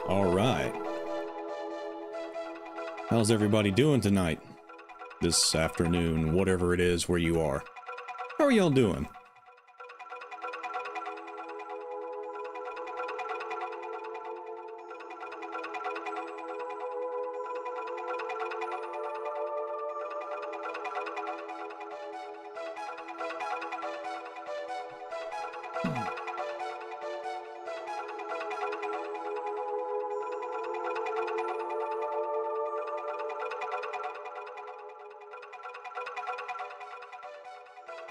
All right. How's everybody doing tonight? This afternoon, whatever it is where you are. How are y'all doing?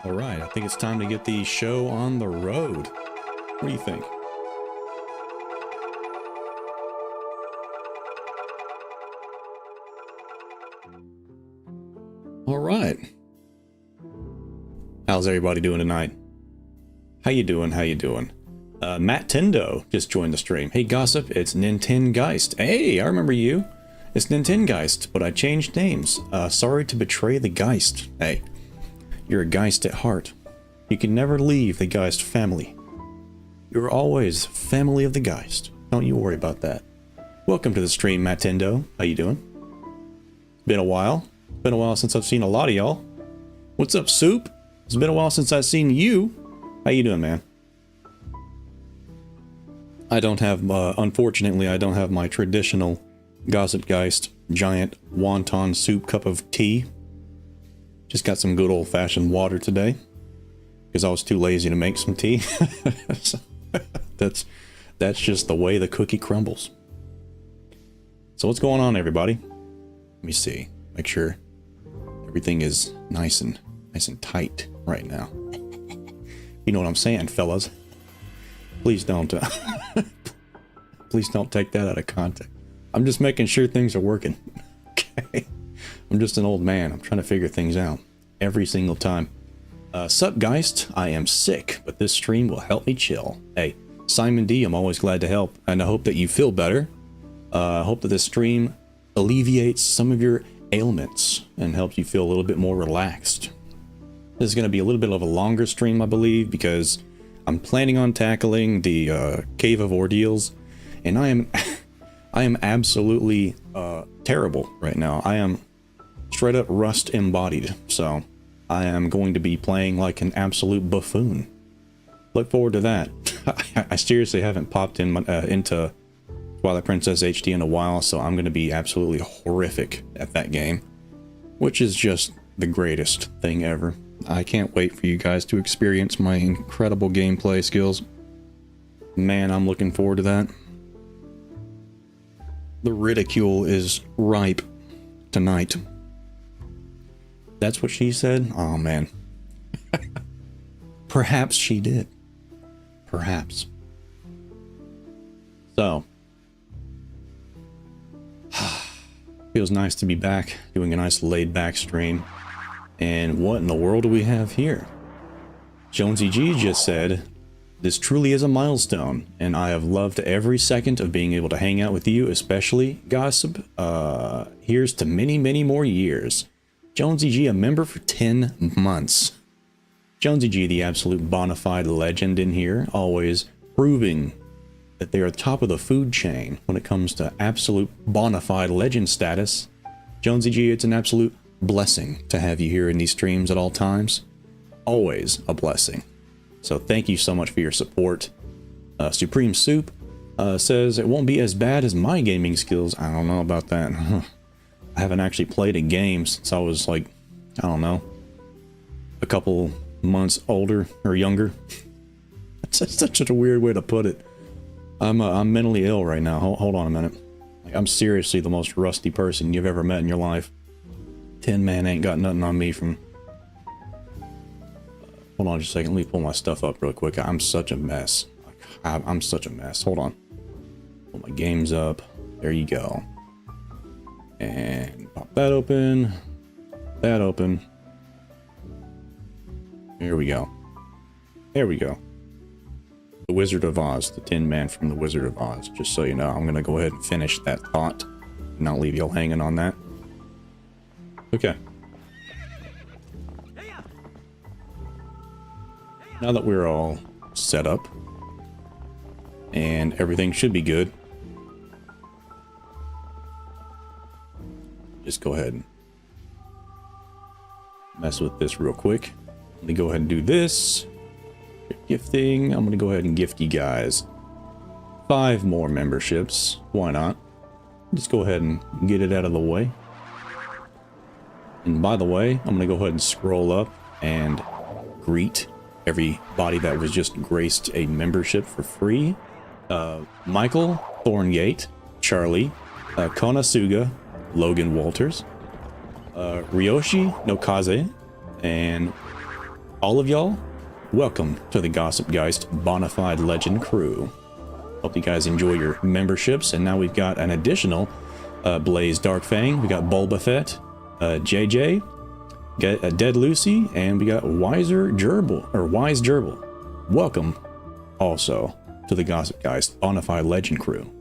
All right, I think it's time to get the show on the road. What do you think? All right. How's everybody doing tonight? How you doing? How you doing? Matt Tendo just joined the stream. Hey, Gossip, it's Nintendo Geist. Hey, I remember you. It's Nintendo Geist, but I changed names. Sorry to betray the Geist. Hey. You're a Geist at heart. You can never leave the Geist family. You're always family of the Geist. Don't you worry about that. Welcome to the stream, Matendo. How you doing? Been a while. Been a while since I've seen a lot of y'all. What's up, Soup? It's been a while since I've seen you. How you doing, man? I don't have, unfortunately, I don't have my traditional Gossip Geist giant wonton soup cup of tea. Just got some good old-fashioned water today because I was too lazy to make some tea. That's just the way the cookie crumbles. So what's going on, everybody? Let me see. Make sure everything is nice and tight right now. You know what I'm saying, fellas? Please don't please don't take that out of context. I'm just making sure things are working. Okay. I'm just an old man. I'm trying to figure things out every single time. Sup, Geist? I am sick, but this stream will help me chill. Hey, Simon D, I'm always glad to help, and I hope that you feel better. I hope that this stream alleviates some of your ailments and helps you feel a little bit more relaxed. This is going to be a little bit of a longer stream, I believe, because I'm planning on tackling the Cave of Ordeals, and I am absolutely terrible right now. I am straight up rust embodied, so I am going to be playing like an absolute buffoon. Look forward to that. I seriously haven't popped in into Twilight Princess HD in a while, so I'm going to be absolutely horrific at that game, which is just the greatest thing ever. I can't wait for you guys to experience my incredible gameplay skills. Man, I'm looking forward to that. The ridicule is ripe tonight. That's what she said? Oh, man. Perhaps she did. Perhaps. So. Feels nice to be back, doing a nice laid-back stream. And what in the world do we have here? Jonsey G just said, this truly is a milestone, and I have loved every second of being able to hang out with you, especially, Gossip. Here's to many, many more years. Jonsey G, a member for 10 months. Jonsey G, the absolute Bonafide legend in here, always proving that they are top of the food chain when it comes to absolute Bonafide legend status. Jonsey G, it's an absolute blessing to have you here in these streams at all times. Always a blessing. So thank you so much for your support. Supreme Soup says it won't be as bad as my gaming skills. I don't know about that. I haven't actually played a game since I was like, I don't know, a couple months older or younger. That's such a weird way to put it. I'm mentally ill right now. Hold on a minute. Like, I'm seriously the most rusty person you've ever met in your life. 10 Man ain't got nothing on me from... Hold on just a second. Let me pull my stuff up real quick. I'm such a mess. I'm such a mess. Hold on. Pull my games up. There you go. And pop that open. That open. Here we go. There we go. The Wizard of Oz. The Tin Man from the Wizard of Oz. Just so you know, I'm going to go ahead and finish that thought. And not leave y'all hanging on that. Okay. Now that we're all set up and everything should be good, just go ahead and mess with this real quick. Let me go ahead and do this. Gifting. I'm gonna go ahead and gift you guys 5 more memberships. Why not? Just go ahead and get it out of the way. And by the way, I'm gonna go ahead and scroll up and greet everybody that was just graced a membership for free. Michael Thorngate, Charlie, Konosuga, Logan Walters, Ryoshi Nokaze, and all of y'all, welcome to the Gossip Geist Bonafide Legend crew. Hope you guys enjoy your memberships. And now we've got an additional Blaze Darkfang. We got Bulba Fett, JJ, Dead Lucy, and we got Wise Gerbil. Welcome also to the Gossip Geist Bonafide Legend crew.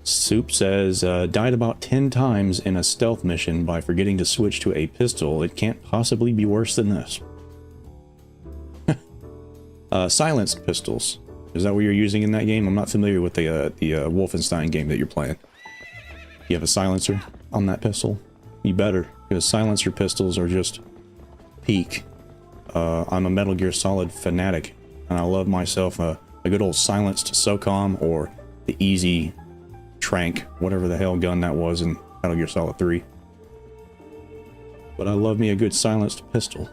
Soup says, died about 10 times in a stealth mission by forgetting to switch to a pistol. It can't possibly be worse than this. Silenced pistols. Is that what you're using in that game? I'm not familiar with the Wolfenstein game that you're playing. You have a silencer on that pistol? You better, because silencer pistols are just peak. I'm a Metal Gear Solid fanatic, and I love myself a good old silenced SOCOM or the Easy Trank, whatever the hell gun that was in Metal Gear Solid 3. But I love me a good silenced pistol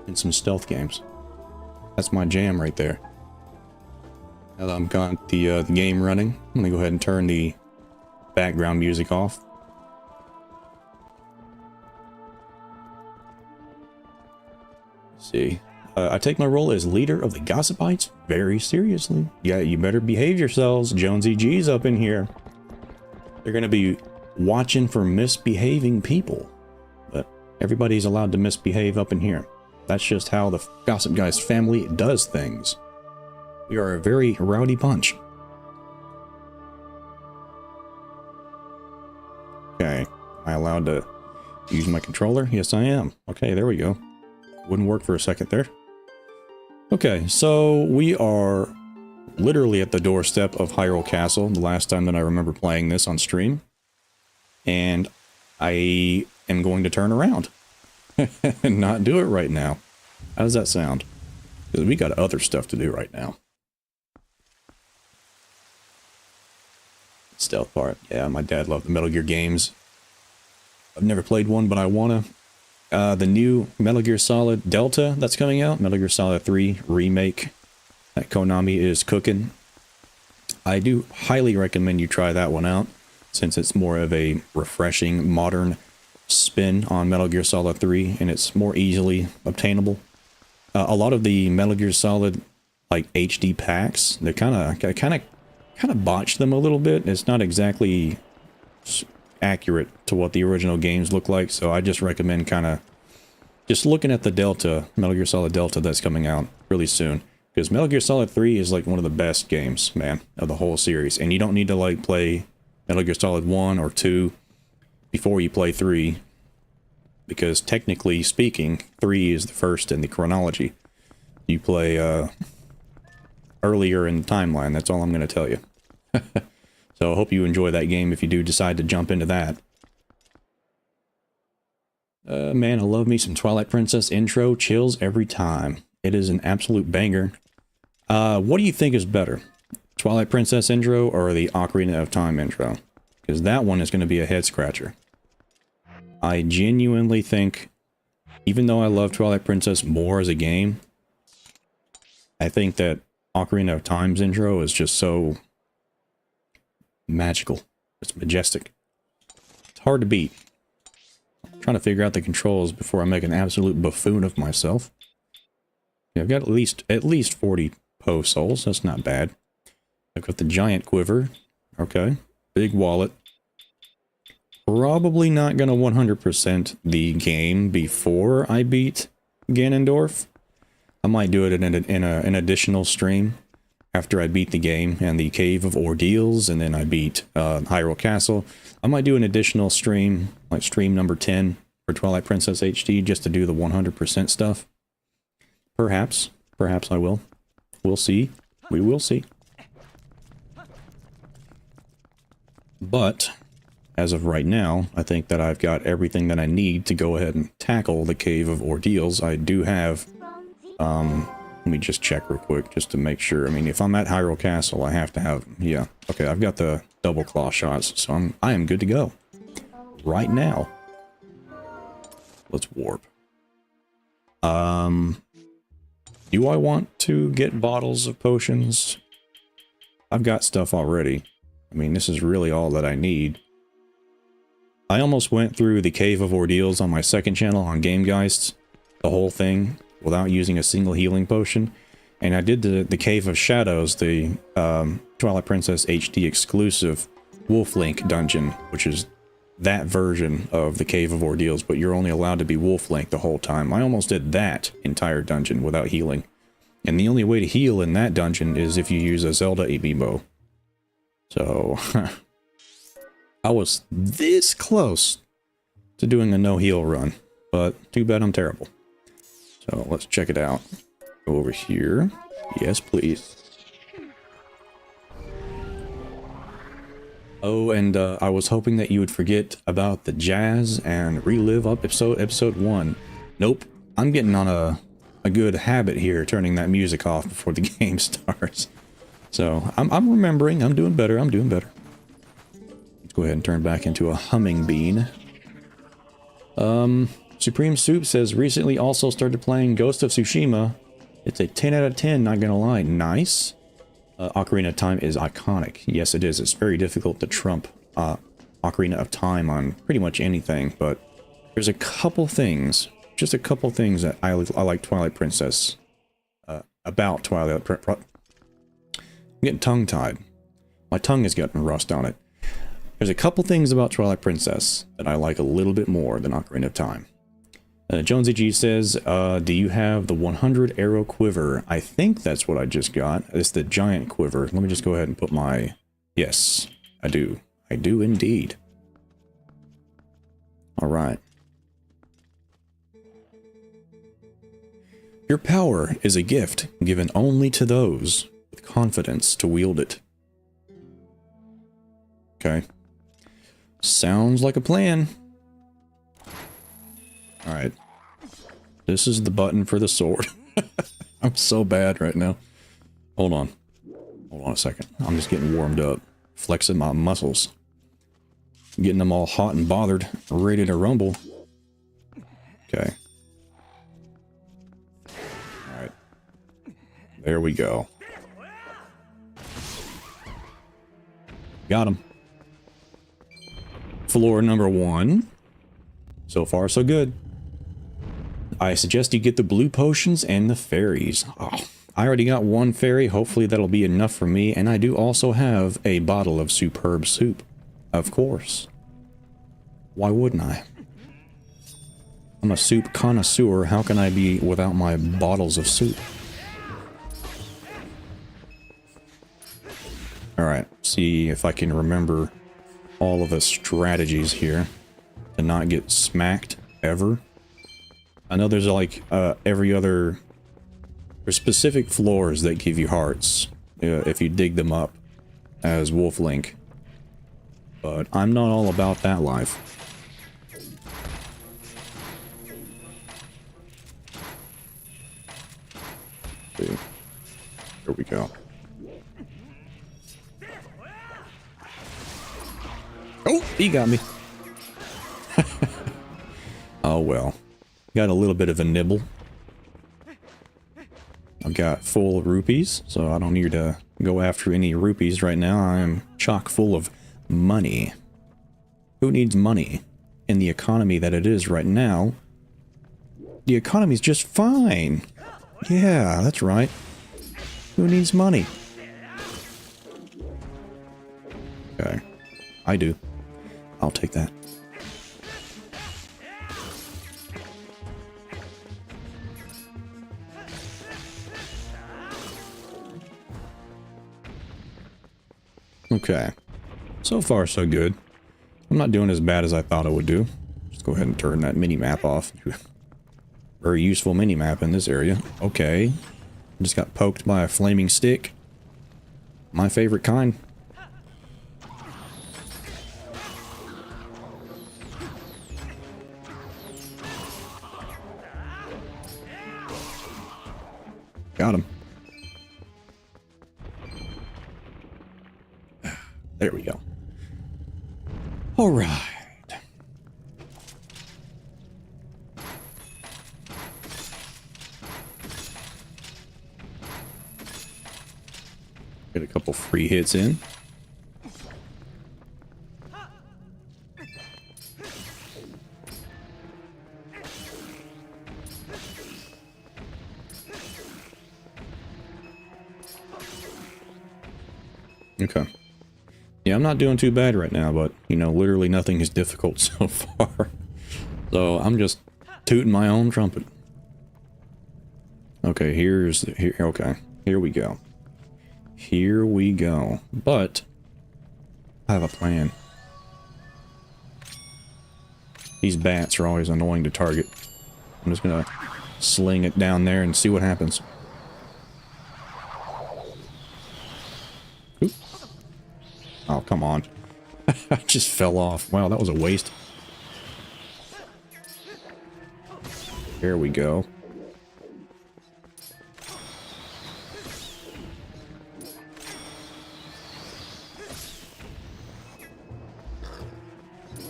in some stealth games. That's my jam right there. Now that I've got the game running, I'm gonna go ahead and turn the background music off. Let's see. I take my role as leader of the Gossipites very seriously. Yeah, you better behave yourselves. Jonsey G's up in here. They're gonna be watching for misbehaving people. But everybody's allowed to misbehave up in here. That's just how the Gossip Geist family does things. We are a very rowdy bunch. Okay, am I allowed to use my controller? Yes, I am. Okay, there we go. Wouldn't work for a second there. Okay, so we are literally at the doorstep of Hyrule Castle, the last time that I remember playing this on stream. And I am going to turn around and not do it right now. How does that sound? Because we got other stuff to do right now. Stealth part. Yeah, my dad loved the Metal Gear games. I've never played one, but I wanna. The new Metal Gear Solid Delta that's coming out, Metal Gear Solid 3 remake that Konami is cooking. I do highly recommend you try that one out, since it's more of a refreshing, modern spin on Metal Gear Solid 3, and it's more easily obtainable. A lot of the Metal Gear Solid like HD packs, they kind of botch them a little bit. It's not exactly accurate to what the original games look like, so I just recommend kind of just looking at the Delta, Metal Gear Solid Delta that's coming out really soon. Because Metal Gear Solid 3 is like one of the best games, man, of the whole series. And you don't need to like play Metal Gear Solid 1 or 2 before you play 3. Because technically speaking, 3 is the first in the chronology. You play earlier in the timeline, that's all I'm going to tell you. So I hope you enjoy that game if you do decide to jump into that. Man, I love me some Twilight Princess intro. Chills every time. It is an absolute banger. What do you think is better? Twilight Princess intro or the Ocarina of Time intro? Because that one is going to be a head scratcher. I genuinely think, even though I love Twilight Princess more as a game, I think that Ocarina of Time's intro is just so magical. It's majestic. It's hard to beat. I'm trying to figure out the controls before I make an absolute buffoon of myself. Yeah, I've got at least 40 Poe souls. That's not bad. I've got the giant quiver. Okay. Big wallet. Probably not gonna 100% the game before I beat Ganondorf. I might do it in an additional stream after I beat the game and the Cave of Ordeals, and then I beat Hyrule Castle. I might do an additional stream, like stream number 10 for Twilight Princess HD, just to do the 100% stuff. Perhaps I will. We'll see. We will see. But as of right now, I think that I've got everything that I need to go ahead and tackle the Cave of Ordeals. I do have, let me just check real quick just to make sure. I mean, if I'm at Hyrule Castle, I have to have, yeah. Okay, I've got the double claw shots, so I am good to go. Right now. Let's warp. Do I want to get bottles of potions? I've got stuff already. I mean, this is really all that I need. I almost went through the Cave of Ordeals on my second channel on Geist, the whole thing, without using a single healing potion. And I did the Cave of Shadows, the Twilight Princess HD exclusive Wolf Link dungeon, which is that version of the Cave of Ordeals, but you're only allowed to be Wolf Link the whole time. I almost did that entire dungeon without healing. And the only way to heal in that dungeon is if you use a Zelda amiibo. So, I was this close to doing a no-heal run, but too bad I'm terrible. So, let's check it out. Go over here. Yes, please. Oh, and I was hoping that you would forget about the jazz and relive up episode 1. Nope, I'm getting on a good habit here, turning that music off before the game starts. So, I'm remembering, I'm doing better. Let's go ahead and turn back into a humming bean. Supreme Soup says, recently also started playing Ghost of Tsushima. It's a 10 out of 10, not gonna lie. Nice. Ocarina of Time is iconic. Yes, it is. It's very difficult to trump Ocarina of Time on pretty much anything, but there's a couple things, just a couple things that I like Twilight Princess, about Twilight Princess. I'm getting tongue-tied. My tongue has gotten rust on it. There's a couple things about Twilight Princess that I like a little bit more than Ocarina of Time. Jonsey G says, do you have the 100 arrow quiver? I think that's what I just got. It's the giant quiver. Let me just go ahead and put my... Yes, I do. I do indeed. Alright. Your power is a gift given only to those with confidence to wield it. Okay. Sounds like a plan. Alright. This is the button for the sword. I'm so bad right now. Hold on. Hold on a second. I'm just getting warmed up. Flexing my muscles. Getting them all hot and bothered. Ready to rumble. Okay. Alright. There we go. Got him. Floor number 1. So far, so good. I suggest you get the blue potions and the fairies. Oh, I already got one fairy. Hopefully that'll be enough for me. And I do also have a bottle of superb soup. Of course. Why wouldn't I? I'm a soup connoisseur. How can I be without my bottles of soup? Alright, see if I can remember all of the strategies here to not get smacked ever. I know there's like every other... There's specific floors that give you hearts if you dig them up as Wolf Link. But I'm not all about that life. See. Here we go. Oh, he got me. Oh well. Got a little bit of a nibble. I've got full rupees, so I don't need to go after any rupees right now. I am chock full of money. Who needs money? In the economy that it is right now, the economy's just fine. Yeah, that's right. Who needs money? Okay. I do. I'll take that. Okay. So far, so good. I'm not doing as bad as I thought I would do. Just go ahead and turn that mini-map off. Very useful mini-map in this area. Okay. Just got poked by a flaming stick. My favorite kind. Got him. There we go. All right. Get a couple free hits in. Okay. Yeah, I'm not doing too bad right now, but, you know, literally nothing is difficult so far. So I'm just tooting my own trumpet. Okay, okay, here we go. Here we go. But I have a plan. These bats are always annoying to target. I'm just gonna sling it down there and see what happens. Oop. Oh, come on. I just fell off. Wow, that was a waste. There we go.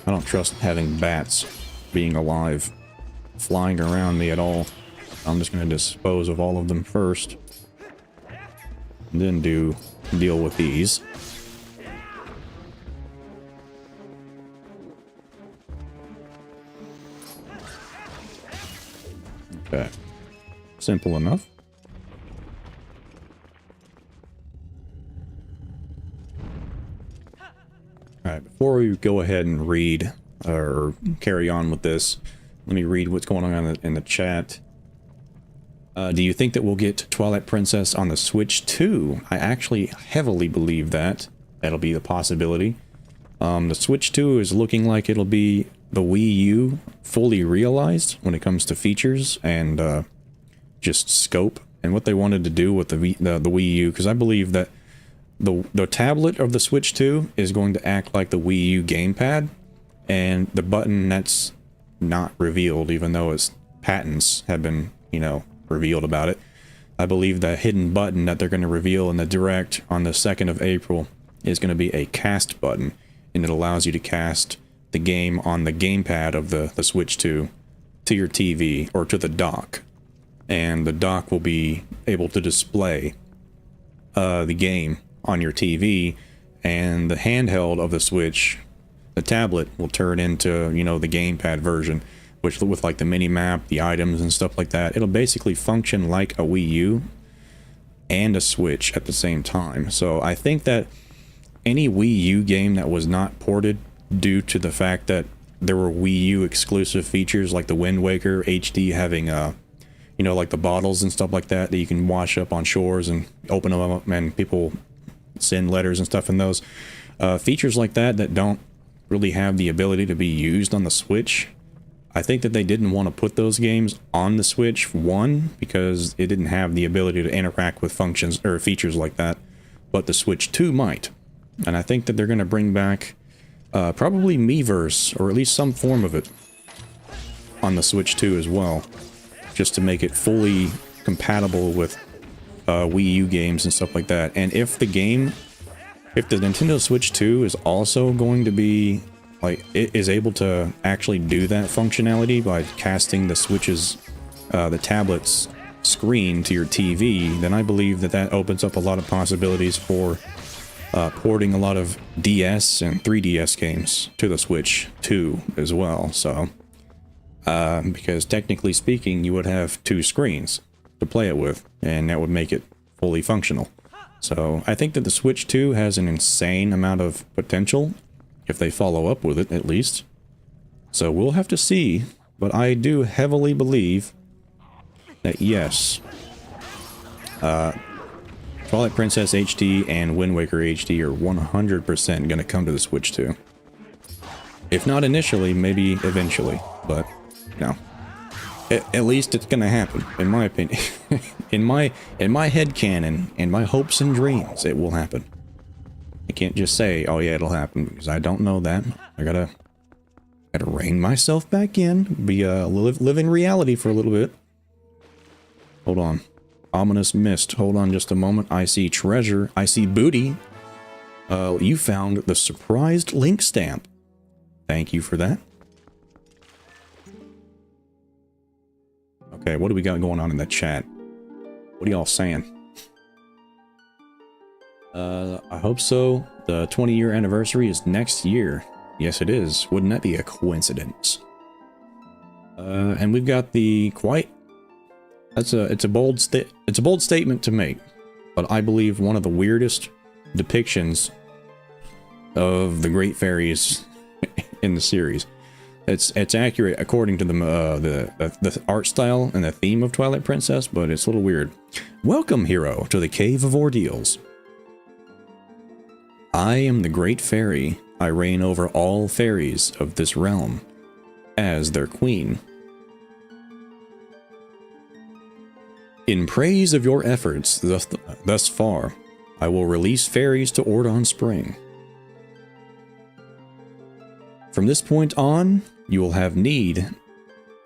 I don't trust having bats being alive, flying around me at all. I'm just going to dispose of all of them first. And then deal with these. Okay. Simple enough. Alright, before we go ahead and read, or carry on with this, let me read what's going on in the chat. Do you think that we'll get Twilight Princess on the Switch 2? I actually heavily believe that. That'll be the possibility. The Switch 2 is looking like it'll be the Wii U fully realized when it comes to features and just scope and what they wanted to do with the Wii U, because I believe that the tablet of the Switch 2 is going to act like the Wii U gamepad, and the button that's not revealed, even though its patents have been, you know, revealed about it. I believe that hidden button that they're going to reveal in the Direct on the 2nd of April is going to be a cast button, and it allows you to cast the game on the gamepad of the Switch 2 to your TV or to the dock, and the dock will be able to display the game on your TV, and the handheld of the Switch, the tablet, will turn into, you know, the gamepad version, which with like the mini map, the items and stuff like that. It'll basically function like a Wii U and a Switch at the same time. So I think that any Wii U game that was not ported due to the fact that there were Wii U exclusive features like the Wind Waker HD having you know, like the bottles and stuff like that you can wash up on shores and open them up and people send letters and stuff in those. Features like that don't really have the ability to be used on the Switch. I think that they didn't want to put those games on the Switch, one, because it didn't have the ability to interact with functions or features like that, but the Switch 2 might. And I think that they're going to bring back probably Miiverse, or at least some form of it, on the Switch 2 as well, just to make it fully compatible with Wii U games and stuff like that. And if the Nintendo Switch 2 is also going to be, like, it is able to actually do that functionality by casting the Switch's, the tablet's screen to your TV, then I believe that that opens up a lot of possibilities for porting a lot of DS and 3DS games to the Switch 2 as well. So, because technically speaking, you would have two screens to play it with, and that would make it fully functional. So I think that the Switch 2 has an insane amount of potential, if they follow up with it at least. So we'll have to see, but I do heavily believe that yes, Twilight Princess HD and Wind Waker HD are 100% going to come to the Switch 2. If not initially, maybe eventually, but no. At least it's gonna happen, in my opinion. in my headcanon, in my hopes and dreams, it will happen. I can't just say, oh yeah, it'll happen, because I don't know that. I gotta rein myself back in, live in reality for a little bit. Hold on. Ominous mist. Hold on just a moment. I see treasure. I see booty. You found the surprised link stamp. Thank you for that. Okay, what do we got going on in the chat? What are y'all saying? I hope so. The 20-year anniversary is next year. Yes, it is. Wouldn't that be a coincidence? And we've got the it's a bold statement to make, but I believe one of the weirdest depictions of the Great Fairies in the series. It's accurate according to the art style and the theme of Twilight Princess, but it's a little weird. Welcome, hero, to the Cave of Ordeals. I am the Great Fairy. I reign over all fairies of this realm as their queen. In praise of your efforts thus far, I will release fairies to Ordon Spring. From this point on, you will have need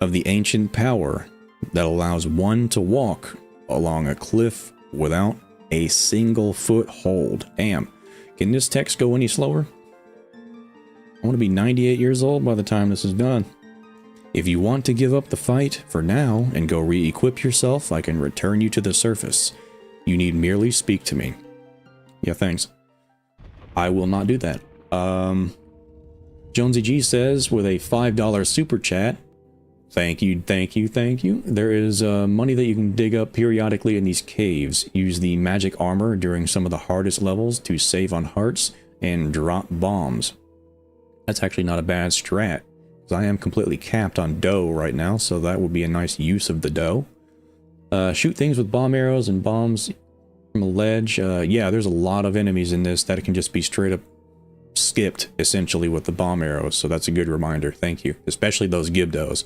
of the ancient power that allows one to walk along a cliff without a single foothold. Damn. Can this text go any slower? I want to be 98 years old by the time this is done. If you want to give up the fight for now and go re-equip yourself, I can return you to the surface. You need merely speak to me. Yeah, thanks. I will not do that. Jonsey G says with a $5 super chat, thank you, thank you, thank you. There is money that you can dig up periodically in these caves. Use the magic armor during some of the hardest levels to save on hearts and drop bombs. That's actually not a bad strat, because I am completely capped on dough right now, so that would be a nice use of the dough. Shoot things with bomb arrows and bombs from a ledge. Yeah, there's a lot of enemies in this that can just be straight up skipped, essentially, with the bomb arrows, so that's a good reminder. Thank you. Especially those Gibdos.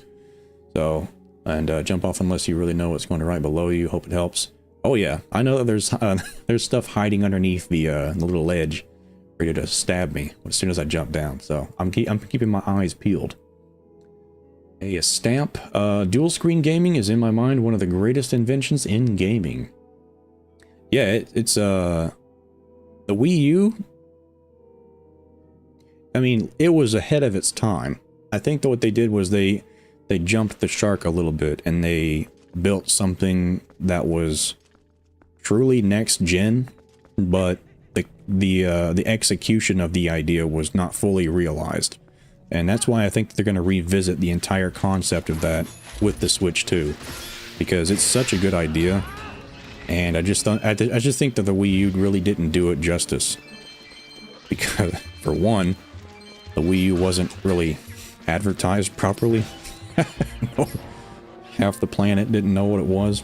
So, and jump off unless you really know what's going right below you. Hope it helps. Oh yeah, I know that there's stuff hiding underneath the little ledge ready to stab me as soon as I jump down, so I'm keeping my eyes peeled. A stamp. Dual screen gaming is in my mind one of the greatest inventions in gaming. Yeah, it's the Wii U. I mean, it was ahead of its time. I think that what they did was they jumped the shark a little bit and they built something that was truly next gen, but the execution of the idea was not fully realized. And that's why I think they're going to revisit the entire concept of that with the Switch 2, because it's such a good idea. And I just think that the Wii U really didn't do it justice, because for one, the Wii U wasn't really advertised properly. Half the planet didn't know what it was,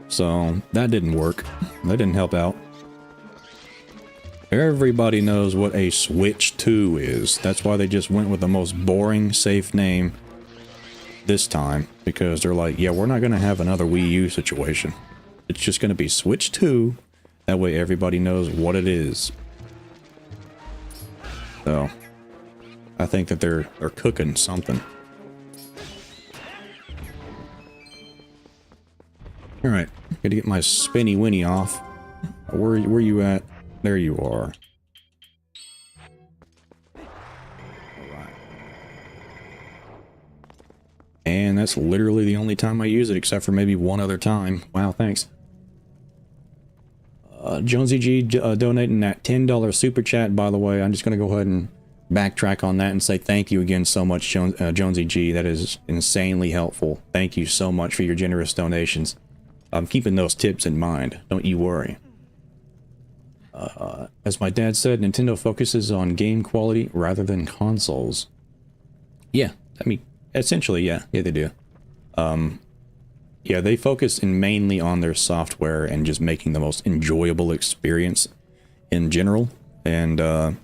so that didn't work. That didn't help out. Everybody knows what a Switch 2 is. That's why they just went with the most boring, safe name this time, because they're like, yeah, we're not going to have another Wii U situation. It's just going to be Switch 2. That way everybody knows what it is. So, I think that they're cooking something. Alright, gotta get my spinny winny off. Where you at? There you are. Alright. And that's literally the only time I use it, except for maybe one other time. Wow, thanks. Jonsey G donating that $10 super chat, by the way. I'm just going to go ahead and backtrack on that and say thank you again so much, Jonsey G. That is insanely helpful. Thank you so much for your generous donations. I'm keeping those tips in mind. Don't you worry. As my dad said, Nintendo focuses on game quality rather than consoles. Yeah, I mean, essentially, yeah. Yeah, they do. Yeah, they focus mainly on their software and just making the most enjoyable experience in general. And, I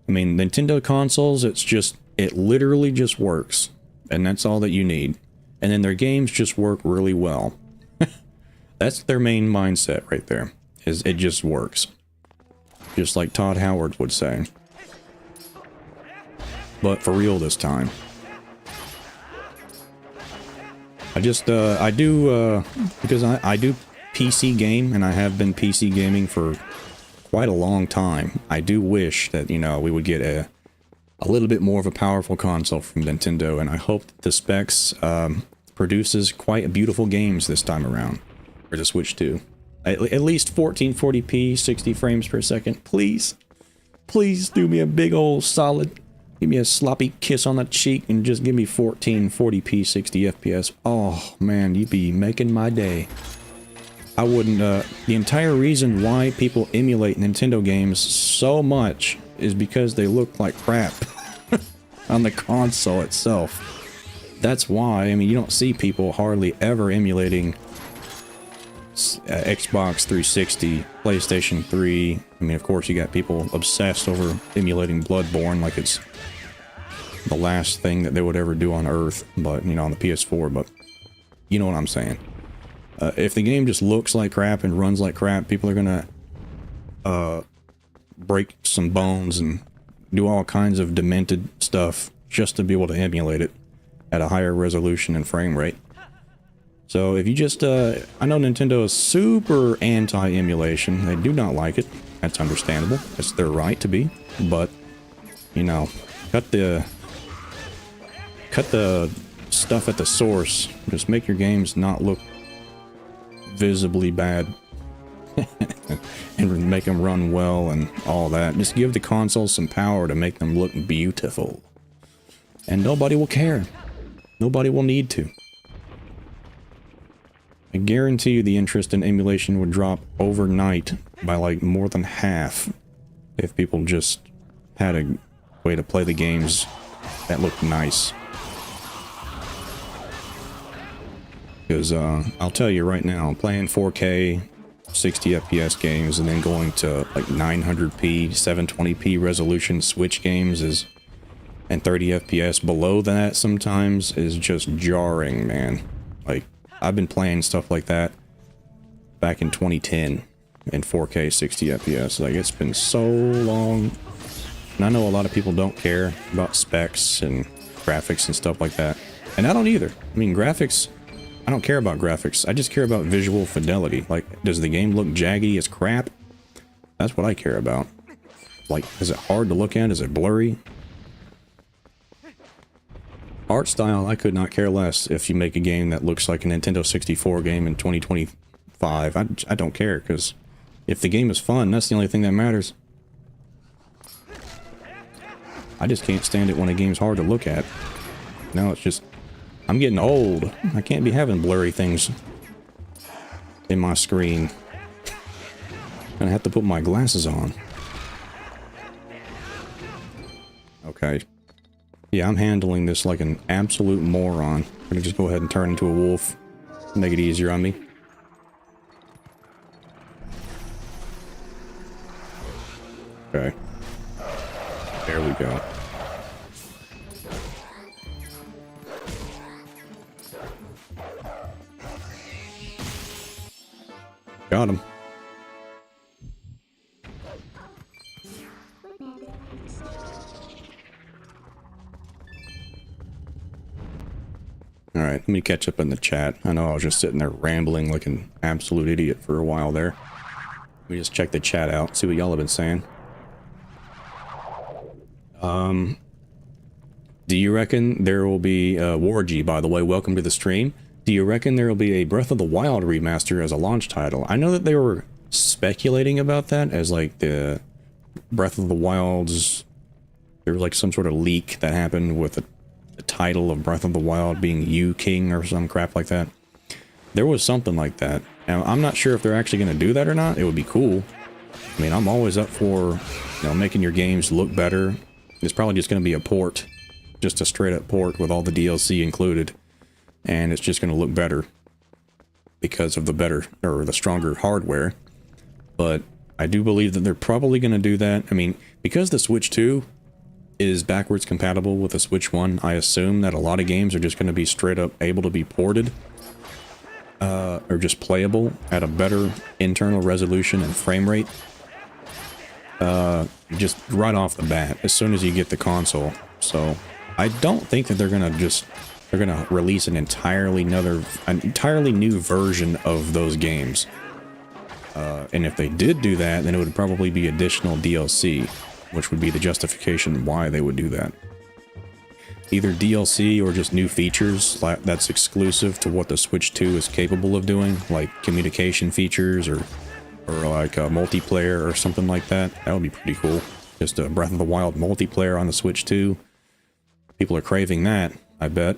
mean, Nintendo consoles, it literally just works. And that's all that you need. And then their games just work really well. That's their main mindset right there, is it just works. Just like Todd Howard would say. But for real this time. I do, because I do PC game, and I have been PC gaming for quite a long time. I do wish that, you know, we would get a little bit more of a powerful console from Nintendo, and I hope that the specs produces quite beautiful games this time around for the Switch 2. At least 1440p, 60 frames per second, please. Please do me a big old solid. Give me a sloppy kiss on the cheek and just give me 1440p, 60 FPS. Oh man, you'd be making my day. I wouldn't, the entire reason why people emulate Nintendo games so much is because they look like crap on the console itself. That's why, I mean, you don't see people hardly ever emulating Xbox 360, PlayStation 3. I mean, of course, you got people obsessed over emulating Bloodborne like it's the last thing that they would ever do on Earth, but, you know, on the PS4, but you know what I'm saying. If the game just looks like crap and runs like crap, people are gonna break some bones and do all kinds of demented stuff just to be able to emulate it at a higher resolution and frame rate. So if you just, I know Nintendo is super anti-emulation. They do not like it. That's understandable. It's their right to be. But, you know, cut the stuff at the source. Just make your games not look visibly bad. And make them run well and all that. Just give the consoles some power to make them look beautiful. And nobody will care. Nobody will need to. I guarantee you the interest in emulation would drop overnight by like more than half if people just had a way to play the games that looked nice. Because I'll tell you right now, playing 4K 60 FPS games and then going to like 900p 720p resolution Switch games is, and 30 FPS below that sometimes, is just jarring, man. Like, I've been playing stuff like that back in 2010 in 4K 60 FPS. Like, it's been so long. And I know a lot of people don't care about specs and graphics and stuff like that. And I don't either. I mean, graphics, I don't care about graphics. I just care about visual fidelity. Like, does the game look jaggy as crap? That's what I care about. Like, is it hard to look at? Is it blurry? Art style, I could not care less if you make a game that looks like a Nintendo 64 game in 2025. I don't care, because if the game is fun, that's the only thing that matters. I just can't stand it when a game's hard to look at. Now it's just, I'm getting old. I can't be having blurry things in my screen. I'm gonna have to put my glasses on. Okay. Yeah, I'm handling this like an absolute moron. I'm gonna just go ahead and turn into a wolf. Make it easier on me. Okay. There we go. Got him. Alright, let me catch up in the chat. I know I was just sitting there rambling like an absolute idiot for a while there. Let me just check the chat out, see what y'all have been saying. Do you reckon there will be, Warg, by the way, welcome to the stream. Do you reckon there will be a Breath of the Wild remaster as a launch title? I know that they were speculating about that as like the Breath of the Wild's, there was like some sort of leak that happened with the title of Breath of the Wild being You King or some crap like that. There was something like that. Now, I'm not sure if they're actually going to do that or not. It would be cool. I mean, I'm always up for, you know, making your games look better. It's probably just going to be a port. Just a straight up port with all the DLC included. And it's just going to look better because of the better, or the stronger hardware. But I do believe that they're probably going to do that. I mean, because the Switch 2 is backwards compatible with the Switch 1, I assume that a lot of games are just going to be straight up able to be ported. Or just playable at a better internal resolution and frame rate. Just right off the bat, as soon as you get the console. So, I don't think that they're going to just they're gonna release an entirely new version of those games. And if they did do that, then it would probably be additional DLC, which would be the justification why they would do that. Either DLC or just new features that's exclusive to what the Switch 2 is capable of doing, like communication features or like a multiplayer or something like that. That would be pretty cool. Just a Breath of the Wild multiplayer on the Switch 2. People are craving that, I bet.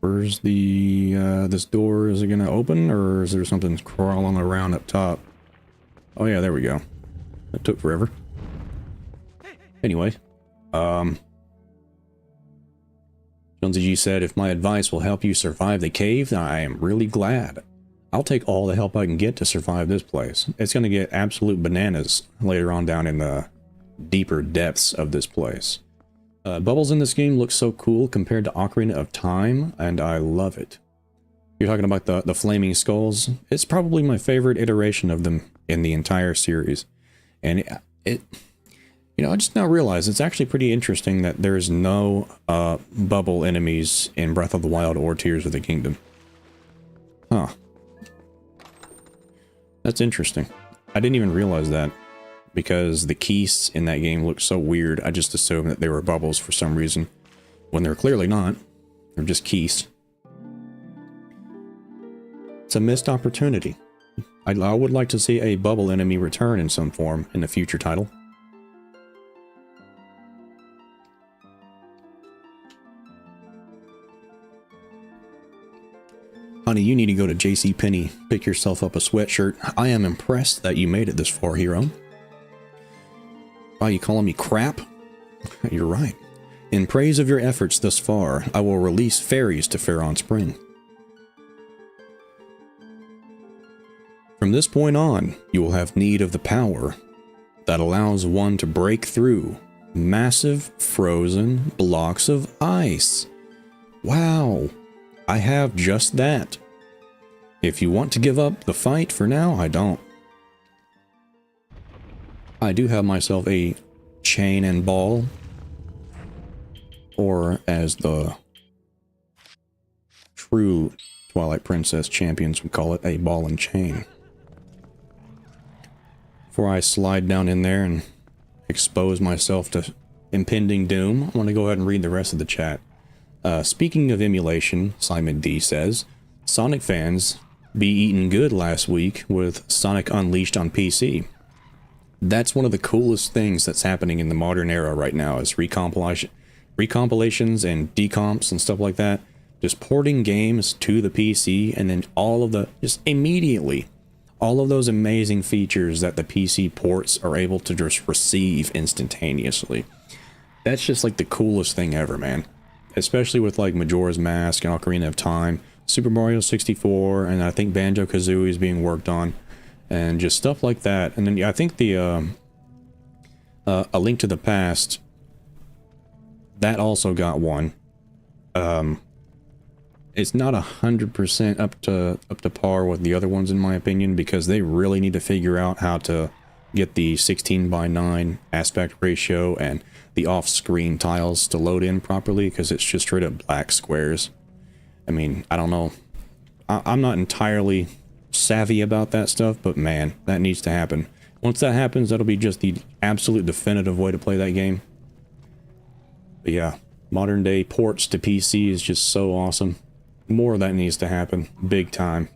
Where's the, this door? Is it gonna open, or is there something crawling around up top? Oh yeah, there we go. That took forever. Anyway, Jonsey G said, if my advice will help you survive the cave, then I am really glad. I'll take all the help I can get to survive this place. It's gonna get absolute bananas later on down in the deeper depths of this place. Bubbles in this game look so cool compared to Ocarina of Time, and I love it. You're talking about the flaming skulls? It's probably my favorite iteration of them in the entire series. And it you know, I just now realized it's actually pretty interesting that there's no bubble enemies in Breath of the Wild or Tears of the Kingdom. Huh. That's interesting. I didn't even realize that. Because the keys in that game look so weird, I just assumed that they were bubbles for some reason. When they're clearly not. They're just keys. It's a missed opportunity. I would like to see a bubble enemy return in some form in a future title. Honey, you need to go to JCPenney, pick yourself up a sweatshirt. I am impressed that you made it this far, hero. Wow, you calling me crap? You're right. In praise of your efforts thus far, I will release fairies to Faron Spring. From this point on, you will have need of the power that allows one to break through massive frozen blocks of ice. Wow, I have just that. If you want to give up the fight for now, I don't. I do have myself a chain and ball, or as the true Twilight Princess champions would call it, a ball and chain. Before I slide down in there and expose myself to impending doom, I want to go ahead and read the rest of the chat. Speaking of emulation, Simon D says, Sonic fans be eating good last week with Sonic Unleashed on PC. That's one of the coolest things that's happening in the modern era right now is recompilations and decomps and stuff like that. Just porting games to the PC and then just immediately, all of those amazing features that the PC ports are able to just receive instantaneously. That's just like the coolest thing ever, man. Especially with like Majora's Mask and Ocarina of Time, Super Mario 64, and I think Banjo-Kazooie is being worked on. And just stuff like that. And then I think the A Link to the Past, that also got one. It's not 100% up to par with the other ones in my opinion, because they really need to figure out how to get the 16:9 aspect ratio and the off-screen tiles to load in properly, because it's just straight up black squares. I mean, I don't know. I'm not entirely savvy about that stuff, but man, that needs to happen. Once that happens, that'll be just the absolute definitive way to play that game. But yeah, modern day ports to PC is just so awesome. More of that needs to happen, big time.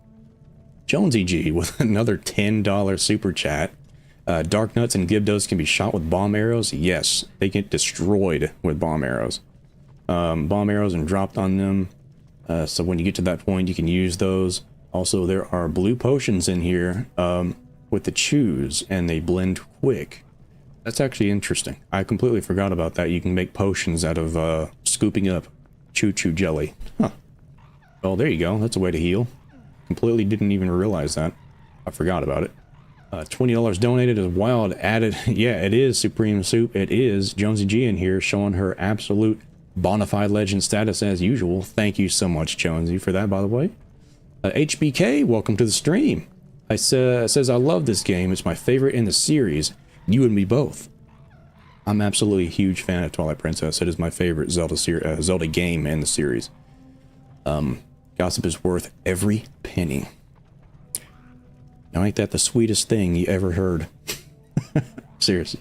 Jonsey G with another $10 super chat. Dark Nuts and Gibdos can be shot with bomb arrows. Yes, they get destroyed with bomb arrows. Bomb arrows and dropped on them. So when you get to that point, you can use those. Also, there are blue potions in here with the chews, and they blend quick. That's actually interesting. I completely forgot about that. You can make potions out of scooping up choo-choo jelly. Huh. Well, there you go. That's a way to heal. Completely didn't even realize that. I forgot about it. $20 donated is wild added. Yeah, it is Supreme Soup. It is Jonsey G in here showing her absolute Bonafide legend status as usual. Thank you so much, Jonsey, for that, by the way. HBK, welcome to the stream. Says, I love this game. It's my favorite in the series. You and me both. I'm absolutely a huge fan of Twilight Princess. It is my favorite Zelda game in the series. Gossip is worth every penny. Now, ain't that the sweetest thing you ever heard? Seriously.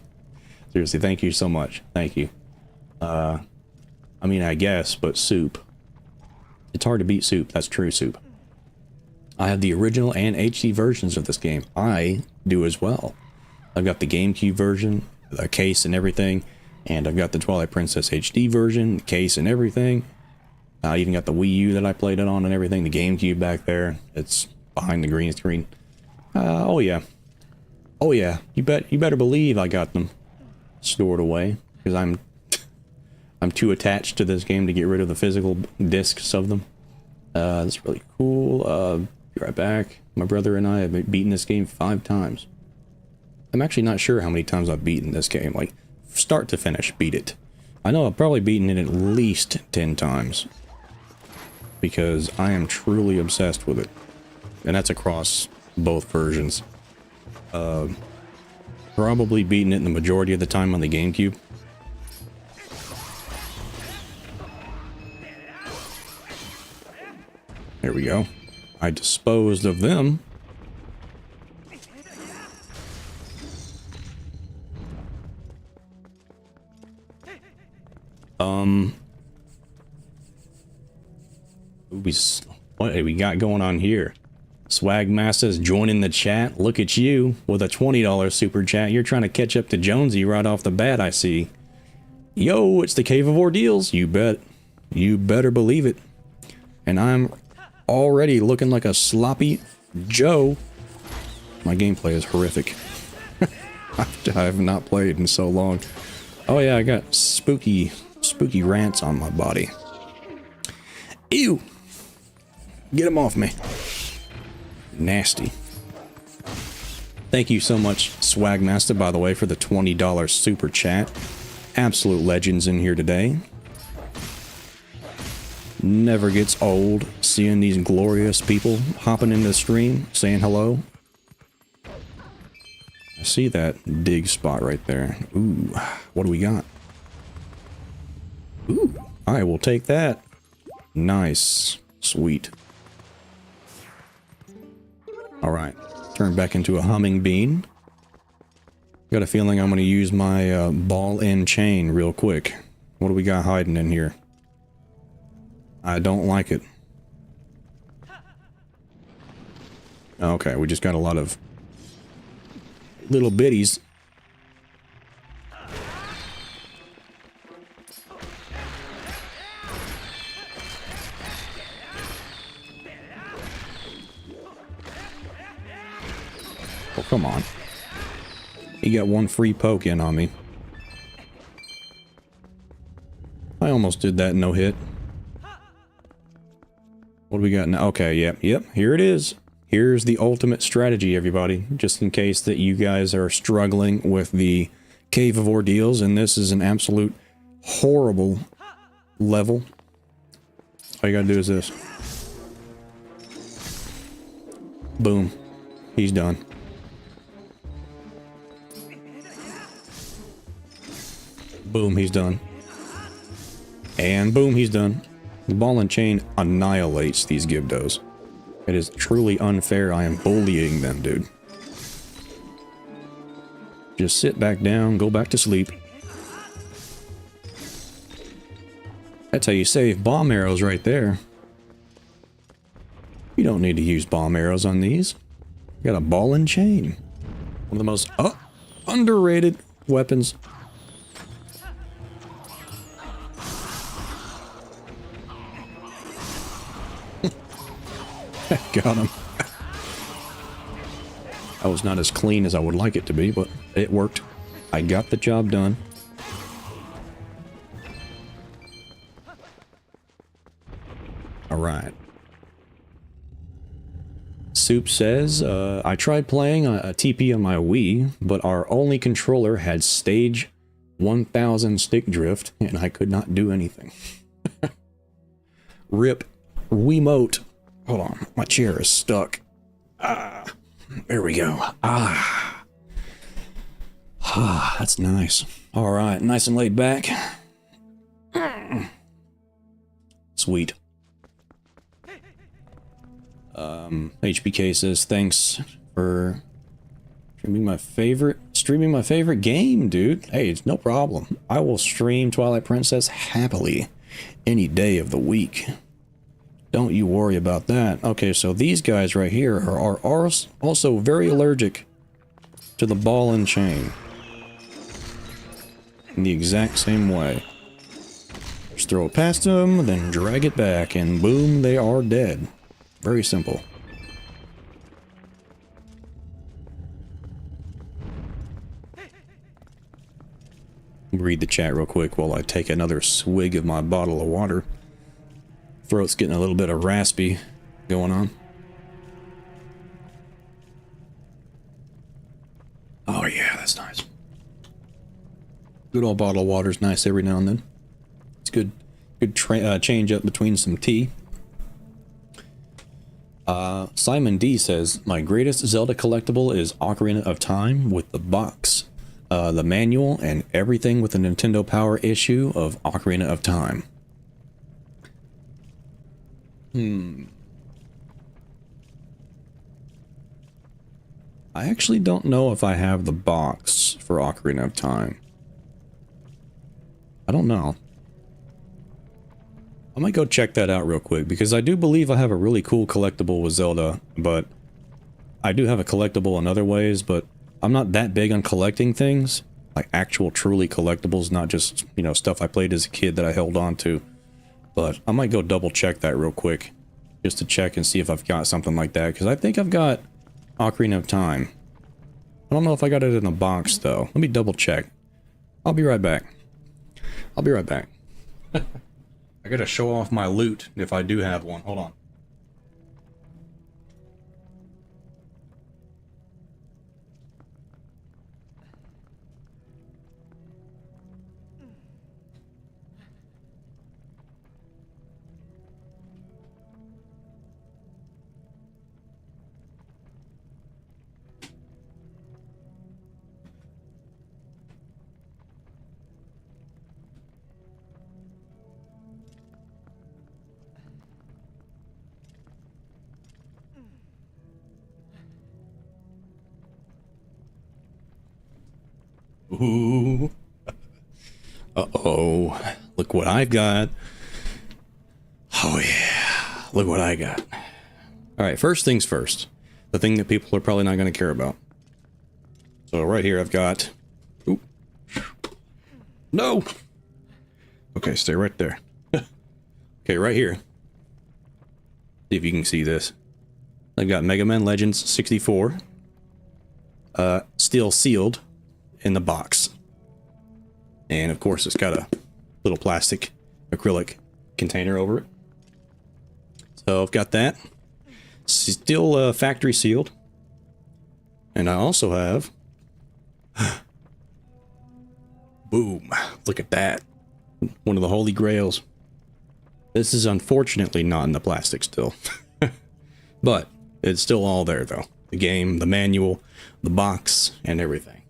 Seriously, thank you so much. Thank you. I mean, I guess, but soup. It's hard to beat soup. That's true soup. I have the original and HD versions of this game. I do as well. I've got the GameCube version, the case and everything, and I've got the Twilight Princess HD version, case and everything. I even got the Wii U that I played it on and everything, the GameCube back there. It's behind the green screen. Oh yeah. Oh yeah, you better believe I got them stored away, because I'm too attached to this game to get rid of the physical discs of them. That's really cool. Be right back. My brother and I have beaten this game 5 times. I'm actually not sure how many times I've beaten this game, like start to finish, beat it. I know I've probably beaten it at least 10 times, because I am truly obsessed with it, and that's across both versions. Probably beaten it the majority of the time on the GameCube. There we go. I disposed of them. What have we got going on here? SwaggMasta's joining the chat. Look at you with a $20 super chat. You're trying to catch up to Jonsey right off the bat, I see. Yo, it's the Cave of Ordeals. You bet. You better believe it. And I'm already looking like a sloppy Joe. My gameplay is horrific. I have not played in so long. Oh yeah, I got spooky rants on my body. Ew! Get them off me. Nasty. Thank you so much, SwaggMasta, by the way, for the $20 super chat. Absolute legends in here today. Never gets old seeing these glorious people hopping into the stream, saying hello. I see that dig spot right there. Ooh, what do we got? Ooh, I will take that. Nice. Sweet. Alright, turn back into a humming bean. Got a feeling I'm going to use my ball and chain real quick. What do we got hiding in here? I don't like it. Okay, we just got a lot of little bitties. Oh, come on. He got one free poke in on me. I almost did that no hit. What do we got now? Okay, yep, here it is. Here's the ultimate strategy, everybody. Just in case that you guys are struggling with the Cave of Ordeals, and this is an absolute horrible level. All you gotta do is this. Boom. He's done. Boom, he's done. And boom, he's done. The ball and chain annihilates these Gibdos. It is truly unfair. I am bullying them, dude. Just sit back down, go back to sleep. That's how you save bomb arrows right there. You don't need to use bomb arrows on these. You got a ball and chain. One of the most underrated weapons. Got him. That was not as clean as I would like it to be, but it worked. I got the job done. Alright. Soup says, I tried playing a TP on my Wii, but our only controller had stage 1000 stick drift, and I could not do anything. Rip Wiimote. Hold on, my chair is stuck. There we go. That's nice. All right, nice and laid back. Sweet. HBK says, thanks for streaming my favorite game, dude. Hey, it's no problem. I will stream Twilight Princess happily any day of the week. Don't you worry about that. Okay, so these guys right here are also very allergic to the ball and chain. In the exact same way. Just throw it past them, then drag it back, and boom, they are dead. Very simple. Read the chat real quick while I take another swig of my bottle of water. Throat's getting a little bit of raspy going on. Oh yeah, that's nice. Good old bottle of water's nice every now and then. It's good change up between some tea. Simon D says, my greatest Zelda collectible is Ocarina of Time with the box, the manual, and everything with the Nintendo Power issue of Ocarina of Time. I actually don't know if I have the box for Ocarina of Time. I don't know. I might go check that out real quick, because I do believe I have a really cool collectible with Zelda, but I do have a collectible in other ways, but I'm not that big on collecting things, like actual truly collectibles, not just, you know, stuff I played as a kid that I held on to. But I might go double check that real quick, just to check and see if I've got something like that, because I think I've got Ocarina of Time. I don't know if I got it in a box, though. Let me double check. I'll be right back. I'll be right back. I gotta show off my loot if I do have one. Hold on. Ooh. Uh-oh. Look what I've got. Oh yeah. Look what I got. Alright, first things first. The thing that people are probably not going to care about. So right here I've got... Ooh. No! Okay, stay right there. Okay, right here. See if you can see this. I've got Mega Man Legends 64. Still sealed in the box. And of course it's got a little plastic acrylic container over it. So I've got that. Still factory sealed. And I also have... Boom. Look at that. One of the holy grails. This is unfortunately not in the plastic still. But it's still all there though. The game, the manual, the box, and everything.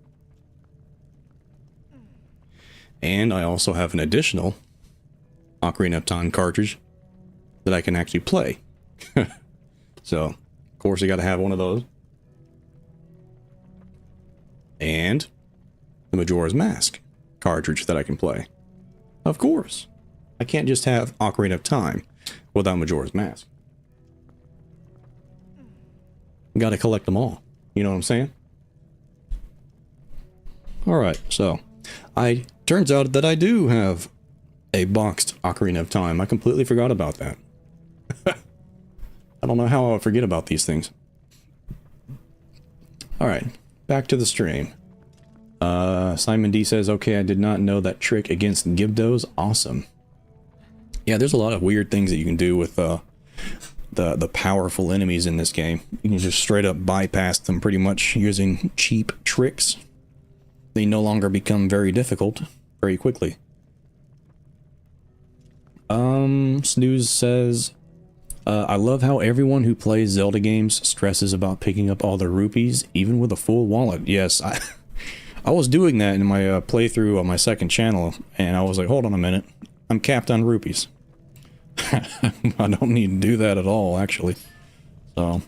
And I also have an additional Ocarina of Time cartridge that I can actually play. So, of course, I got to have one of those. And the Majora's Mask cartridge that I can play. Of course. I can't just have Ocarina of Time without Majora's Mask. Got to collect them all. You know what I'm saying? Alright, so... turns out that I do have a boxed Ocarina of Time. I completely forgot about that. I don't know how I would forget about these things. Alright, back to the stream. Simon D says, okay, I did not know that trick against Gibdos. Awesome. Yeah, there's a lot of weird things that you can do with the powerful enemies in this game. You can just straight up bypass them pretty much using cheap tricks. They no longer become very difficult very quickly. Snooze says, I love how everyone who plays Zelda games stresses about picking up all the rupees, even with a full wallet. Yes, I was doing that in my playthrough on my second channel, and I was like, hold on a minute. I'm capped on rupees. I don't need to do that at all, actually. So,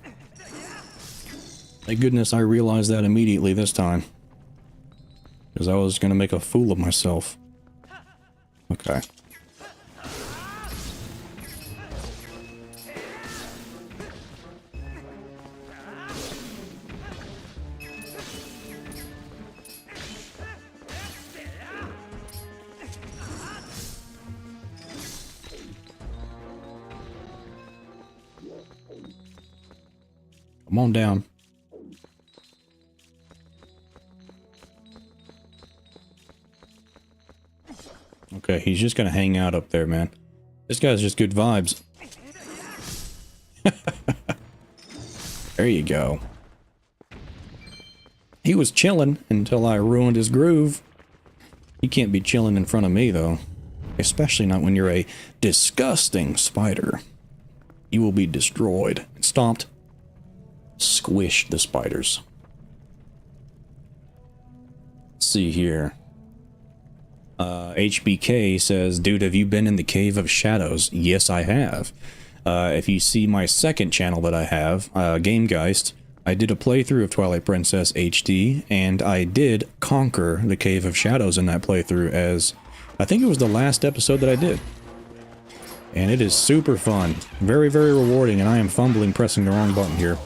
thank goodness I realized that immediately this time. Because I was going to make a fool of myself. Okay. Come on down. Okay, he's just gonna hang out up there, man. This guy's just good vibes. There you go. He was chilling until I ruined his groove. You can't be chilling in front of me, though. Especially not when you're a disgusting spider. You will be destroyed. Stomped. Squish the spiders. Let's see here. HBK says, dude, have you been in the Cave of Shadows? Yes, I have. If you see my second channel that I have, Geist, I did a playthrough of Twilight Princess HD, and I did conquer the Cave of Shadows in that playthrough, as I think it was the last episode that I did. And it is super fun. Very, very rewarding, and I am fumbling pressing the wrong button here.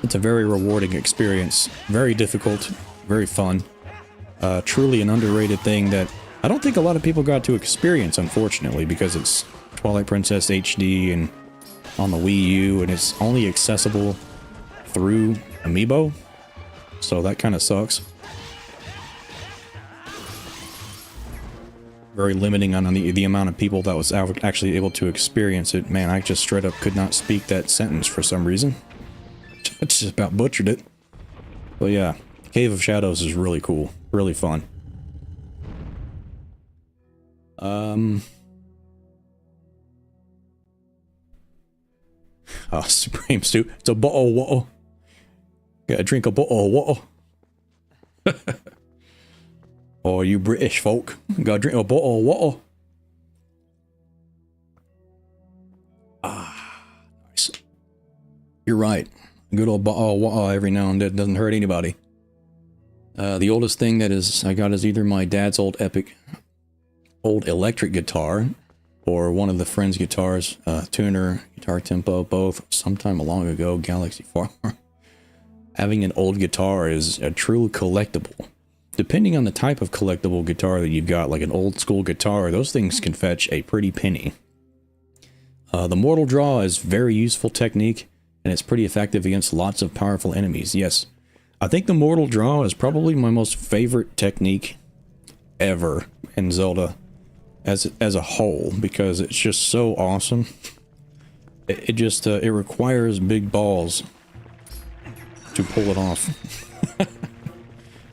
It's a very rewarding experience. Very difficult. Very fun. Truly an underrated thing that I don't think a lot of people got to experience, unfortunately, because it's Twilight Princess HD and on the Wii U, and it's only accessible through Amiibo. So that kind of sucks. Very limiting on the amount of people that was actually able to experience it. Man, I just straight up could not speak that sentence for some reason. I just about butchered it. But yeah, Cave of Shadows is really cool. Really fun. Supreme Stew. It's a bottle of water. Gotta drink a bottle of water. Oh, you British folk. Gotta drink a bottle of water. Ah, nice. You're right. A good old bottle of water every now and then doesn't hurt anybody. The oldest thing that I got is either my dad's old electric guitar, or one of the friend's guitars, tuner, guitar tempo, both sometime long ago, Galaxy Farmer. Having an old guitar is a true collectible. Depending on the type of collectible guitar that you've got, like an old school guitar, those things can fetch a pretty penny. The Mortal Draw is very useful technique, and it's pretty effective against lots of powerful enemies. Yes, I think the Mortal Draw is probably my most favorite technique ever in Zelda as a whole, because it's just so awesome. It requires big balls to pull it off.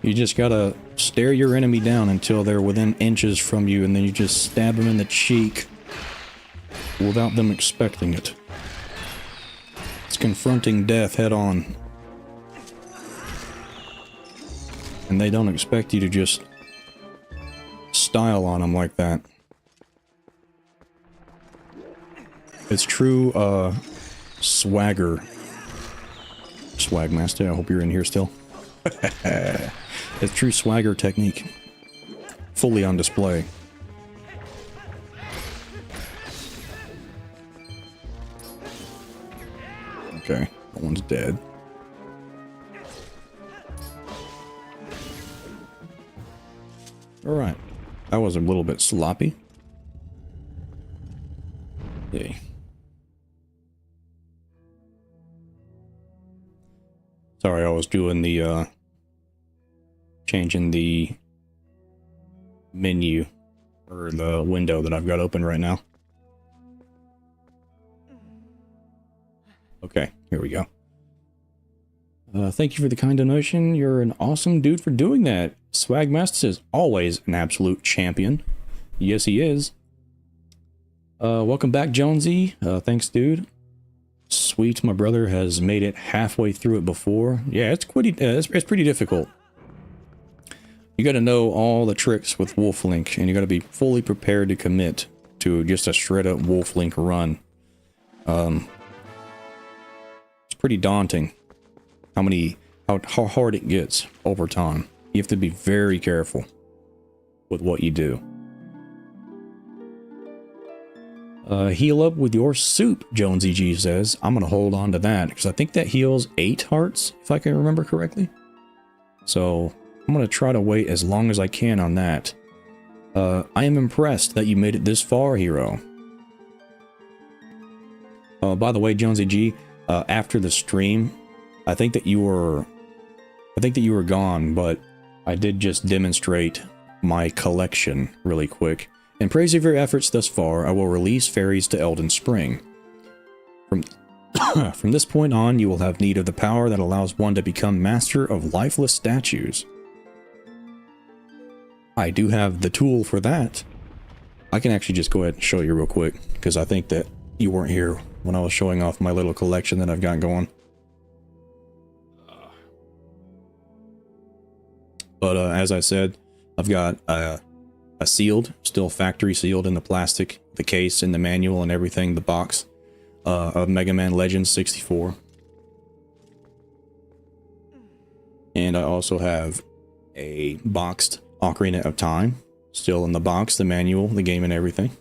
You just gotta stare your enemy down until they're within inches from you, and then you just stab them in the cheek without them expecting it. It's confronting death head on. And they don't expect you to just style on them like that. It's true, swagger. SwaggMasta, I hope you're in here still. It's true swagger technique. Fully on display. Okay, that one's dead. Alright. That was a little bit sloppy. Okay. Sorry, I was doing the, changing the menu, or the window that I've got open right now. Okay, here we go. Thank you for the kind donation. You're an awesome dude for doing that. SwaggMasta is always an absolute champion. Yes, he is. Welcome back, Jonsey. Thanks, dude. Sweet, my brother has made it halfway through it before. Yeah, it's pretty difficult. You got to know all the tricks with Wolf Link, and you got to be fully prepared to commit to just a straight up Wolf Link run. pretty daunting how hard it gets over time. You have to be very careful with what you do. Heal up with your soup, Jonsey G says. I'm gonna hold on to that because I think that heals 8 hearts, if I can remember correctly. So I'm gonna try to wait as long as I can on that. I am impressed that you made it this far, hero. By the way, Jonsey G, after the stream, I think that you were gone, but I did just demonstrate my collection really quick. In praise of your efforts thus far, I will release fairies to Elden Spring. From this point on, you will have need of the power that allows one to become master of lifeless statues. I do have the tool for that. I can actually just go ahead and show you real quick, because I think that you weren't here when I was showing off my little collection that I've got going. But as I said, I've got a sealed, still factory sealed in the plastic, the case and the manual and everything, the box of Mega Man Legends 64. And I also have a boxed Ocarina of Time, still in the box, the manual, the game and everything.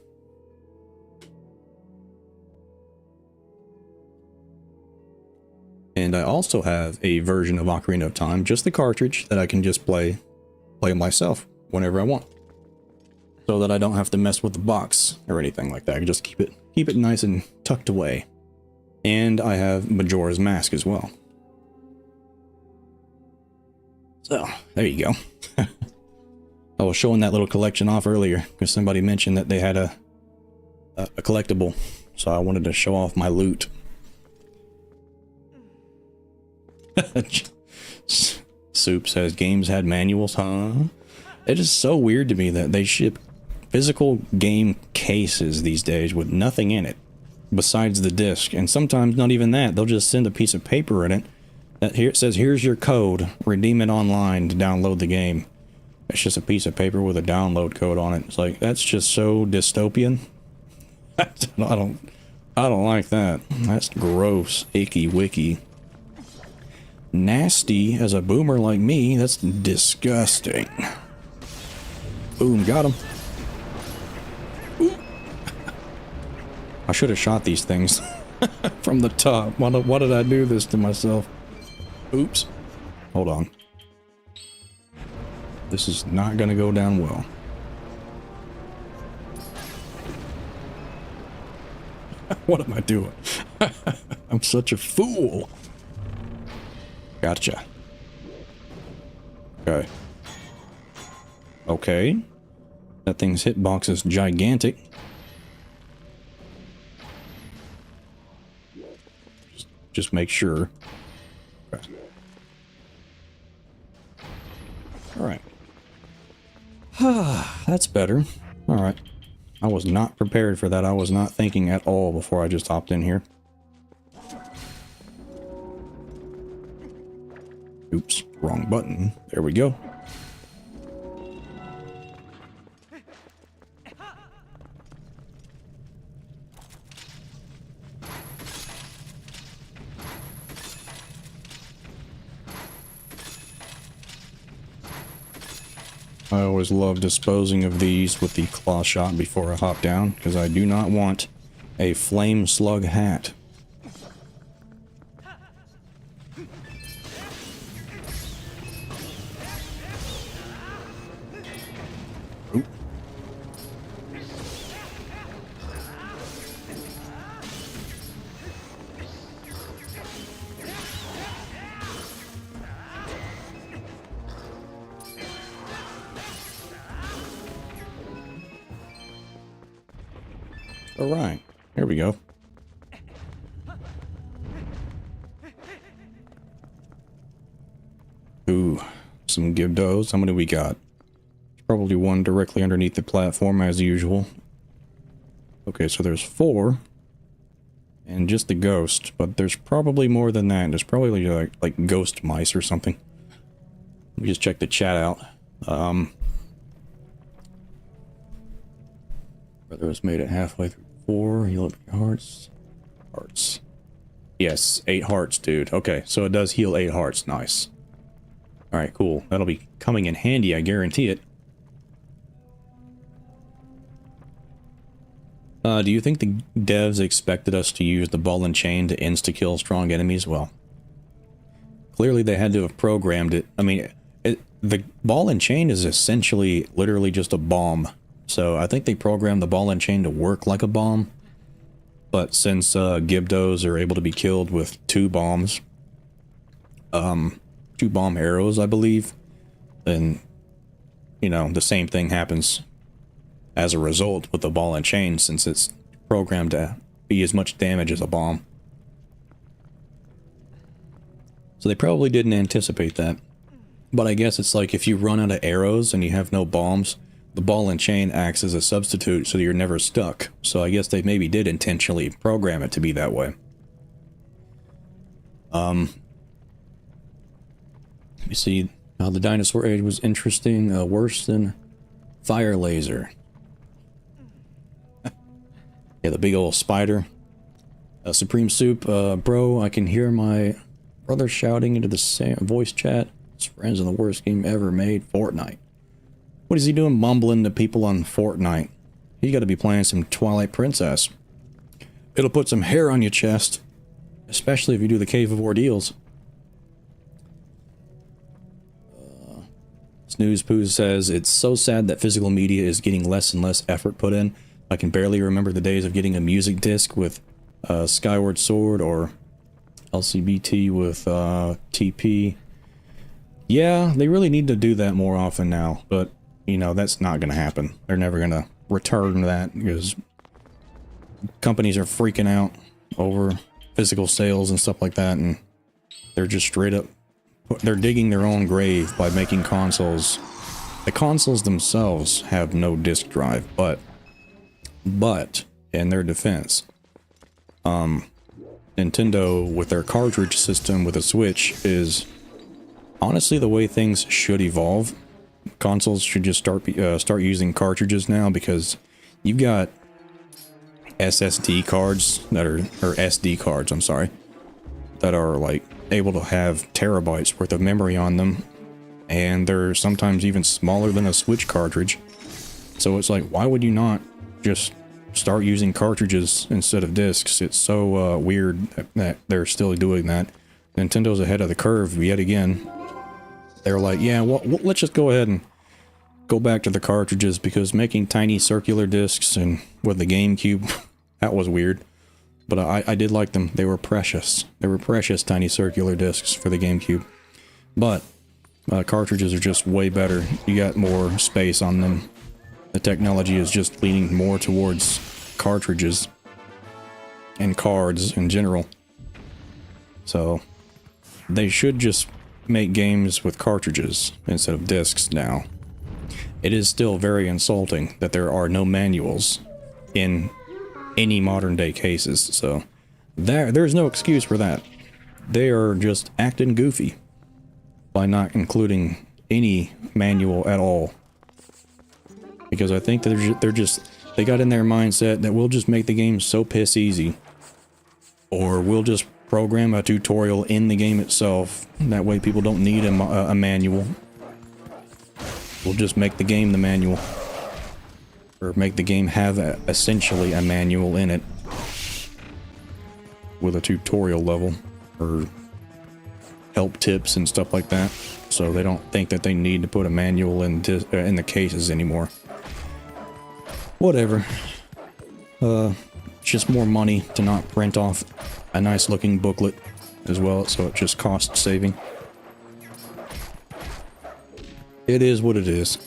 And I also have a version of Ocarina of Time, just the cartridge, that I can just play myself whenever I want. So that I don't have to mess with the box or anything like that. I can just keep it nice and tucked away. And I have Majora's Mask as well. So, there you go. I was showing that little collection off earlier because somebody mentioned that they had a collectible. So I wanted to show off my loot. Soup says games had manuals, huh? It is so weird to me that they ship physical game cases these days with nothing in it besides the disc, and sometimes not even that. They'll just send a piece of paper in it that here it says, here's your code, redeem it online to download the game. It's just a piece of paper with a download code on it. It's like, that's just so dystopian. I don't like that. That's gross, icky wicky. Nasty as a boomer like me, that's disgusting. Boom, got him. Ooh. I should have shot these things from the top. Why did I do this to myself? Oops. Hold on. This is not gonna go down well. What am I doing? I'm such a fool. Gotcha. Okay. Okay. That thing's hitbox is gigantic. Just make sure. Okay. Alright. That's better. Alright. I was not prepared for that. I was not thinking at all before I just hopped in here. Oops, wrong button. There we go. I always love disposing of these with the claw shot before I hop down, because I do not want a flame slug hat. Oop. All right, here we go. Ooh, some Gibdos. How many we got? Probably one directly underneath the platform as usual. Okay, so there's 4. And just the ghost, but there's probably more than that. There's probably like ghost mice or something. Let me just check the chat out. Brother has made it halfway through 4. Heal up your hearts. Hearts. Yes, 8 hearts, dude. Okay, so it does heal 8 hearts. Nice. Alright, cool. That'll be coming in handy, I guarantee it. Do you think the devs expected us to use the ball and chain to insta-kill strong enemies? Well, clearly they had to have programmed it. I mean, the ball and chain is essentially literally just a bomb. So I think they programmed the ball and chain to work like a bomb. But since Gibdos are able to be killed with 2 bombs, 2 bomb arrows, I believe, then, you know, the same thing happens as a result with the ball and chain, since it's programmed to be as much damage as a bomb. So they probably didn't anticipate that. But I guess it's like if you run out of arrows and you have no bombs, the ball and chain acts as a substitute so you're never stuck. So I guess they maybe did intentionally program it to be that way. Let me see. The dinosaur age was interesting. Worse than fire laser. Yeah, the big old spider. Supreme Soup, bro, I can hear my brother shouting into the same voice chat. His friends in the worst game ever made, Fortnite. What is he doing mumbling to people on Fortnite? He's got to be playing some Twilight Princess. It'll put some hair on your chest. Especially if you do the Cave of Ordeals. Snooze Poo says, it's so sad that physical media is getting less and less effort put in. I can barely remember the days of getting a music disc with Skyward Sword or LCBT with TP. Yeah, they really need to do that more often now, but, you know, that's not going to happen. They're never going to return that because companies are freaking out over physical sales and stuff like that, and they're just straight up, they're digging their own grave by making consoles. The consoles themselves have no disk drive, but in their defense, Nintendo with their cartridge system with a Switch is honestly the way things should evolve. Consoles should just start using cartridges now, because you've got SSD cards that are, or SD cards, I'm sorry, that are like able to have terabytes worth of memory on them, and they're sometimes even smaller than a Switch cartridge. So it's like, why would you not just start using cartridges instead of discs? It's so weird that they're still doing that. Nintendo's ahead of the curve yet again. They're like, yeah, well, let's just go ahead and go back to the cartridges, because making tiny circular discs and with the GameCube, that was weird. But I did like them. They were precious. They were precious tiny circular discs for the GameCube. But cartridges are just way better. You got more space on them. The technology is just leaning more towards cartridges and cards in general. So they should just make games with cartridges instead of discs now. It is still very insulting that there are no manuals in any modern day cases, so there's no excuse for that. They are just acting goofy by not including any manual at all. Because I think that they got in their mindset that we'll just make the game so piss easy, or we'll just program a tutorial in the game itself. That way people don't need a manual. We'll just make the game the manual. Or make the game have essentially a manual in it. With a tutorial level. Or help tips and stuff like that. So they don't think that they need to put a manual in the cases anymore. Whatever. Just more money to not print off a nice looking booklet as well, so it just cost saving. It is what it is.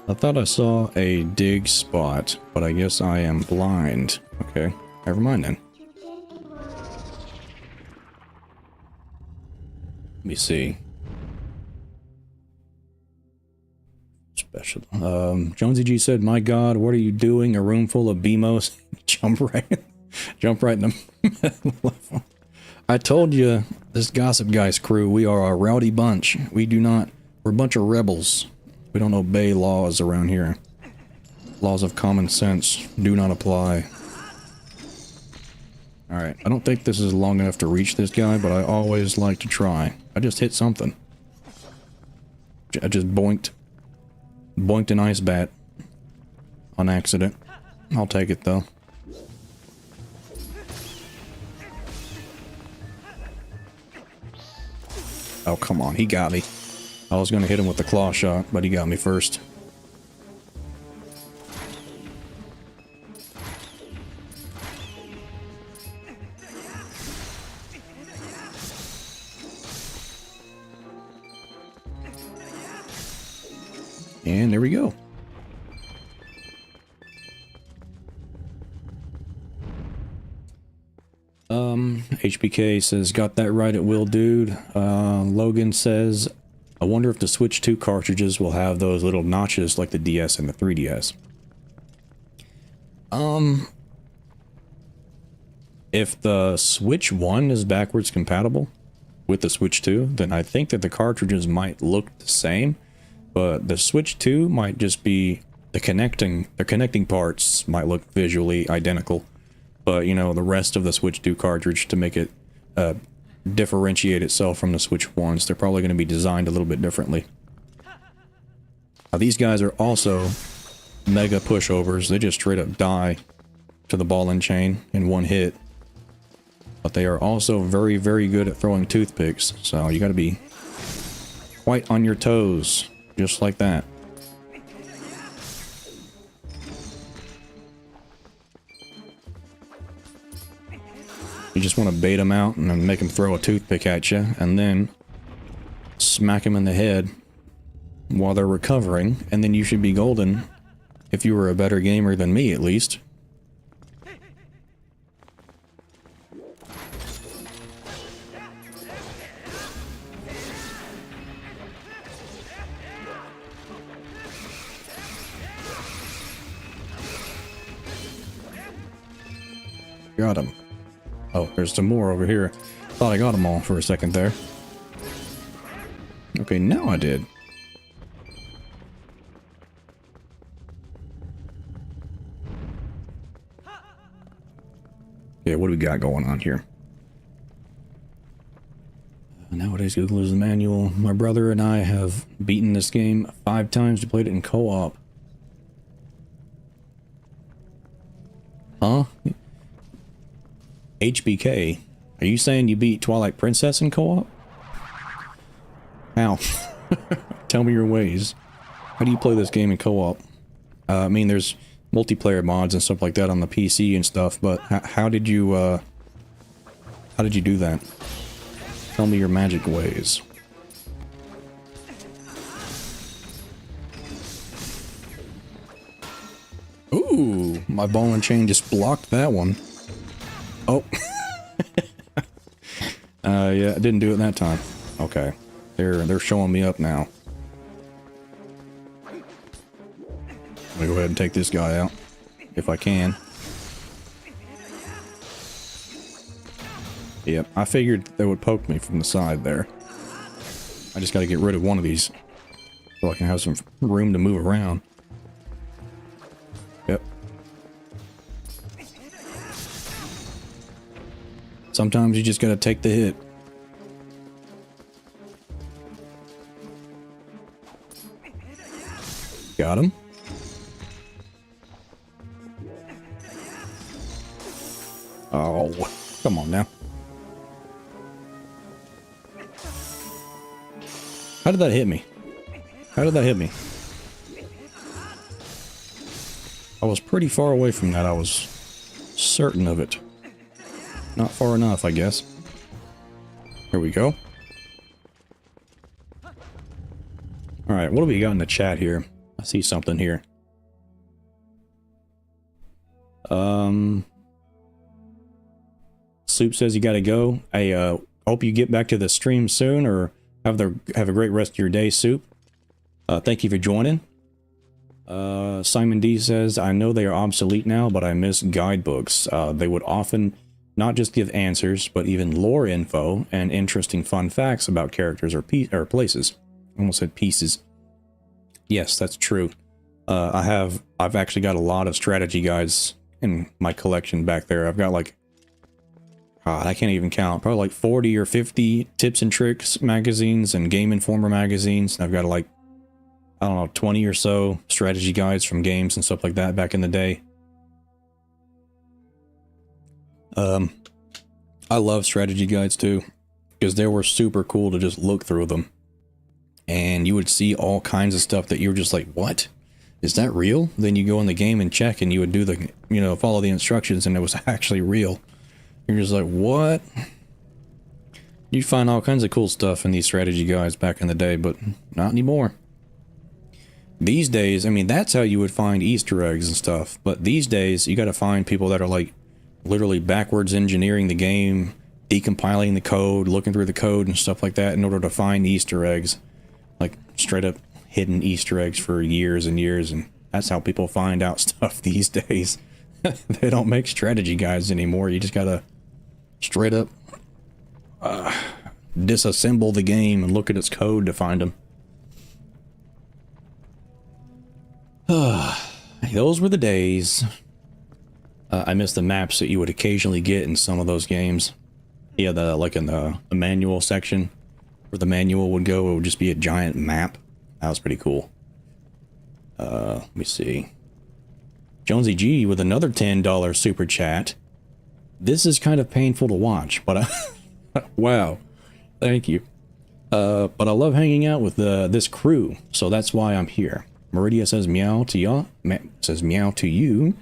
I thought I saw a dig spot, but I guess I am blind. Okay, never mind then. Let me see. Special. Jonsey G said, "My God, what are you doing? A room full of BMOs? jump right in the middle." I told you, this Gossip Guys crew, we are a rowdy bunch. We're We're a bunch of rebels. We don't obey laws around here. Laws of common sense do not apply. Alright, I don't think this is long enough to reach this guy, but I always like to try. I just hit something. I just boinked an ice bat on accident. I'll take it though. Oh, come on, he got me. I was gonna hit him with the claw shot, but he got me first. And there we go. HBK says, got that right at will, dude. Logan says, I wonder if the Switch 2 cartridges will have those little notches like the DS and the 3DS. If the Switch 1 is backwards compatible with the Switch 2, then I think that the cartridges might look the same, but the Switch 2 might just be the connecting parts might look visually identical. But, you know, the rest of the Switch 2 cartridge, to make it differentiate itself from the Switch 1s, they're probably going to be designed a little bit differently. Now, these guys are also mega pushovers. They just straight up die to the ball and chain in one hit. But they are also very, very good at throwing toothpicks. So you got to be quite on your toes, just like that. You just want to bait them out and then make them throw a toothpick at you, and then smack them in the head while they're recovering, and then you should be golden if you were a better gamer than me, at least. Got him. Oh, there's some more over here. Thought I got them all for a second there. Okay, now I did. Okay, what do we got going on here? Nowadays, Google is the manual. My brother and I have beaten this game 5 times. We played it in co-op. Huh? HBK, are you saying you beat Twilight Princess in co-op? How? Tell me your ways. How do you play this game in co-op? I mean, there's multiplayer mods and stuff like that on the PC and stuff, but how did you do that? Tell me your magic ways. Ooh, my ball and chain just blocked that one. Oh. Yeah, I didn't do it that time. Okay. They're showing me up now. I'm gonna go ahead and take this guy out, if I can. Yep, I figured they would poke me from the side there. I just gotta get rid of one of these so I can have some room to move around. Yep. Sometimes you just gotta take the hit. Got him. Oh, come on now. How did that hit me? How did that hit me? I was pretty far away from that. I was certain of it. Not far enough, I guess. Here we go. Alright, what do we got in the chat here? I see something here. Soup says you gotta go. I hope you get back to the stream soon, or have a great rest of your day, Soup. Thank you for joining. Simon D says, I know they are obsolete now, but I miss guidebooks. They would often not just give answers, but even lore info and interesting fun facts about characters or places. almost said pieces. Yes, that's true. I've actually got a lot of strategy guides in my collection back there. I've got like, I can't even count, probably like 40 or 50 tips and tricks magazines and Game Informer magazines. I've got like, I don't know, 20 or so strategy guides from games and stuff like that back in the day. I love strategy guides too, because they were super cool to just look through them. And you would see all kinds of stuff that you were just like, what? Is that real? Then you go in the game and check, and you would do the, you know, follow the instructions, and it was actually real. You're just like, what? You'd find all kinds of cool stuff in these strategy guides back in the day, but not anymore. These days, I mean, that's how you would find Easter eggs and stuff. But these days, you got to find people that are like literally backwards engineering the game, decompiling the code, looking through the code and stuff like that in order to find Easter eggs. Like straight up hidden Easter eggs for years and years, and that's how people find out stuff these days. They don't make strategy guides anymore. You just gotta straight up disassemble the game and look at its code to find them. Those were the days. I miss the maps that you would occasionally get in some of those games. Yeah, like in the manual section, where the manual would go, it would just be a giant map. That was pretty cool. Let me see. Jonsey G with another $10 super chat. This is kind of painful to watch, but wow, thank you. But I love hanging out with this crew, so that's why I'm here. Meridia says meow to ya, says meow to you.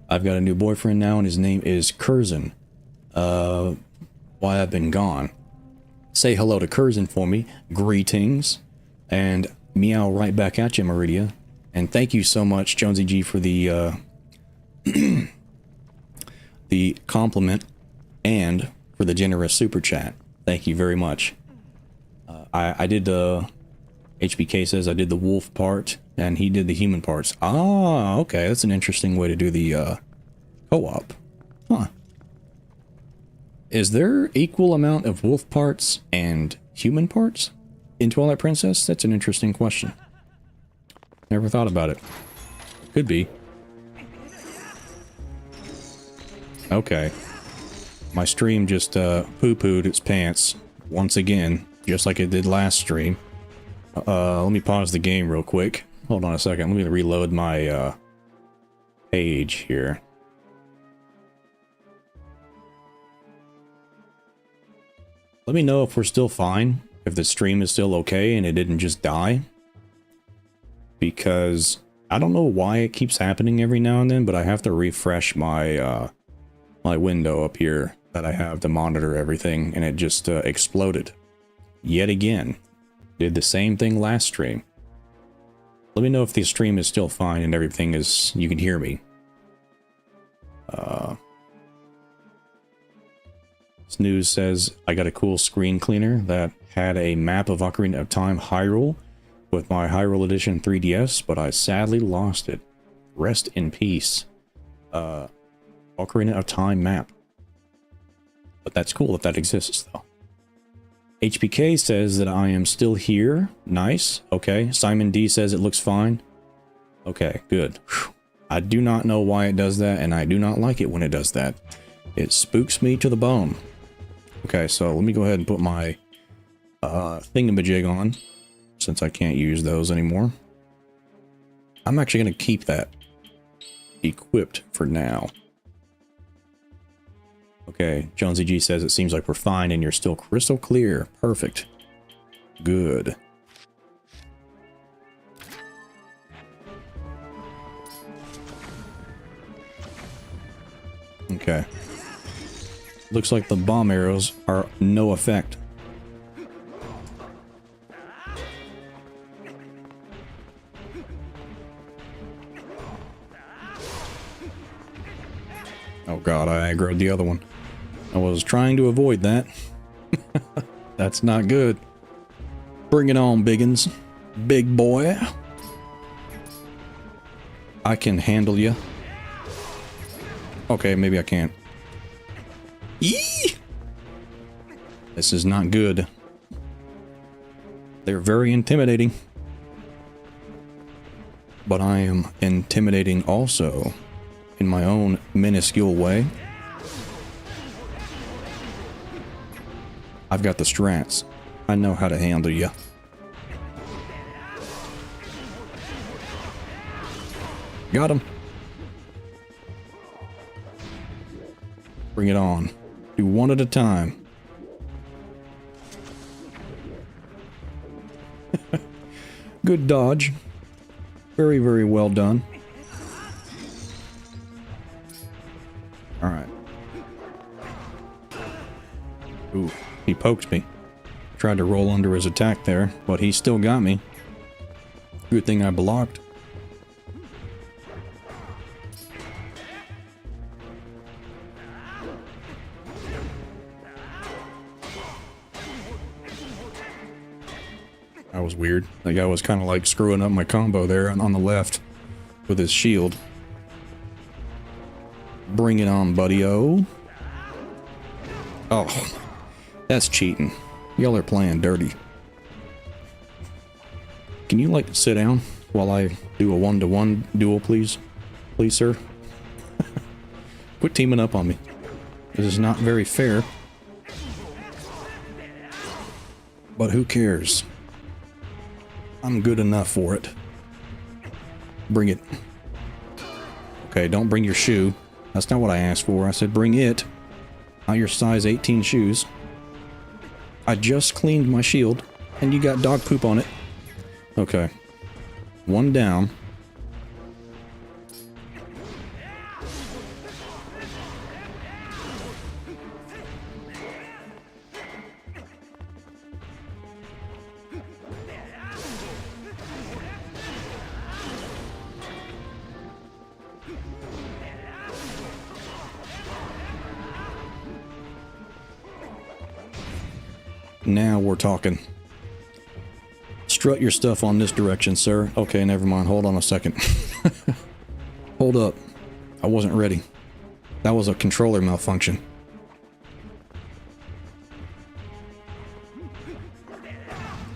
I've got a new boyfriend now, and his name is Curzon. Why I've been gone. Say hello to Curzon for me. Greetings. And meow right back at you, Meridia. And thank you so much, Jonsey G, for the the compliment and for the generous super chat. Thank you very much. I did the HBK says I did the wolf part and he did the human parts. Ah, okay, that's an interesting way to do the co-op. Huh. Is there equal amount of wolf parts and human parts in Twilight Princess? That's an interesting question. Never thought about it. Could be. Okay. My stream just poo-pooed its pants once again, just like it did last stream. Let me pause the game real quick. Hold on a second. Let me reload my page here. Let me know if we're still fine, if the stream is still okay and it didn't just die. Because I don't know why it keeps happening every now and then, but I have to refresh my my window up here that I have to monitor everything, and it just exploded. Yet again. Did the same thing last stream. Let me know if the stream is still fine and everything is, you can hear me. Snooze says, I got a cool screen cleaner that had a map of Ocarina of Time Hyrule with my Hyrule Edition 3DS, but I sadly lost it. Rest in peace. Ocarina of Time map. But that's cool if that exists, though. HPK says that I am still here. Nice. Okay. Simon D says it looks fine. Okay, good. Whew. I do not know why it does that, and I do not like it when it does that. It spooks me to the bone. Okay, so let me go ahead and put my thingamajig on, since I can't use those anymore. I'm actually going to keep that equipped for now. Okay, Jonsey G says it seems like we're fine and you're still crystal clear. Perfect. Good. Okay. Looks like the bomb arrows are no effect. Oh god, I aggroed the other one. I was trying to avoid that. That's not good. Bring it on, biggins. Big boy. I can handle you. Okay, maybe I can't. Eee! This is not good. They're very intimidating. But I am intimidating also in my own minuscule way. I've got the strats. I know how to handle you. Got him. Bring it on. Do one at a time. Good dodge. Very, very well done. Alright. Ooh, he poked me. Tried to roll under his attack there, but he still got me. Good thing I blocked. That was weird. That guy was kind of like screwing up my combo there on the left with his shield. Bring it on, buddy-o. Oh, that's cheating. Y'all are playing dirty. Can you, like, sit down while I do a one-to-one duel, please? Please, sir? Quit teaming up on me. This is not very fair. But who cares? I'm good enough for it. Bring it. Okay, don't bring your shoe. That's not what I asked for. I said bring it. Not your size 18 shoes. I just cleaned my shield, and you got dog poop on it. Okay. One down. Now we're talking. Strut your stuff on this direction, sir. Okay, never mind. Hold on a second. Hold up. I wasn't ready. That was a controller malfunction.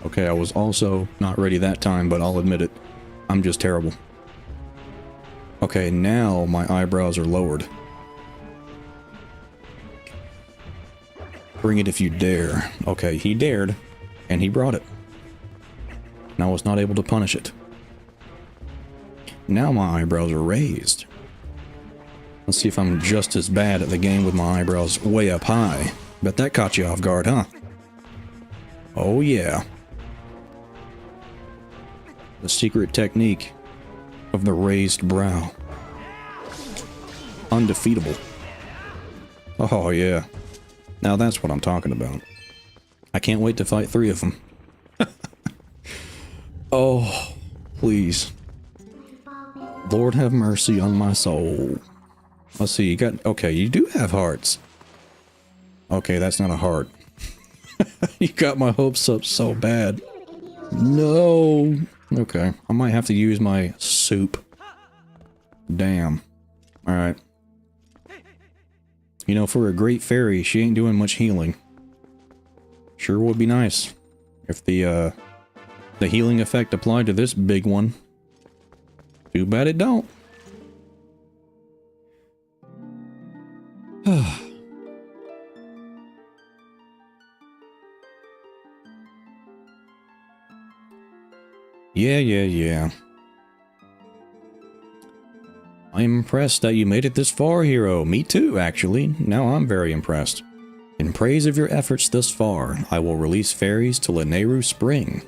Okay, I was also not ready that time, but I'll admit it. I'm just terrible. Okay, now my eyebrows are lowered. Bring it if you dare. Okay, he dared, and he brought it. And I was not able to punish it. Now my eyebrows are raised. Let's see if I'm just as bad at the game with my eyebrows way up high. Bet that caught you off guard, huh? Oh yeah. The secret technique of the raised brow. Undefeatable. Oh yeah. Now that's what I'm talking about. I can't wait to fight 3 of them. Oh, please. Lord have mercy on my soul. Let's see, you got... Okay, you do have hearts. Okay, that's not a heart. You got my hopes up so bad. No. Okay, I might have to use my soup. Damn. Alright. You know, for a great fairy, she ain't doing much healing. Sure would be nice if the healing effect applied to this big one. Too bad it don't. Yeah. I'm impressed that you made it this far, hero. Me too, actually. Now I'm very impressed. In praise of your efforts thus far, I will release fairies to Lanayru Spring.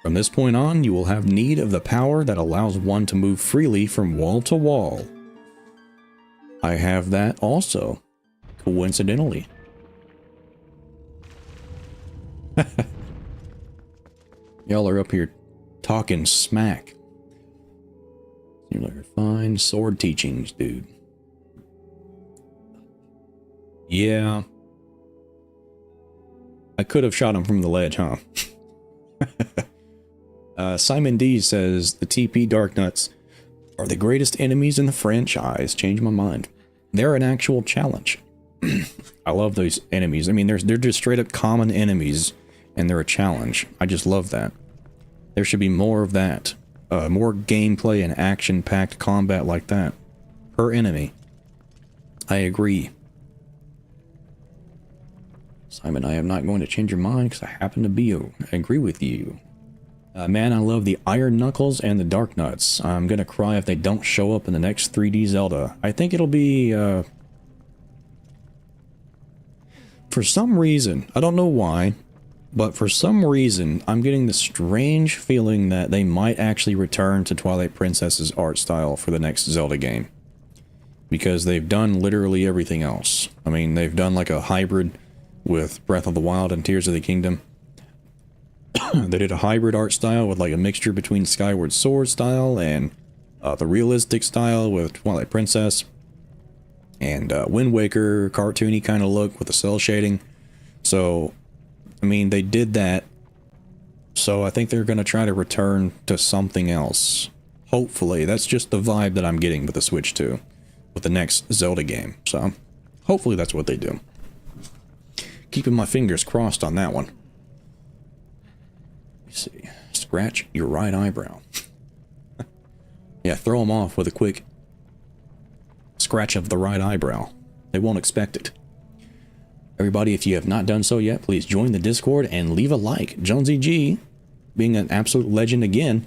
From this point on, you will have need of the power that allows one to move freely from wall to wall. I have that also, coincidentally. Y'all are up here talking smack. You're like, fine sword teachings, dude. Yeah. I could have shot him from the ledge, huh? Simon D says, the TP Darknuts are the greatest enemies in the franchise. Change my mind. They're an actual challenge. I love those enemies. I mean, they're just straight up common enemies and they're a challenge. I just love that. There should be more of that. More gameplay and action-packed combat like that. Per enemy. I agree. Simon, I am not going to change your mind because I happen to agree with you. Man, I love the Iron Knuckles and the Dark Nuts. I'm gonna cry if they don't show up in the next 3D Zelda. I think it'll be, for some reason, I don't know why, but for some reason, I'm getting the strange feeling that they might actually return to Twilight Princess's art style for the next Zelda game. Because they've done literally everything else. I mean, they've done like a hybrid with Breath of the Wild and Tears of the Kingdom. They did a hybrid art style with like a mixture between Skyward Sword style and the realistic style with Twilight Princess. And Wind Waker, cartoony kind of look with the cell shading. So, I mean, they did that. So I think they're going to try to return to something else. Hopefully. That's just the vibe that I'm getting with the Switch 2. With the next Zelda game. So, hopefully that's what they do. Keeping my fingers crossed on that one. Let me see. Scratch your right eyebrow. Yeah, throw them off with a quick scratch of the right eyebrow. They won't expect it. Everybody, if you have not done so yet, please join the Discord and leave a like. Jonsey G, being an absolute legend again.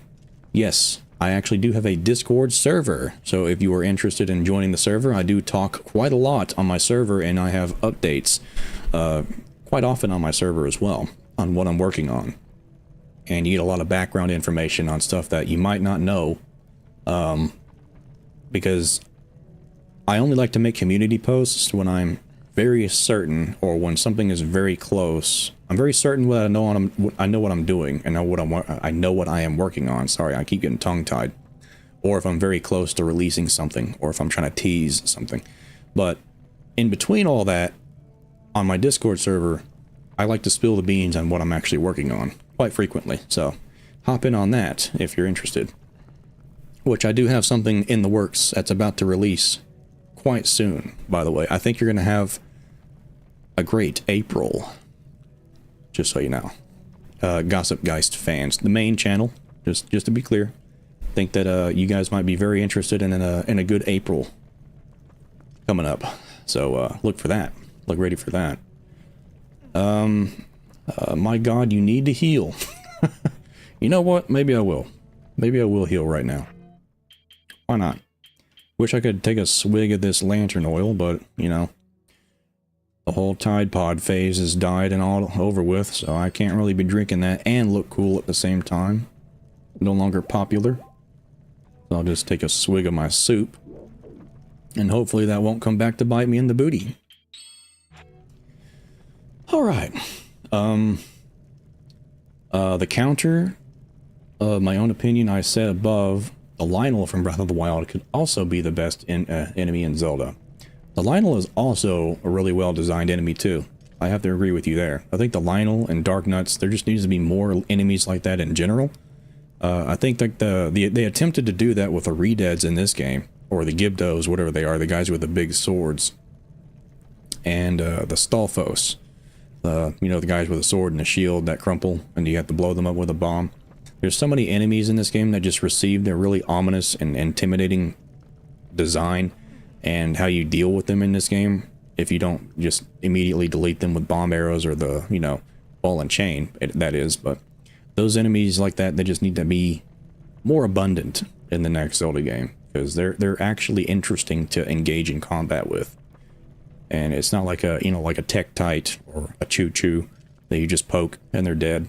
Yes, I actually do have a Discord server. So if you are interested in joining the server, I do talk quite a lot on my server, and I have updates quite often on my server as well on what I'm working on. And you get a lot of background information on stuff that you might not know, because I only like to make community posts when I'm very certain, or when something is very close. I'm very certain what I know what I'm doing, and I know what I am working on. Sorry, I keep getting tongue-tied. Or if I'm very close to releasing something, or if I'm trying to tease something. But in between all that, on my Discord server, I like to spill the beans on what I'm actually working on quite frequently. So hop in on that if you're interested. Which I do have something in the works that's about to release quite soon, by the way. I think you're going to have a great April. Just so you know. Gossip Geist fans. The main channel, just to be clear. Think that you guys might be very interested in a good April coming up. So look for that. Look ready for that. My God, you need to heal. You know what? Maybe I will. Maybe I will heal right now. Why not? Wish I could take a swig of this lantern oil, but, you know, the whole Tide Pod phase has died and all over with, so I can't really be drinking that and look cool at the same time. No longer popular. So I'll just take a swig of my soup, and hopefully that won't come back to bite me in the booty. Alright. The counter, my own opinion, I said above, the Lionel from Breath of the Wild could also be the best enemy in Zelda. The Lionel is also a really well-designed enemy too. I have to agree with you there. I think the Lionel and Dark Nuts, there just needs to be more enemies like that in general. I think that they attempted to do that with the Redeads in this game, or the Gibdos, whatever they are, the guys with the big swords, and the Stalfos, you know, the guys with a sword and a shield that crumple, and you have to blow them up with a bomb. There's so many enemies in this game that just receive their really ominous and intimidating design, and how you deal with them in this game if you don't just immediately delete them with bomb arrows or the, you know, ball and chain, that is. But those enemies like that, they just need to be more abundant in the next Zelda game, because they're actually interesting to engage in combat with. And it's not like a, you know, like a Tektite or a Choo-Choo that you just poke and they're dead.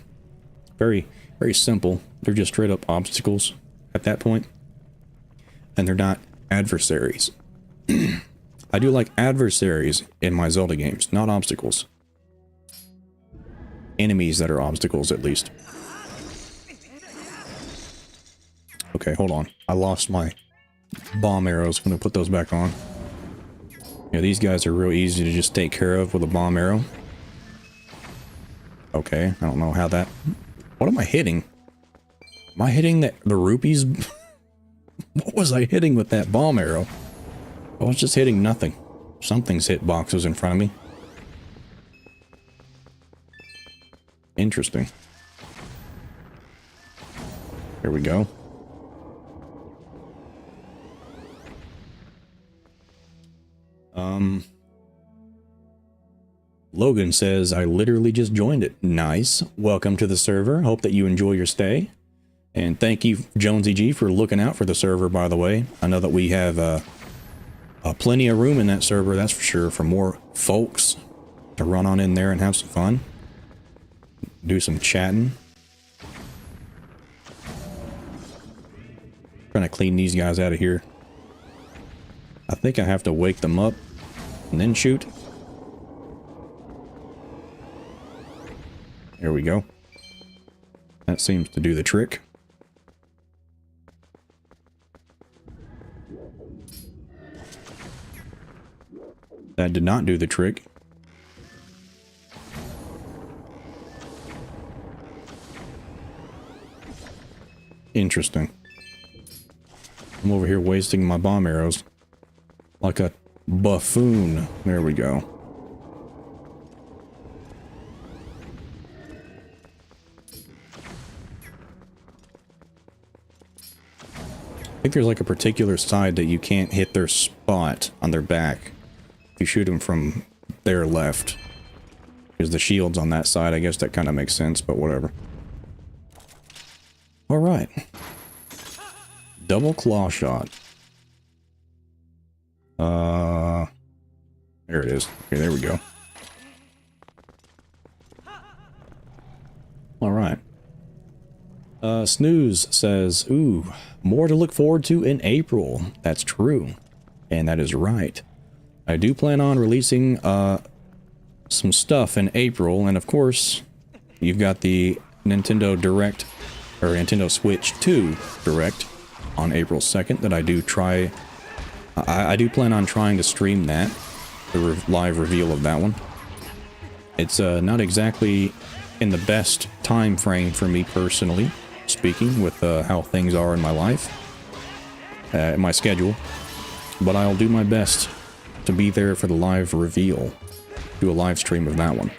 Very, very simple. They're just straight up obstacles at that point. And they're not adversaries. I do like adversaries in my Zelda games, not obstacles. Enemies that are obstacles, at least. Okay, hold on. I lost my bomb arrows. I'm gonna put those back on. Yeah, these guys are real easy to just take care of with a bomb arrow. Okay, I don't know how that... What am I hitting? Am I hitting the rupees? What was I hitting with that bomb arrow? I was just hitting nothing. Something's hit boxes in front of me. Interesting. Here we go. Logan says, I literally just joined it. Nice. Welcome to the server. Hope that you enjoy your stay. And thank you, Jonsey G, for looking out for the server, by the way. I know that we have plenty of room in that server, that's for sure, for more folks to run on in there and have some fun. Do some chatting. Trying to clean these guys out of here. I think I have to wake them up and then shoot. There we go. That seems to do the trick. That did not do the trick. Interesting. I'm over here wasting my bomb arrows like a buffoon. There we go. I think there's like a particular side that you can't hit their spot on their back. If you shoot them from their left. Because the shield's on that side, I guess that kind of makes sense, but whatever. Alright. Double claw shot. There it is. Okay, there we go. Alright. Snooze says, ooh, more to look forward to in April. That's true. And that is right. I do plan on releasing some stuff in April, and of course, you've got the Nintendo Direct, or Nintendo Switch 2 Direct on April 2nd that I do try. I do plan on trying to stream that, the live reveal of that one. It's not exactly in the best time frame for me personally, speaking, with how things are in my life, my schedule, but I'll do my best to be there for the live reveal, do a live stream of that one.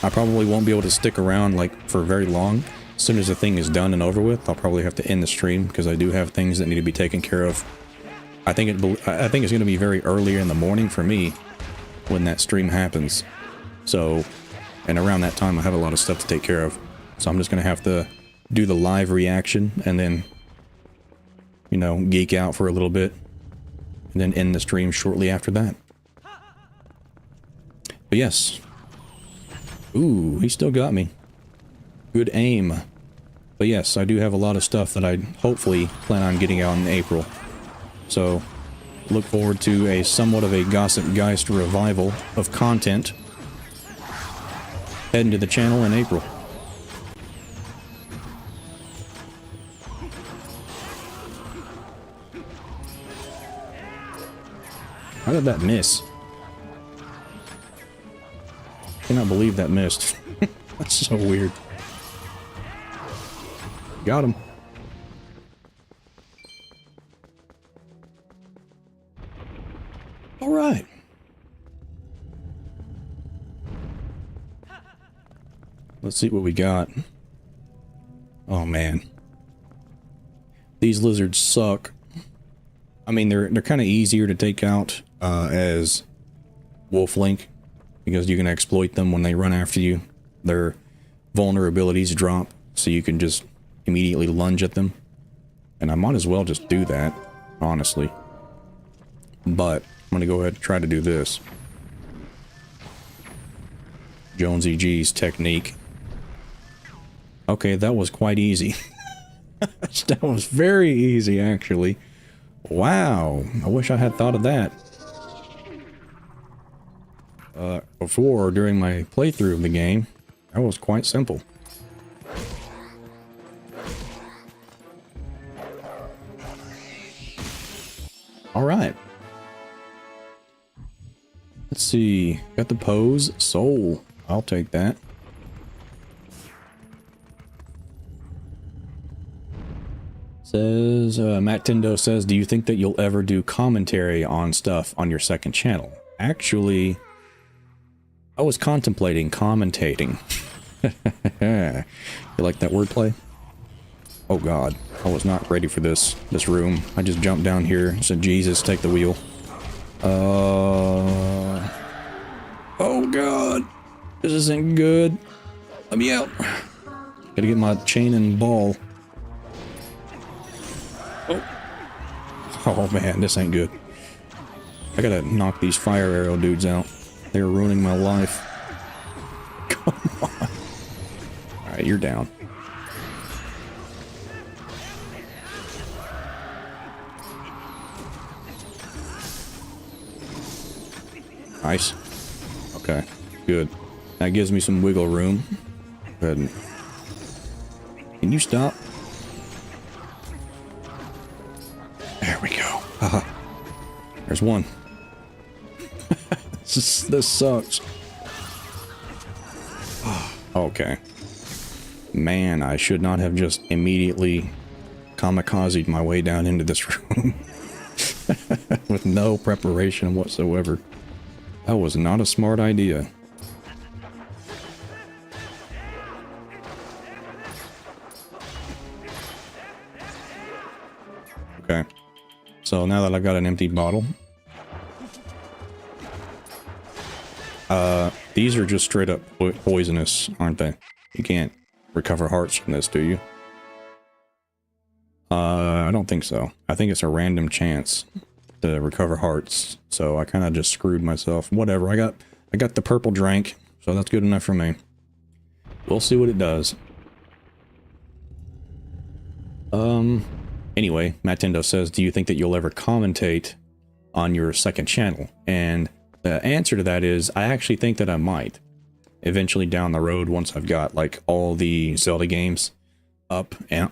I probably won't be able to stick around like for very long. As soon as the thing is done and over with, I'll probably have to end the stream because I do have things that need to be taken care of. I think it's going to be very earlier in the morning for me when that stream happens. So, and around that time I have a lot of stuff to take care of. So I'm just going to have to do the live reaction and then, you know, geek out for a little bit. And then end the stream shortly after that. But yes. Ooh, he still got me. Good aim. But yes, I do have a lot of stuff that I hopefully plan on getting out in April. So, look forward to a somewhat of a Gossip Geist revival of content heading to the channel in April. How did that miss? I cannot believe that missed. That's so weird. Got him. All right. Let's see what we got. Oh man. These lizards suck. I mean, they're kind of easier to take out as Wolf Link because you can exploit them when they run after you. Their vulnerabilities drop, so you can just immediately lunge at them. And I might as well just do that, honestly. But I'm going to go ahead and try to do this. Jonsey G's technique. Okay, that was quite easy. That was very easy, actually. Wow, I wish I had thought of that. Before, during my playthrough of the game, that was quite simple. Alright. Let's see. Got the pose. Soul. I'll take that. Says, Matt Tindo says, do you think that you'll ever do commentary on stuff on your second channel? Actually, I was contemplating commentating You like that wordplay? Oh god, I was not ready for this room. I just jumped down here and said, Jesus, take the wheel. Oh god, this isn't good. Let me out. Gotta get my chain and ball. Oh man, this ain't good. I gotta knock these fire arrow dudes out. They're ruining my life. Come on. Alright, you're down. Nice. Okay, good. That gives me some wiggle room. Go ahead and... Can you stop? There we go. Haha. There's one. This sucks. Okay. Man, I should not have just immediately kamikazed my way down into this room. With no preparation whatsoever. That was not a smart idea. Okay. So now that I've got an empty bottle. These are just straight up poisonous, aren't they? You can't recover hearts from this, do you? I don't think so. I think it's a random chance to recover hearts. So I kind of just screwed myself. Whatever. I got the purple drink, so that's good enough for me. We'll see what it does. Anyway, Mattendo says, do you think that you'll ever commentate on your second channel? And the answer to that is, I actually think that I might. Eventually down the road, once I've got, like, all the Zelda games up and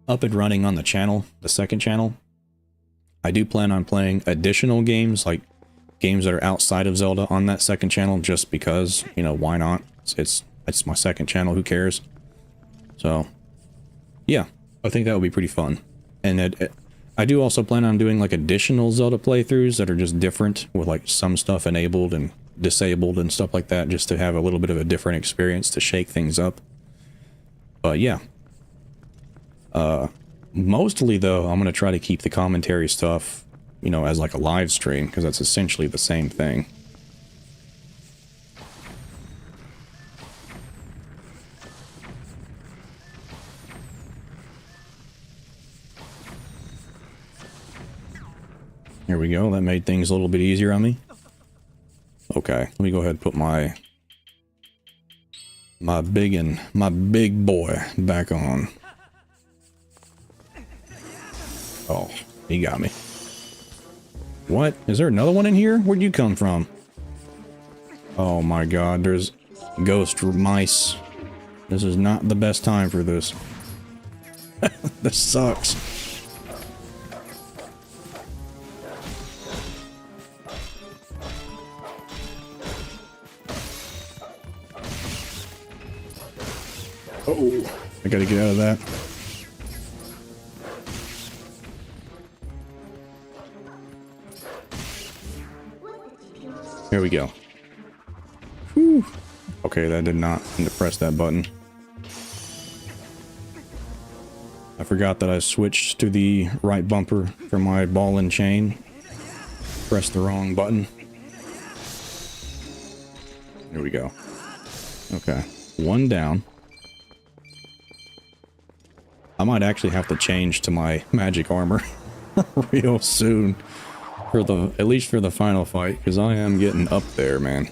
running on the channel, the second channel. I do plan on playing additional games, like games that are outside of Zelda on that second channel, just because, you know, why not? It's my second channel, who cares? So, yeah, I think that would be pretty fun. And I do also plan on doing like additional Zelda playthroughs that are just different, with like some stuff enabled and disabled and stuff like that, just to have a little bit of a different experience to shake things up. But yeah. Mostly though, I'm going to try to keep the commentary stuff, you know, as like a live stream, because that's essentially the same thing. Here we go. That made things a little bit easier on me. Okay, let me go ahead and put my big boy back on. Oh, he got me. What? Is there another one in here? Where'd you come from? Oh my god, there's ghost mice. This is not the best time for this. This sucks. Oh, I gotta get out of that. Here we go. Whew. Okay, that did not need to press that button. I forgot that I switched to the right bumper for my ball and chain. Pressed the wrong button. Here we go. Okay, one down. I might actually have to change to my magic armor real soon, for at least for the final fight, because I am getting up there, man.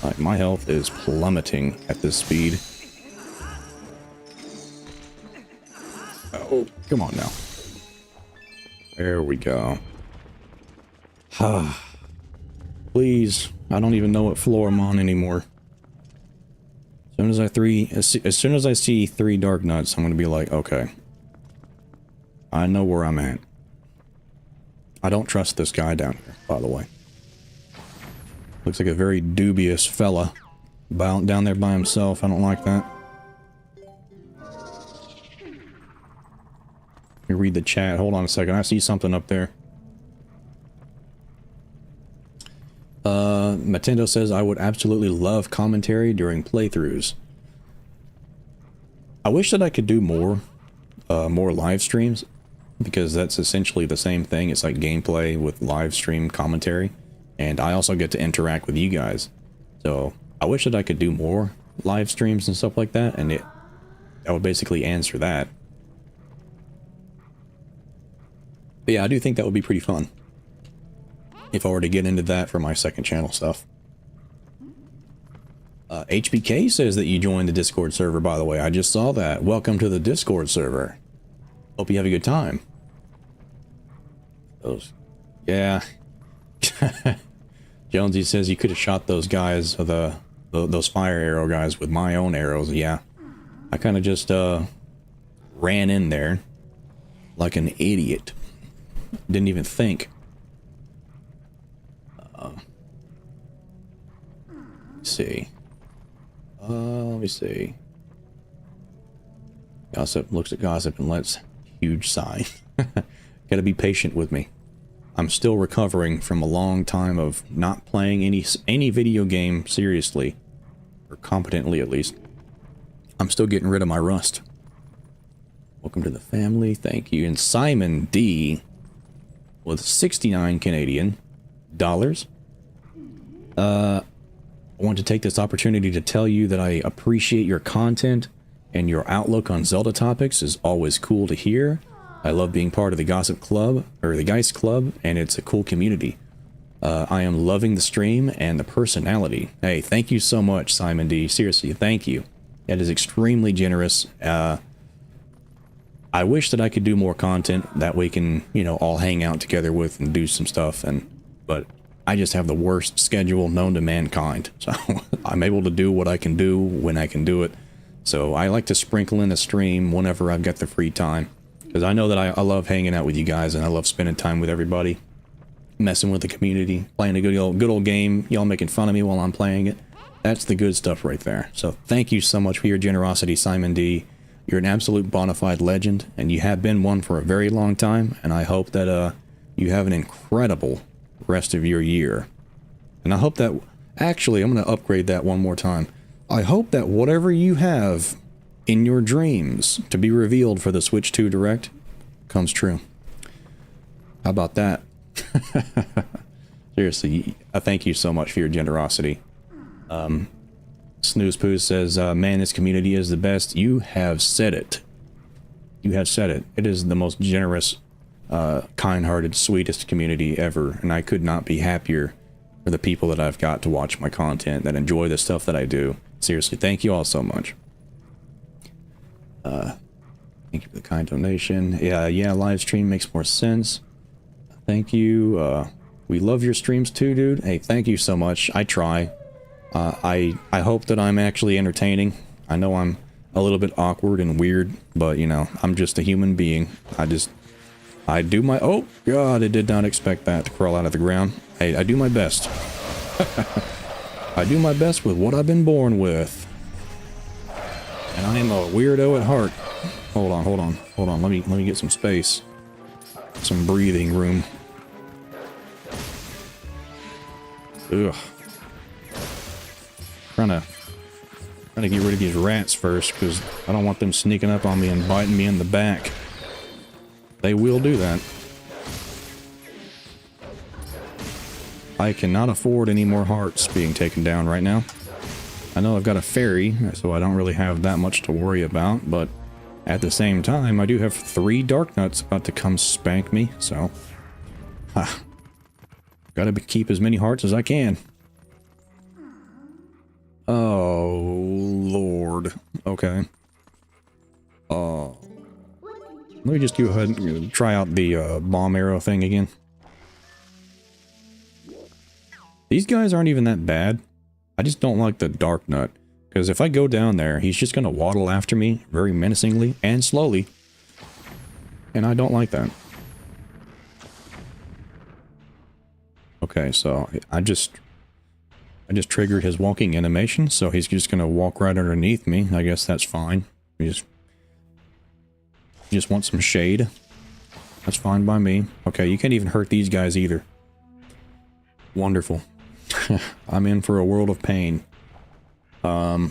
Like, my health is plummeting at this speed. Oh, come on now. There we go. Please, I don't even know what floor I'm on anymore. As soon as I see 3 dark nuts, I'm gonna be like, okay, I know where I'm at. I don't trust this guy down here, by the way. Looks like a very dubious fella down there by himself. I don't like that. Let me read the chat. Hold on a second. I see something up there. Matendo says, I would absolutely love commentary during playthroughs. I wish that I could do more live streams, because that's essentially the same thing. It's like gameplay with live stream commentary, and I also get to interact with you guys. So I wish that I could do more live streams and stuff like that, and that would basically answer that. But yeah, I do think that would be pretty fun if I were to get into that for my second channel stuff. HBK says that you joined the Discord server, by the way. I just saw that. Welcome to the Discord server. Hope you have a good time. Yeah. Jonesy says you could have shot those guys, those fire arrow guys, with my own arrows. Yeah. I kind of just ran in there like an idiot. Didn't even think. Let's see. Let me see. Gossip looks at Gossip and lets huge sigh. Gotta be patient with me. I'm still recovering from a long time of not playing any video game seriously, or competently at least. I'm still getting rid of my rust. Welcome to the family. Thank you. And Simon D with 69 Canadian dollars. I want to take this opportunity to tell you that I appreciate your content, and your outlook on Zelda topics is always cool to hear. I love being part of the Gossip Club, or the Geist Club, and it's a cool community. I am loving the stream and the personality. Hey, thank you so much, Simon D. Seriously, thank you. That is extremely generous. I wish that I could do more content that we can, you know, all hang out together with and do some stuff, but I just have the worst schedule known to mankind. So I'm able to do what I can do when I can do it. So I like to sprinkle in a stream whenever I've got the free time, because I know that I love hanging out with you guys, and I love spending time with everybody, messing with the community, playing a good old game, y'all making fun of me while I'm playing it. That's the good stuff right there. So thank you so much for your generosity, Simon D. You're an absolute Bonafide legend, and you have been one for a very long time, and I hope that you have an incredible rest of your year. And I hope that, actually, I'm going to upgrade that one more time. I hope that whatever you have in your dreams to be revealed for the Switch 2 Direct comes true. How about that? Seriously, I thank you so much for your generosity. Snooze Poo says, man, this community is the best. You have said it. You have said it. It is the most generous, kind-hearted, sweetest community ever, and I could not be happier for the people that I've got to watch my content, that enjoy the stuff that I do. Seriously, thank you all so much. Thank you for the kind donation. Yeah, live stream makes more sense. Thank you. We love your streams too, dude. Hey, thank you so much. I try. I hope that I'm actually entertaining. I know I'm a little bit awkward and weird, but, you know, I'm just a human being. I do my... Oh, God, I did not expect that to crawl out of the ground. Hey, I do my best. I do my best with what I've been born with. And I am a weirdo at heart. Hold on. Let me get some space. Some breathing room. Ugh. Trying to get rid of these rats first, because I don't want them sneaking up on me and biting me in the back. They will do that. I cannot afford any more hearts being taken down right now. I know I've got a fairy, so I don't really have that much to worry about, but at the same time, I do have 3 dark nuts about to come spank me, so... Gotta keep as many hearts as I can. Oh, Lord. Okay. Let me just go ahead and try out the bomb arrow thing again. These guys aren't even that bad. I just don't like the dark nut, because if I go down there, he's just going to waddle after me very menacingly and slowly. And I don't like that. Okay, so I just triggered his walking animation, so he's just going to walk right underneath me. I guess that's fine. He just want some shade. That's fine by me. Okay, you can't even hurt these guys either. Wonderful. I'm in for a world of pain. Let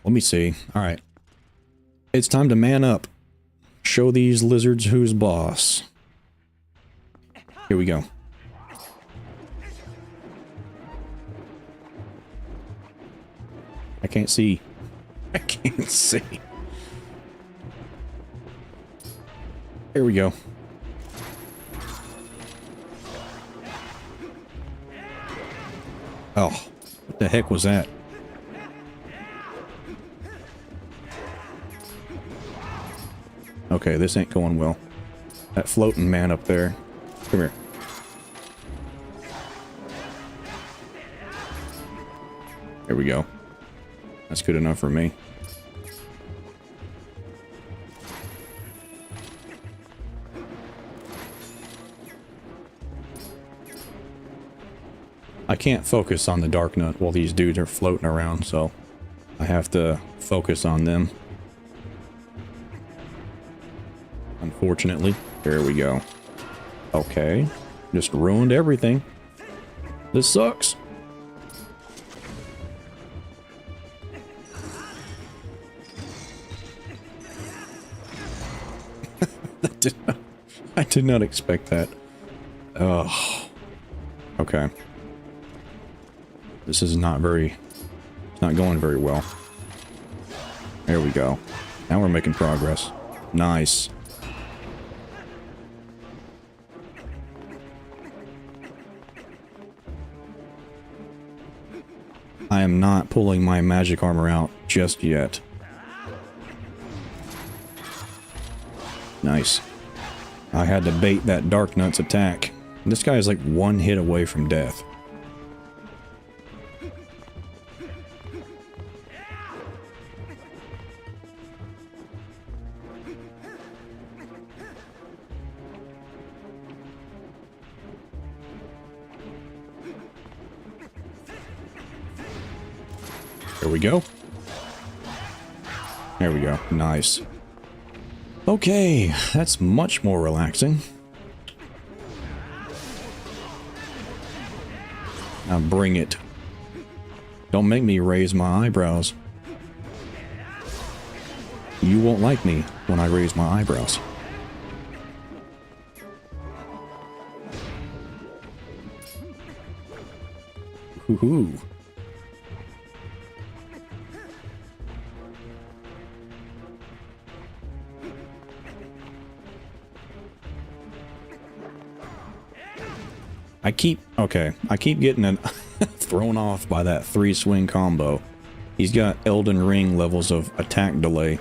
me see. Alright. It's time to man up. Show these lizards who's boss. Here we go. I can't see. I can't see. Here we go. Oh, what the heck was that? Okay, this ain't going well. That floating man up there. Come here. There we go. That's good enough for me. I can't focus on the dark nut while these dudes are floating around, so I have to focus on them. Unfortunately. There we go. Okay. Just ruined everything. This sucks. I did not expect that. Oh. Okay. This is not very... It's not going very well. There we go. Now we're making progress. Nice. I am not pulling my magic armor out just yet. Nice. I had to bait that Dark Nut's attack. This guy is like one hit away from death. There we go. There we go. Nice. Okay, that's much more relaxing. Now bring it. Don't make me raise my eyebrows. You won't like me when I raise my eyebrows. Hoo-hoo. I keep getting thrown off by that 3-swing combo. He's got Elden Ring levels of attack delay.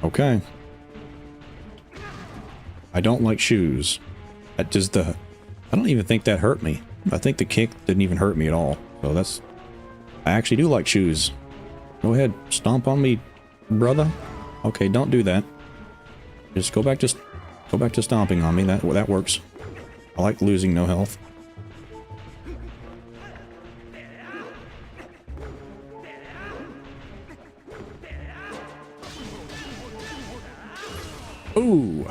Okay. I don't like shoes. That just I don't even think that hurt me. I think the kick didn't even hurt me at all. So that's... I actually do like shoes. Go ahead, stomp on me, brother. Okay, don't do that. Just go back to stomping on me. That works. I like losing no health. Ooh.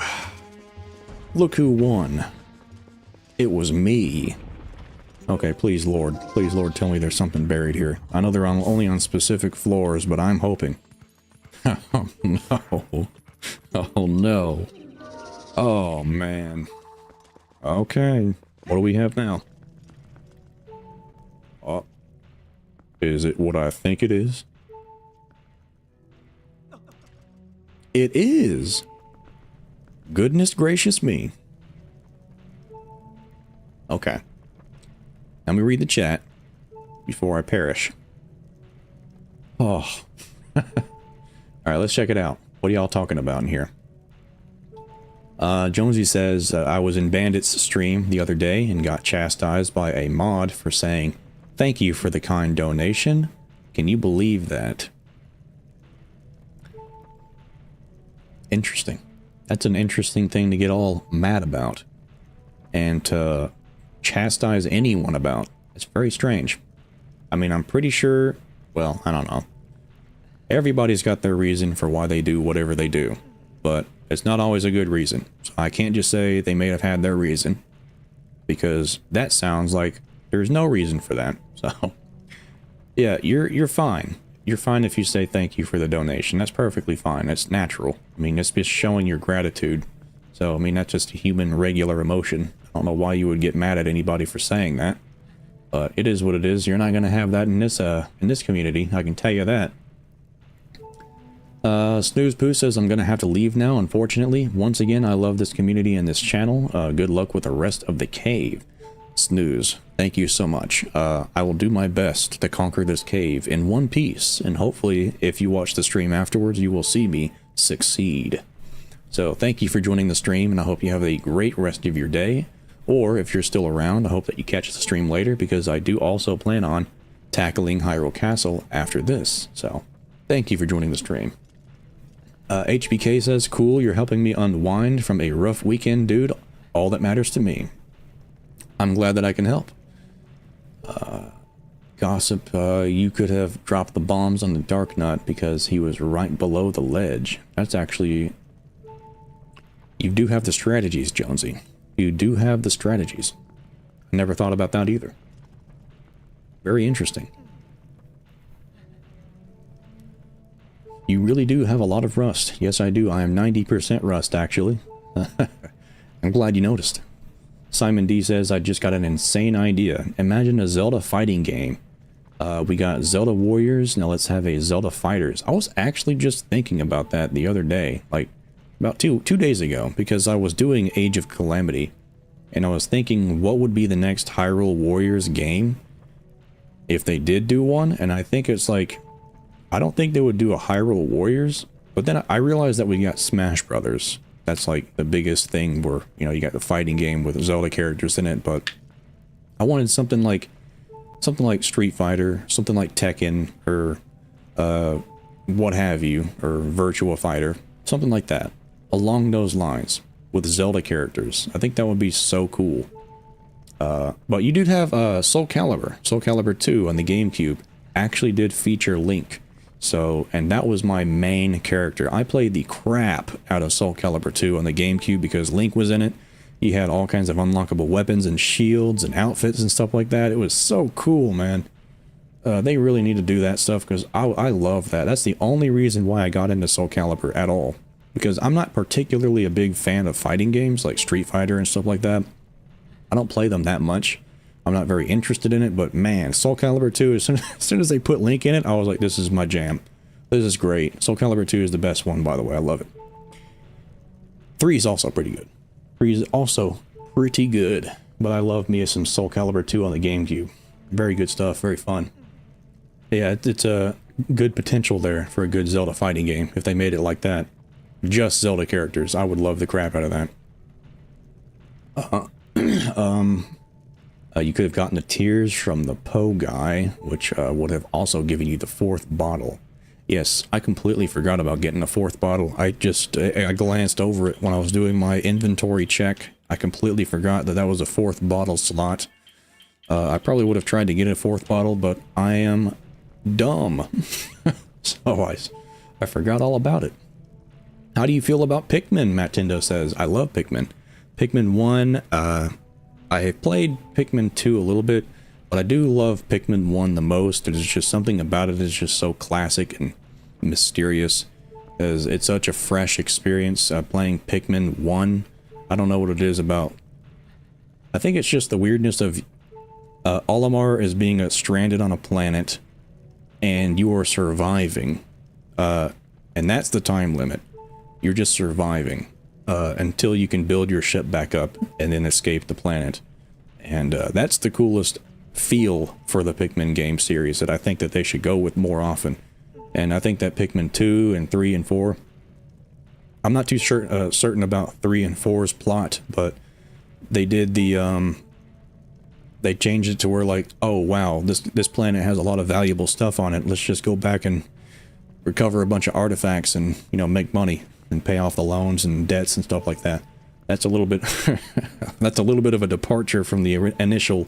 Look who won. It was me. Okay, please Lord, tell me there's something buried here. I know they're only on specific floors, but I'm hoping. Oh no. Oh no. Oh man. Okay, what do we have now? Oh. Is it what I think it is? It is! Goodness gracious me. Okay. Let me read the chat before I perish. Oh. Alright, let's check it out. What are y'all talking about in here? Jonsey says, I was in Bandit's stream the other day and got chastised by a mod for saying, "Thank you for the kind donation." Can you believe that? Interesting. That's an interesting thing to get all mad about. and to chastise anyone about. It's very strange. I mean, I'm pretty sure, well, I don't know. Everybody's got their reason for why they do whatever they do, but it's not always a good reason. So I can't just say they may have had their reason, because that sounds like there's no reason for that. So yeah, you're fine. You're fine if you say thank you for the donation. That's perfectly fine. That's natural. I mean, it's just showing your gratitude. So, I mean, that's just a human, regular emotion. I don't know why you would get mad at anybody for saying that. But it is what it is. You're not going to have that in this community. I can tell you that. Snooze Poo says, I'm going to have to leave now, unfortunately. Once again, I love this community and this channel. Good luck with the rest of the cave. Snooze, thank you so much. I will do my best to conquer this cave in one piece, and hopefully if you watch the stream afterwards, you will see me succeed. So thank you for joining the stream, and I hope you have a great rest of your day. Or if you're still around, I hope that you catch the stream later, because I do also plan on tackling Hyrule Castle after this. So thank you for joining the stream. HBK says, cool, you're helping me unwind from a rough weekend, dude. All that matters to me. I'm glad that I can help. Gossip, you could have dropped the bombs on the Dark Nut because he was right below the ledge. That's actually... You do have the strategies, Jonsey. You do have the strategies. I never thought about that either. Very interesting. You really do have a lot of rust. Yes, I do. I am 90% rust, actually. I'm glad you noticed. Simon D says, I just got an insane idea. Imagine a Zelda fighting game. We got Zelda Warriors, now let's have a Zelda Fighters. I was actually just thinking about that the other day, like about two days ago, because I was doing Age of Calamity, and I was thinking what would be the next Hyrule Warriors game if they did do one, and I think it's like, I don't think they would do a Hyrule Warriors, but then I realized that we got Smash Brothers. That's like the biggest thing where, you know, you got the fighting game with Zelda characters in it, but I wanted something like Street Fighter, something like Tekken, or what have you, or Virtua Fighter, something like that, along those lines, with Zelda characters. I think that would be so cool. But you did have Soul Calibur 2 on the GameCube actually did feature Link. So, and that was my main character. I played the crap out of Soul Calibur 2 on the GameCube because Link was in it. He had all kinds of unlockable weapons and shields and outfits and stuff like that. It was so cool, man. They really need to do that stuff because I love that. That's the only reason why I got into Soul Calibur at all. Because I'm not particularly a big fan of fighting games like Street Fighter and stuff like that. I don't play them that much. I'm not very interested in it, but man, Soul Calibur 2, as soon as they put Link in it, I was like, this is my jam. This is great. Soul Calibur 2 is the best one, by the way. I love it. 3 is also pretty good. 3 is also pretty good, but I love me some Soul Calibur 2 on the GameCube. Very good stuff, very fun. Yeah, it's a good potential there for a good Zelda fighting game if they made it like that. Just Zelda characters. I would love the crap out of that. You could have gotten the tears from the Poe guy, which would have also given you the 4th bottle. Yes, I completely forgot about getting a 4th bottle. I glanced over it when I was doing my inventory check. I completely forgot that that was a 4th bottle slot. I probably would have tried to get a 4th bottle, but I am dumb. So I forgot all about it. How do you feel about Pikmin? Matt Tindo says, I love Pikmin. Pikmin 1, I have played Pikmin 2 a little bit, but I do love Pikmin 1 the most. There's just something about it that's just so classic and mysterious, as it's such a fresh experience playing Pikmin 1. I don't know what it is about. I think it's just the weirdness of Olimar is being stranded on a planet, and you are surviving, and that's the time limit. You're just surviving until you can build your ship back up and then escape the planet. And that's the coolest feel for the Pikmin game series that I think that they should go with more often. And I think that Pikmin 2 and 3 and 4, I'm not too certain about 3 and 4's plot, but they did the, they changed it to where like, oh wow, this planet has a lot of valuable stuff on it. Let's just go back and recover a bunch of artifacts and, you know, make money and pay off the loans and debts and stuff like that. That's a little bit that's a little bit of a departure from the initial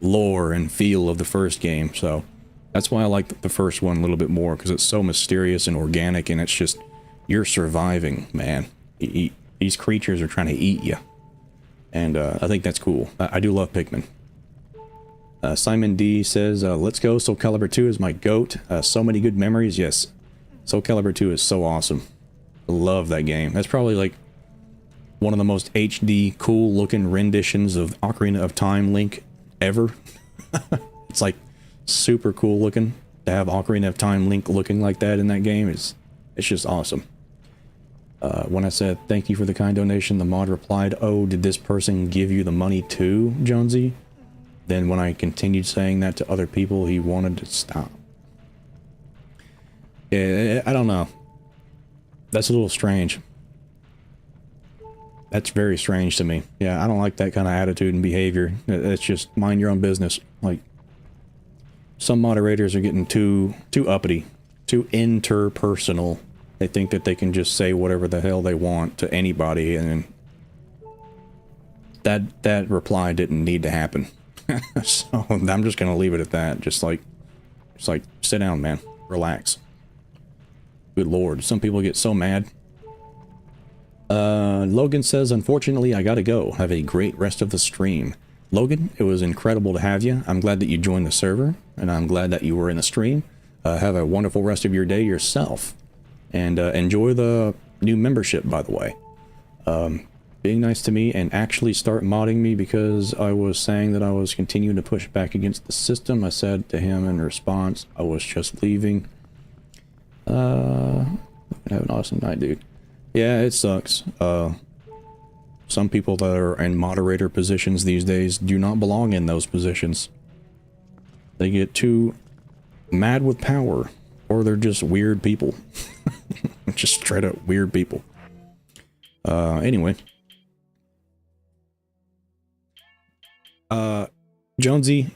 lore and feel of the first game. So that's why I like the first one a little bit more, because it's so mysterious and organic, and it's just you're surviving, man. These creatures are trying to eat you, and I think that's cool. I do love Pikmin. Simon D says, let's go. Soul Calibur 2 is my GOAT. So many good memories. Yes, Soul Calibur 2 is so awesome. I love that game. That's probably like one of the most HD, cool looking renditions of Ocarina of Time Link ever. It's like super cool looking. To have Ocarina of Time Link looking like that in that game it's just awesome. When I said thank you for the kind donation, the mod replied, oh, did this person give you the money too, Jonsey? Then when I continued saying that to other people, he wanted to stop. Yeah, I don't know. That's a little strange. That's very strange to me. Yeah, I don't like that kind of attitude and behavior. It's just mind your own business. Like, some moderators are getting too uppity, too interpersonal. They think that they can just say whatever the hell they want to anybody, and that reply didn't need to happen. So I'm just gonna leave it at that. Just like sit down, man. Relax. Good lord, some people get so mad. Logan says, unfortunately, I gotta go. Have a great rest of the stream. Logan, it was incredible to have you. I'm glad that you joined the server, and I'm glad that you were in the stream. Have a wonderful rest of your day yourself. And enjoy the new membership, by the way. Being nice to me and actually start modding me because I was saying that I was continuing to push back against the system. I said to him in response, I was just leaving. Have an awesome night, dude. Yeah, it sucks. Some people that are in moderator positions these days do not belong in those positions. They get too mad with power, or they're just weird people. Just straight up weird people. Anyway. Jonsey,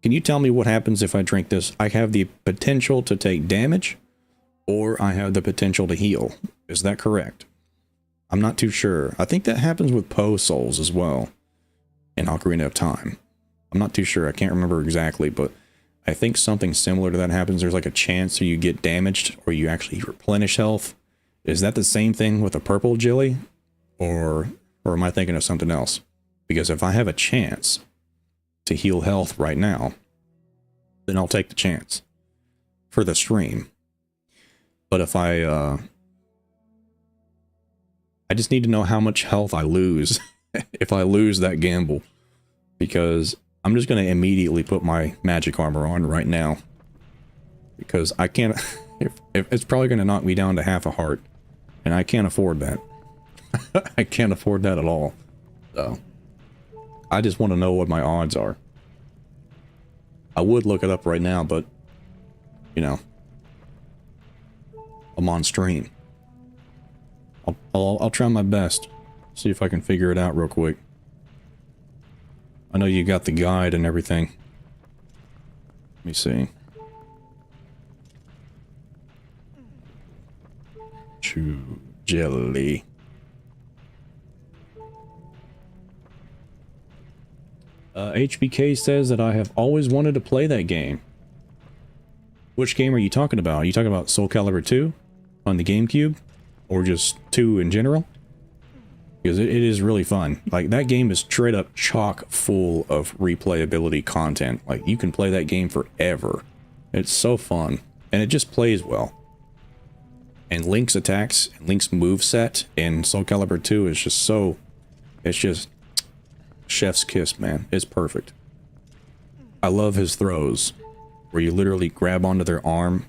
can you tell me what happens if I drink this? I have the potential to take damage, or I have the potential to heal. Is that correct? I'm not too sure. I think that happens with Poe Souls as well in Ocarina of Time. I'm not too sure. I can't remember exactly, but I think something similar to that happens. There's like a chance you get damaged or you actually replenish health. Is that the same thing with a purple jelly? Or am I thinking of something else? Because if I have a chance to heal health right now, then I'll take the chance for the stream. But if I just need to know how much health I lose if I lose that gamble, because I'm just going to immediately put my magic armor on right now, because I can't, if it's probably going to knock me down to half a heart, and I can't afford that. I can't afford that at all. So I just want to know what my odds are. I would look it up right now, but you know, I'm on stream. I'll try my best. See if I can figure it out real quick. I know you got the guide and everything. Let me see. Chew jelly. HBK says that I have always wanted to play that game. Which game are you talking about? Are you talking about Soul Calibur 2 on the GameCube? Or just 2 in general? Because it is really fun. Like, that game is straight up chock full of replayability content. Like, you can play that game forever. It's so fun. And it just plays well. And Link's attacks, and Link's moveset in Soul Calibur 2 is just so... It's just... chef's kiss, man. It's perfect. I love his throws, where you literally grab onto their arm,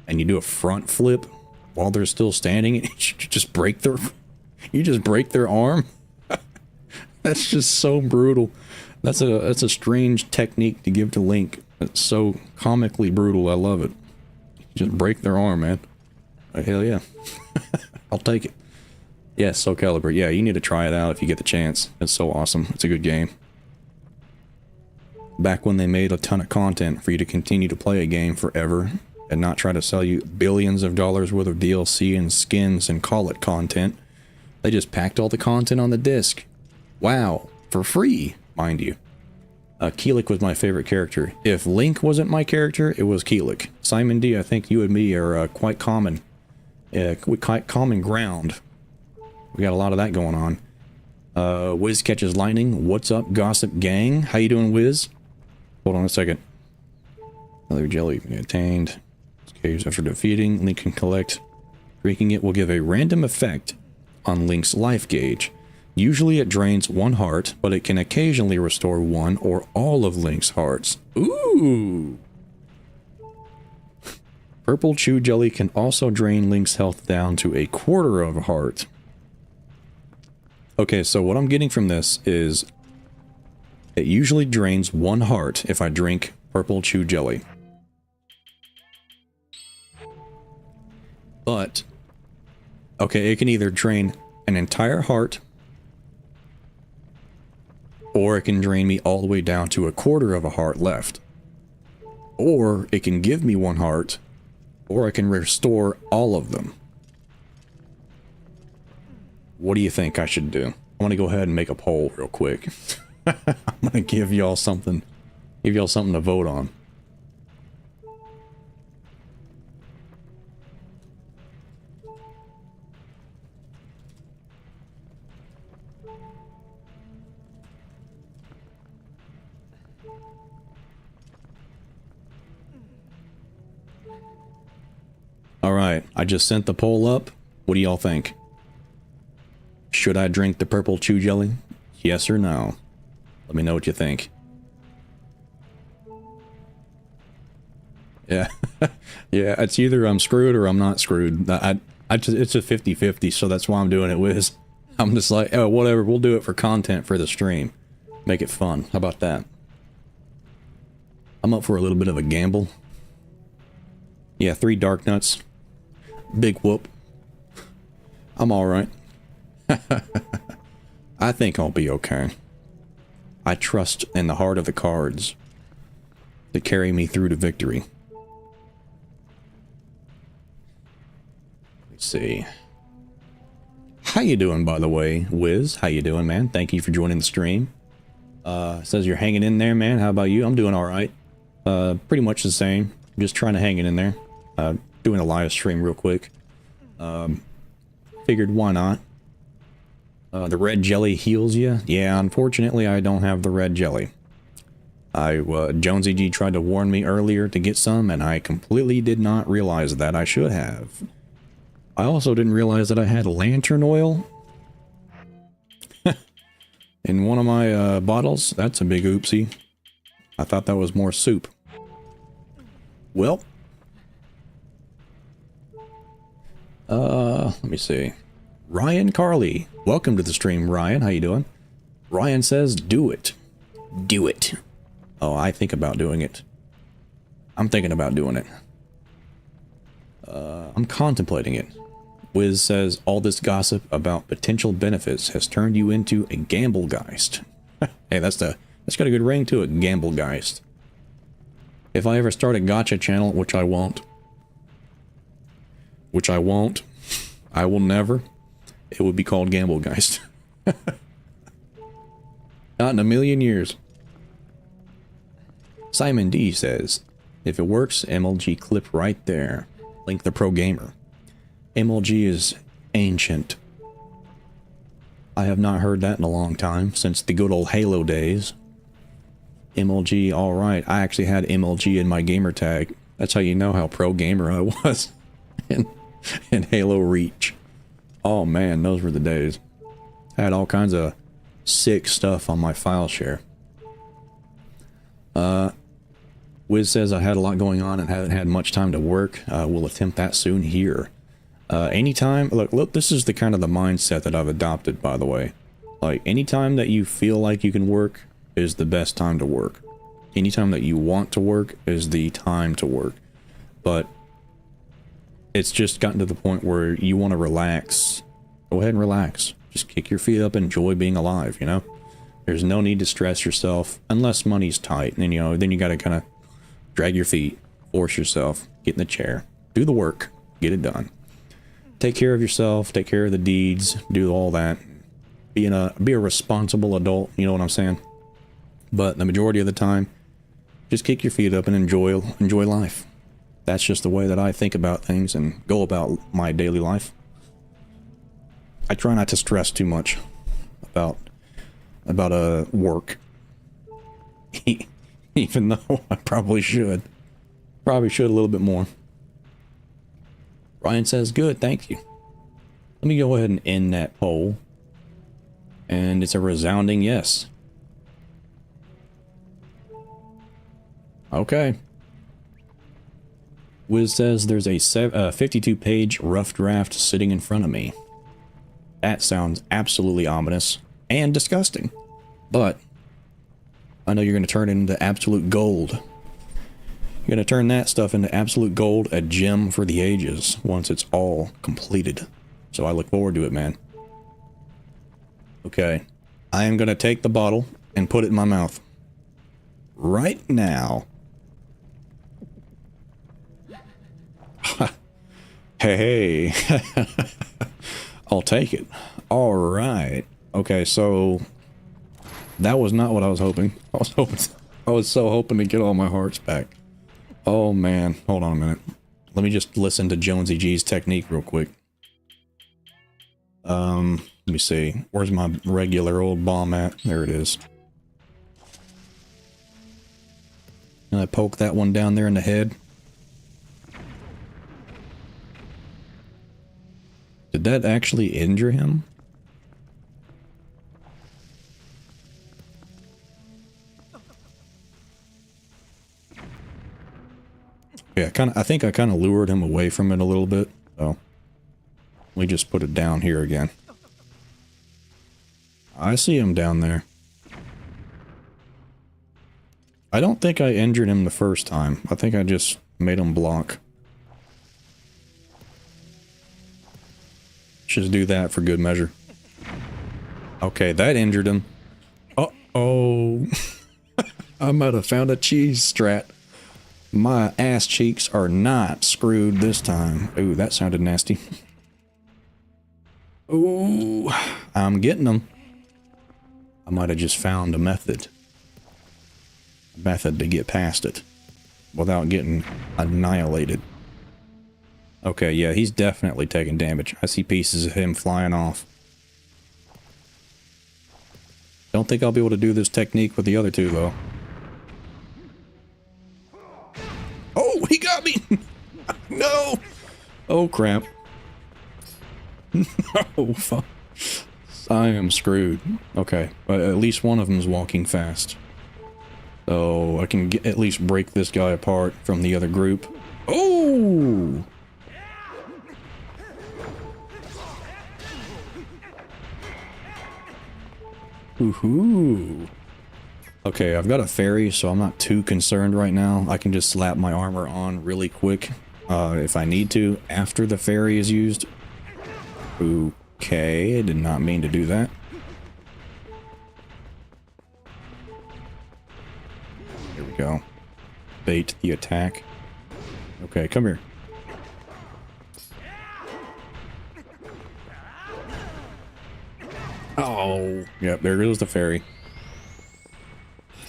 and you do a front flip while they're still standing, and you just break their arm. That's just so brutal. That's a strange technique to give to Link. It's so comically brutal. I love it. Just break their arm, man. Like, hell yeah. I'll take it. Yeah, Soul Calibur. Yeah, you need to try it out if you get the chance. It's so awesome. It's a good game. Back when they made a ton of content for you to continue to play a game forever and not try to sell you billions of dollars worth of DLC and skins and call it content, They just packed all the content on the disc. Wow. For free, mind you. Keelik was my favorite character. If Link wasn't my character, it was Keelik. Simon D, I think you and me are quite common. Quite common ground. We got a lot of that going on. Wiz catches lightning. What's up, Gossip Gang? How you doing, Wiz? Hold on a second. Another jelly attained. Caves after defeating. Link can collect. Drinking it will give a random effect on Link's life gauge. Usually it drains 1 heart, but it can occasionally restore 1 or all of Link's hearts. Ooh! Purple Chew Jelly can also drain Link's health down to 1/4 of a heart. Okay, so what I'm getting from this is it usually drains 1 heart if I drink Purple Chew Jelly. But, okay, it can either drain an entire heart, or it can drain me all the way down to 1/4 of a heart left. Or it can give me 1 heart, or I can restore all of them. What do you think I should do? I'm gonna go ahead and make a poll real quick. I'm gonna give y'all something to vote on. Alright, I just sent the poll up. What do y'all think? Should I drink the Purple Chew Jelly? Yes or no? Let me know what you think. Yeah. Yeah, it's either I'm screwed or I'm not screwed. It's a 50-50, so that's why I'm doing it, Wiz. I'm just like, oh, whatever, we'll do it for content for the stream. Make it fun. How about that? I'm up for a little bit of a gamble. Yeah, 3 Dark Nuts. Big whoop. I'm alright. I think I'll be okay. I trust in the heart of the cards to carry me through to victory. Let's see. How you doing, by the way, Wiz? How you doing, man? Thank you for joining the stream. Says you're hanging in there, man. How about you? I'm doing alright. Pretty much the same. Just trying to hang it in there. Doing a live stream real quick. Figured why not. The red jelly heals you? Yeah, unfortunately I don't have the red jelly. Jonsey G tried to warn me earlier to get some, and I completely did not realize that I should have. I also didn't realize that I had lantern oil in one of my bottles. That's a big oopsie. I thought that was more soup. Well, let me see. Ryan Carley, welcome to the stream, Ryan. How you doing? Ryan says, do it. Do it. Oh, I think about doing it. I'm thinking about doing it. I'm contemplating it. Wiz says, all this gossip about potential benefits has turned you into a gamble Geist. Hey, that's got a good ring to it, gamble Geist. If I ever start a gacha channel, which I won't. I will never. It would be called Gamble Geist. Not in a million years. Simon D says, if it works, MLG clip right there. Link the pro gamer. MLG is ancient. I have not heard that in a long time, since the good old Halo days. MLG, alright. I actually had MLG in my gamer tag. That's how you know how pro gamer I was. in Halo Reach. Oh man, those were the days. I had all kinds of sick stuff on my file share. Wiz says I had a lot going on and haven't had much time to work. We'll attempt that soon here. Anytime, look, this is the kind of the mindset that I've adopted, by the way. Like, anytime that you feel like you can work is the best time to work. Anytime that you want to work is the time to work. But it's just gotten to the point where you want to relax. Go ahead and relax. Just kick your feet up and enjoy being alive, you know? There's no need to stress yourself unless money's tight. And then, you know, then you got to kind of drag your feet, force yourself, get in the chair, do the work, get it done. take care of yourself, take care of the deeds, do all that. Be a responsible adult, you know what I'm saying? But the majority of the time, just kick your feet up and enjoy life. That's just the way that I think about things and go about my daily life. I try not to stress too much about work. Even though I probably should. Probably should a little bit more. Ryan says, good, thank you. Let me go ahead and end that poll. And it's a resounding yes. Okay. Wiz says there's a 52-page rough draft sitting in front of me. That sounds absolutely ominous and disgusting. But I know you're going to turn it into absolute gold. You're going to turn that stuff into absolute gold, a gem for the ages, once it's all completed. So I look forward to it, man. Okay. I am going to take the bottle and put it in my mouth. Right now. Hey. I'll take it. All right. Okay, so that was not what I was hoping. I was so hoping to get all my hearts back. Oh man, hold on a minute. Let me just listen to Jonsey G's technique real quick. Let me see. Where's my regular old bomb at? There it is. And I poke that one down there in the head. Did that actually injure him? Yeah, I think I kind of lured him away from it a little bit. So we just put it down here again. I see him down there. I don't think I injured him the first time. I think I just made him block. Just do that for good measure. Okay, that injured him. Uh-oh. I might have found a cheese strat. My ass cheeks are not screwed this time. Ooh, that sounded nasty. Ooh, I'm getting them. I might have just found a method. A method to get past it without getting annihilated. Okay, yeah, he's definitely taking damage. I see pieces of him flying off. Don't think I'll be able to do this technique with the other two, though. Oh, he got me! No! Oh, crap. No, fuck. I am screwed. Okay, but at least one of them is walking fast. So I can at least break this guy apart from the other group. Oh! Woohoo! Okay, I've got a fairy, so I'm not too concerned right now. I can just slap my armor on really quick if I need to after the fairy is used. Okay, I did not mean to do that. Here we go. Bait the attack. Okay, come here. Oh, yep, there goes the fairy.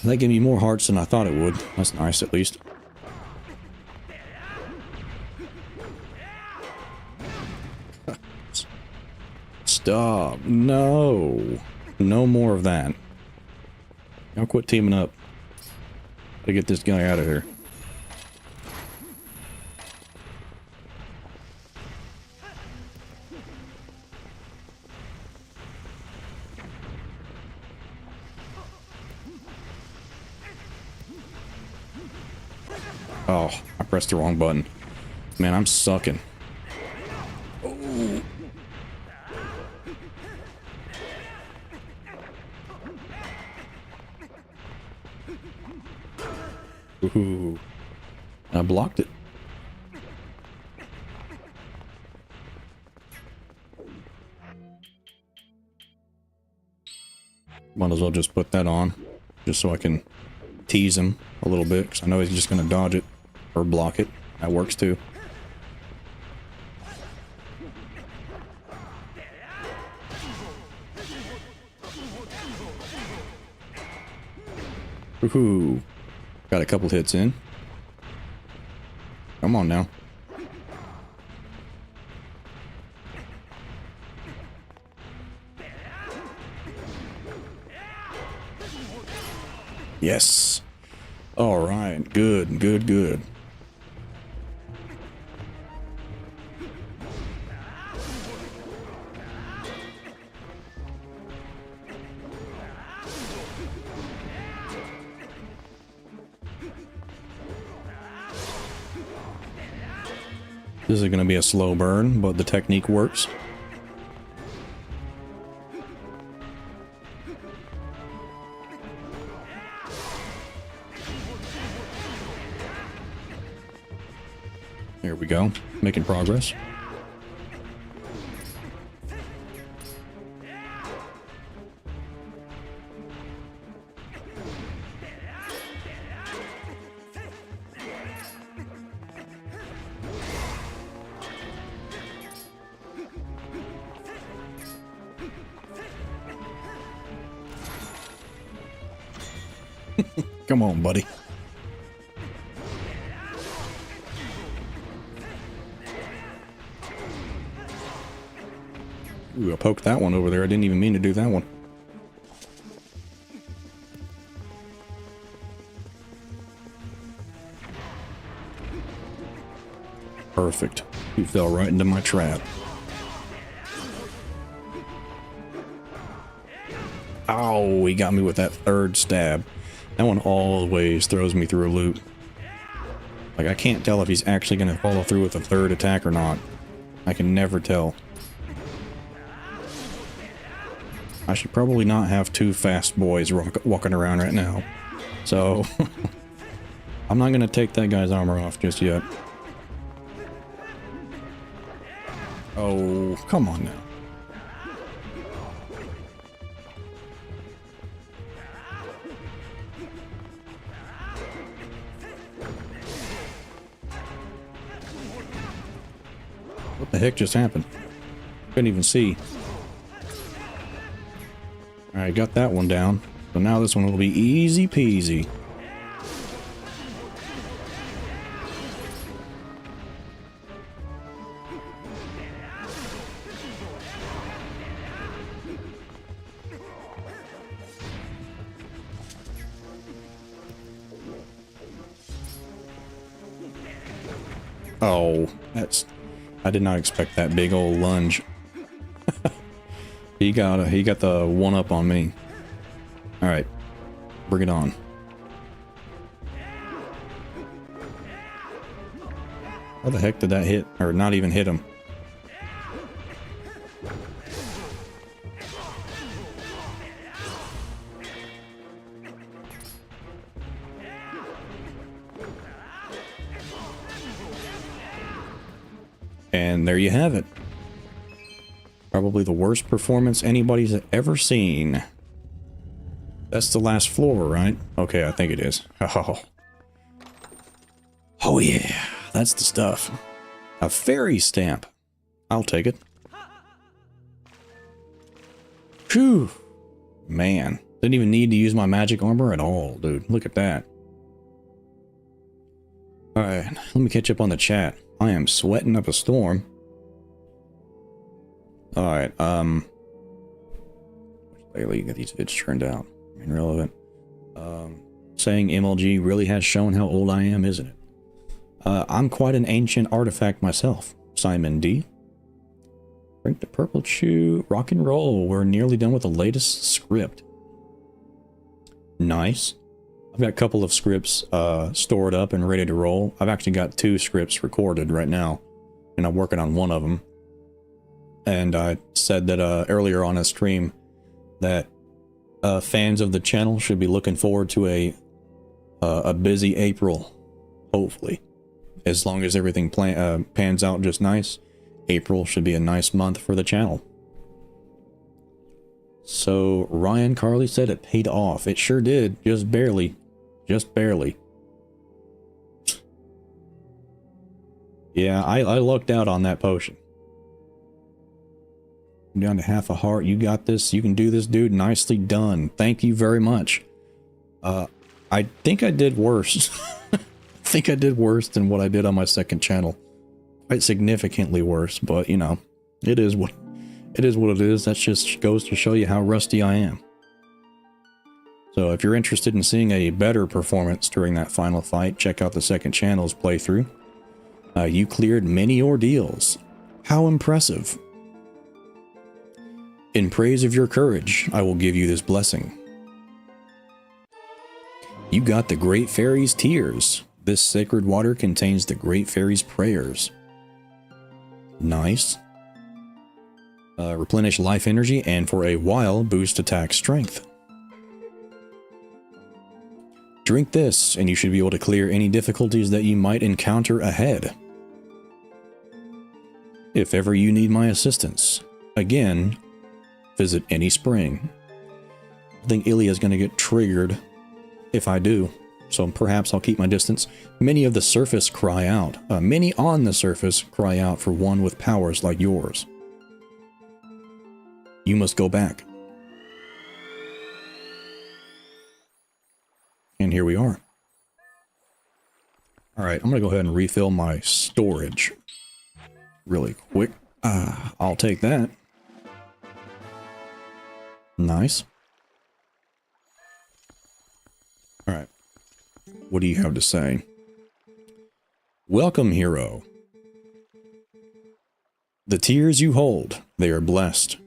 That gave me more hearts than I thought it would. That's nice, at least. Stop. No. No more of that. Y'all quit teaming up. Gotta get this guy out of here. Oh, I pressed the wrong button. Man, I'm sucking. Oh. Ooh. I blocked it. Might as well just put that on, just so I can tease him a little bit, because I know he's just going to dodge it or block it. That works too. Woohoo. Got a couple hits in. Come on now. Yes. All right. Good, good, good. This is going to be a slow burn, but the technique works. There we go. Making progress. Come on, buddy. Ooh, I poked that one over there. I didn't even mean to do that one. Perfect. He fell right into my trap. Ow, he got me with that third stab. That one always throws me through a loop. Like, I can't tell if he's actually going to follow through with a third attack or not. I can never tell. I should probably not have two fast boys walking around right now. So, I'm not going to take that guy's armor off just yet. Oh, come on now. What the heck just happened? Couldn't even see. Alright, got that one down. So now this one will be easy peasy. Oh, that's... I did not expect that big old lunge. He got the one up on me. All right, bring it on. How the heck did that hit, or not even hit him? And there you have it. Probably the worst performance anybody's ever seen. That's the last floor, right? Okay, I think it is. Oh. Oh yeah, that's the stuff. A fairy stamp. I'll take it. Phew. Man, didn't even need to use my magic armor at all, dude. Look at that. Alright, let me catch up on the chat. I am sweating up a storm. Alright, lately got these vids turned out. Irrelevant. Saying MLG really has shown how old I am, isn't it? I'm quite an ancient artifact myself. Simon D. Drink the purple chew. Rock and roll. We're nearly done with the latest script. Nice. I've got a couple of scripts stored up and ready to roll. I've actually got 2 scripts recorded right now, and I'm working on one of them. And I said that earlier on a stream that fans of the channel should be looking forward to a busy April, hopefully. As long as everything pans out just nice, April should be a nice month for the channel. So Ryan Carley said it paid off. It sure did, just barely. Just barely. Yeah, I lucked out on that potion. I'm down to half a heart. You got this. You can do this, dude. Nicely done. Thank you very much. I think I did worse. I think I did worse than what I did on my second channel. Quite significantly worse, but you know, it is what it is. That just goes to show you how rusty I am. So if you're interested in seeing a better performance during that final fight, check out the second channel's playthrough. You cleared many ordeals. How impressive. In praise of your courage, I will give you this blessing. You got the Great Fairy's tears. This sacred water contains the Great Fairy's prayers. Nice. Replenish life energy and for a while boost attack strength. Drink this and you should be able to clear any difficulties that you might encounter ahead. If ever you need my assistance, again, visit any spring. I think Ilia's going to get triggered if I do, so perhaps I'll keep my distance. Many of the surface cry out. Many on the surface cry out for one with powers like yours. You must go back. And here we are. Alright, I'm going to go ahead and refill my storage really quick. I'll take that. Nice. Alright. What do you have to say? Welcome, hero. The tears you hold, they are blessed.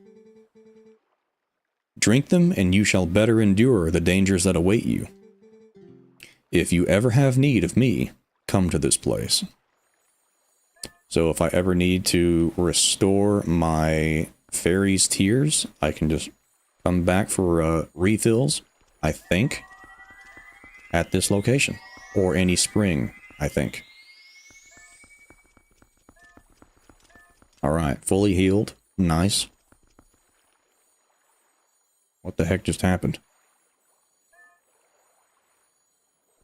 Drink them and you shall better endure the dangers that await you. If you ever have need of me, come to this place. So if I ever need to restore my fairy's tears, I can just come back for refills, I think, at this location. Or any spring, I think. Alright, fully healed. Nice. What the heck just happened?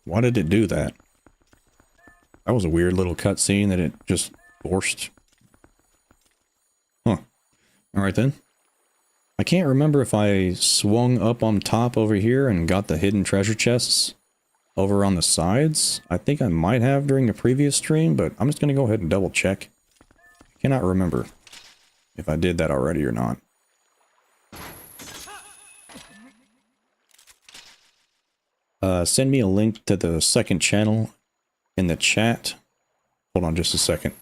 Why did it do that? That was a weird little cutscene that it just forced. Huh. Alright then. I can't remember if I swung up on top over here and got the hidden treasure chests over on the sides. I think I might have during the previous stream, but I'm just going to go ahead and double check. I cannot remember if I did that already or not. Send me a link to the second channel in the chat. Hold on just a second.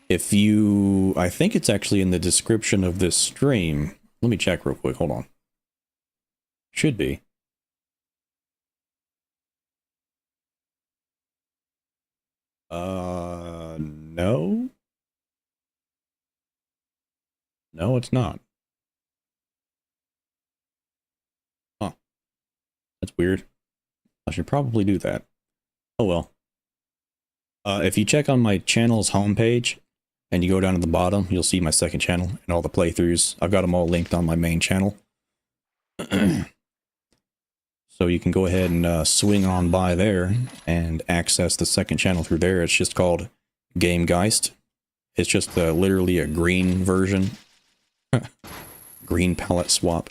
If you... I think it's actually in the description of this stream. Let me check real quick. Hold on. Should be. No? No, it's not. Huh. That's weird. I should probably do that. Oh well. If you check on my channel's homepage, and you go down to the bottom, you'll see my second channel and all the playthroughs. I've got them all linked on my main channel. So you can go ahead and swing on by there and access the second channel through there. It's just called Geist. It's just literally a green version. Green palette swap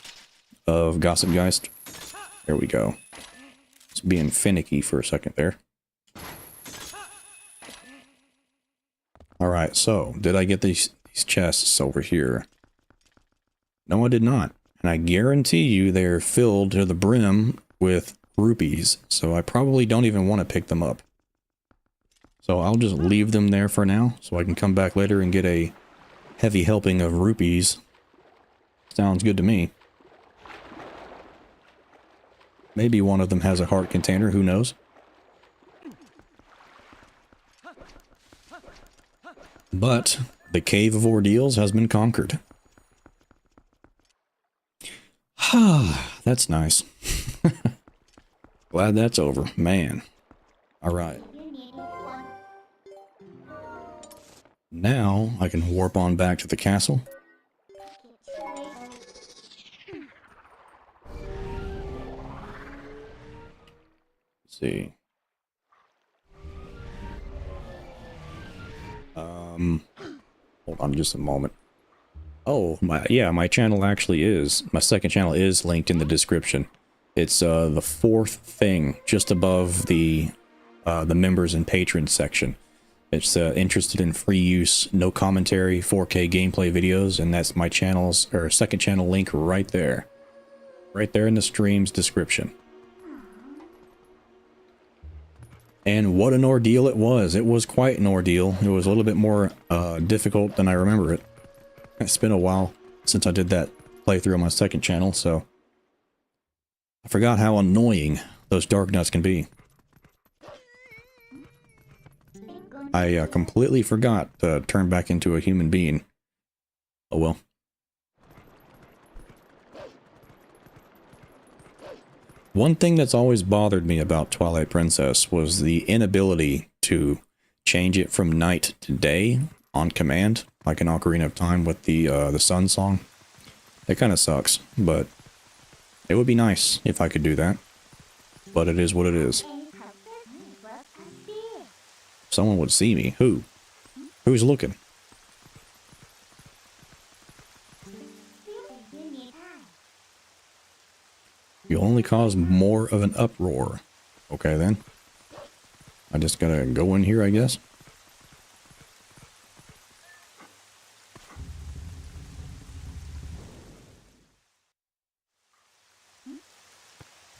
of Gossip Geist. There we go. It's being finicky for a second there. Alright, so, did I get these chests over here? No, I did not. And I guarantee you they're filled to the brim with rupees, so I probably don't even want to pick them up. So I'll just leave them there for now, so I can come back later and get a heavy helping of rupees. Sounds good to me. Maybe one of them has a heart container, who knows? But the Cave of Ordeals has been conquered. That's nice. Glad that's over, man. Alright. Now I can warp on back to the castle. Let's see. Hold on just a moment. Oh, my channel actually is, my second channel is linked in the description. It's the fourth thing just above the members and patrons section. It's interested in free use, no commentary, 4K gameplay videos, and that's my channel's or second channel link right there. Right there in the stream's description. And what an ordeal it was. It was quite an ordeal. It was a little bit more difficult than I remember it. It's been a while since I did that playthrough on my second channel, so I forgot how annoying those dark nuts can be. I completely forgot to turn back into a human being. Oh well. One thing that's always bothered me about Twilight Princess was the inability to change it from night to day on command, like in Ocarina of Time with the Sun song. It kind of sucks, but it would be nice if I could do that. But it is what it is. Someone would see me. Who? Who's looking? You only cause more of an uproar. Okay then. I just gotta go in here, I guess.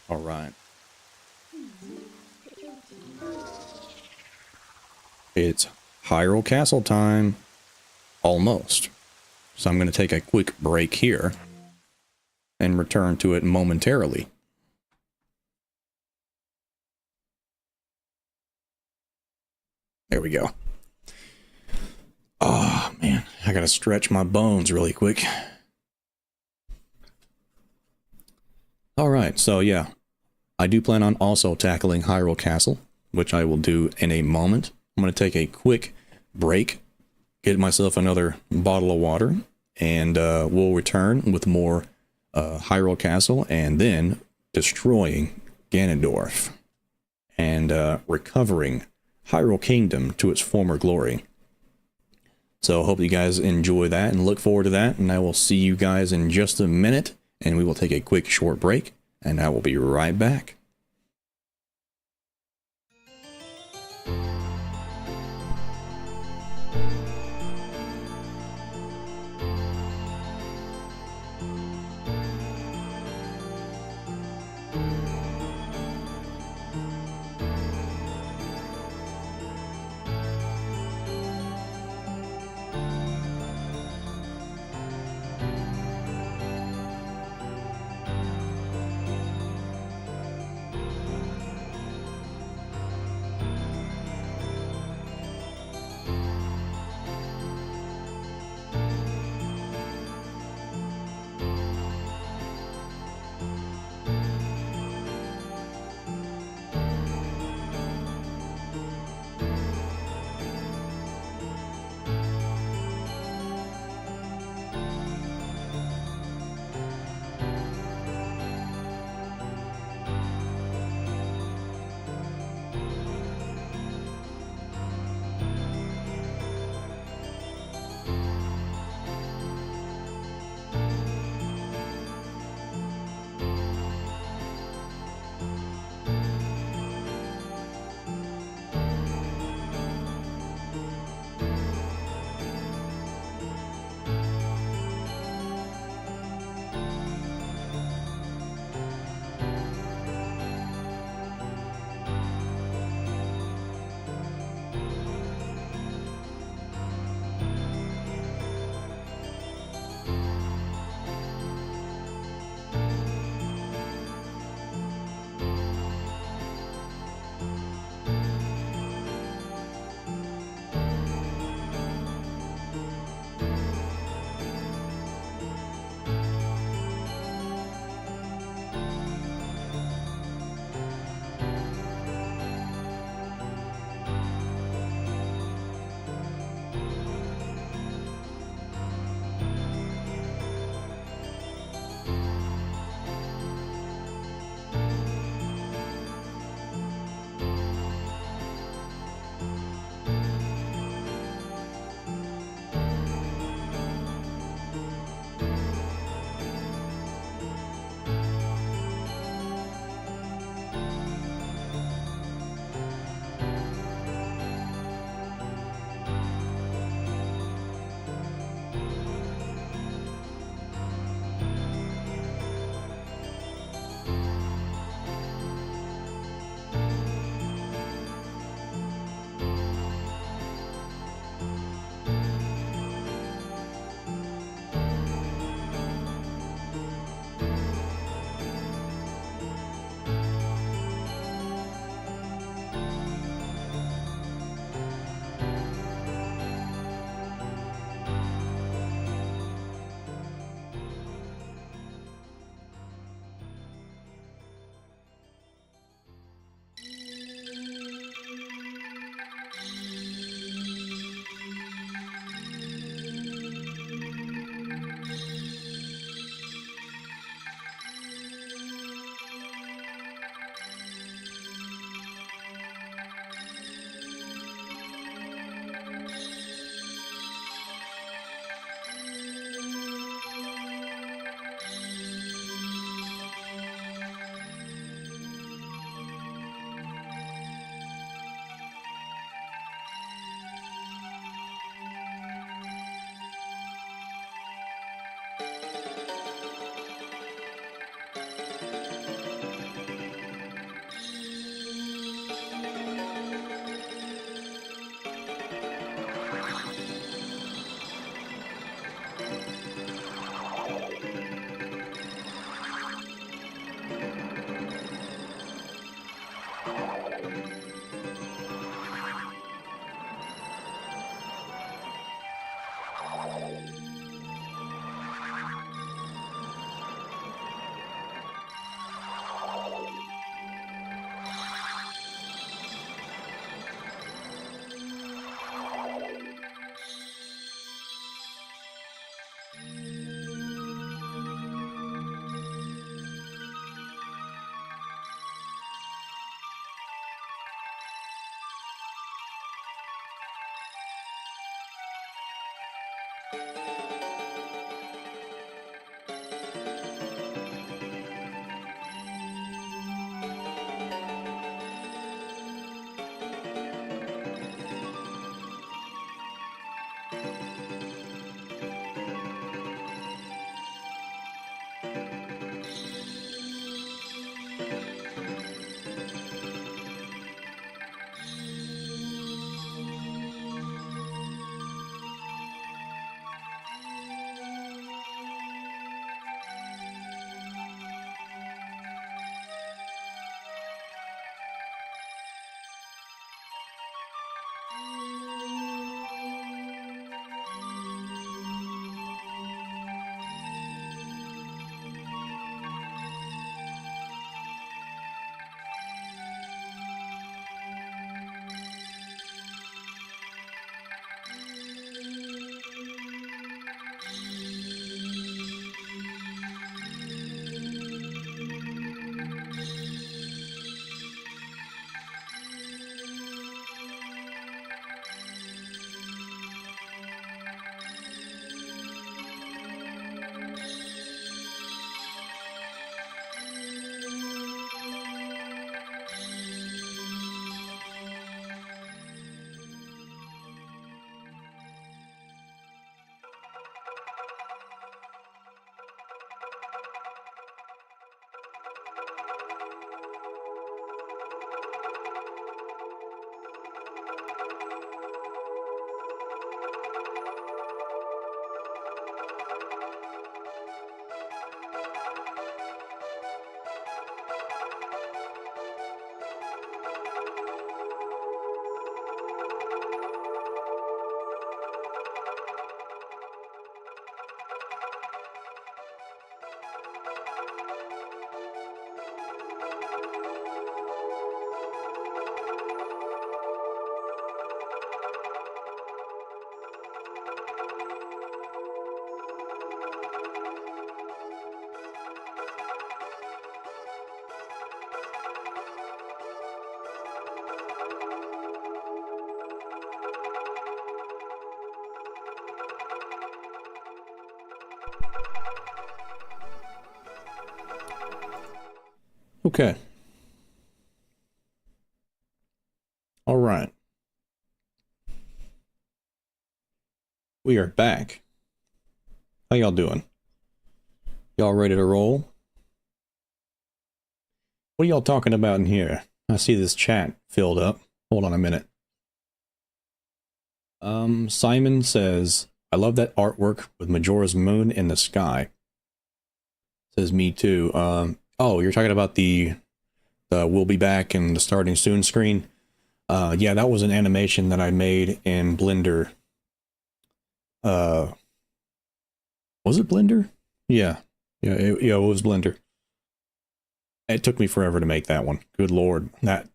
All right. It's Hyrule Castle time. Almost. So I'm going to take a quick break here and return to it momentarily. There we go. Oh, man. I got to stretch my bones really quick. All right. So, yeah. I do plan on also tackling Hyrule Castle, which I will do in a moment. I'm going to take a quick break, get myself another bottle of water, and we'll return with more Hyrule Castle and then destroying Ganondorf and recovering Hyrule Kingdom to its former glory. So I hope you guys enjoy that and look forward to that, and I will see you guys in just a minute, and we will take a quick short break, and I will be right back. Okay. All right. We are back. How y'all doing? Y'all ready to roll? What are y'all talking about in here? I see this chat filled up. Hold on a minute. Simon says, I love that artwork with Majora's Moon in the sky. Says me too. Oh, you're talking about the we'll be back and the starting soon screen. Yeah, that was an animation that I made in Blender. Was it Blender? Yeah. It was Blender. It took me forever to make that one. Good lord. That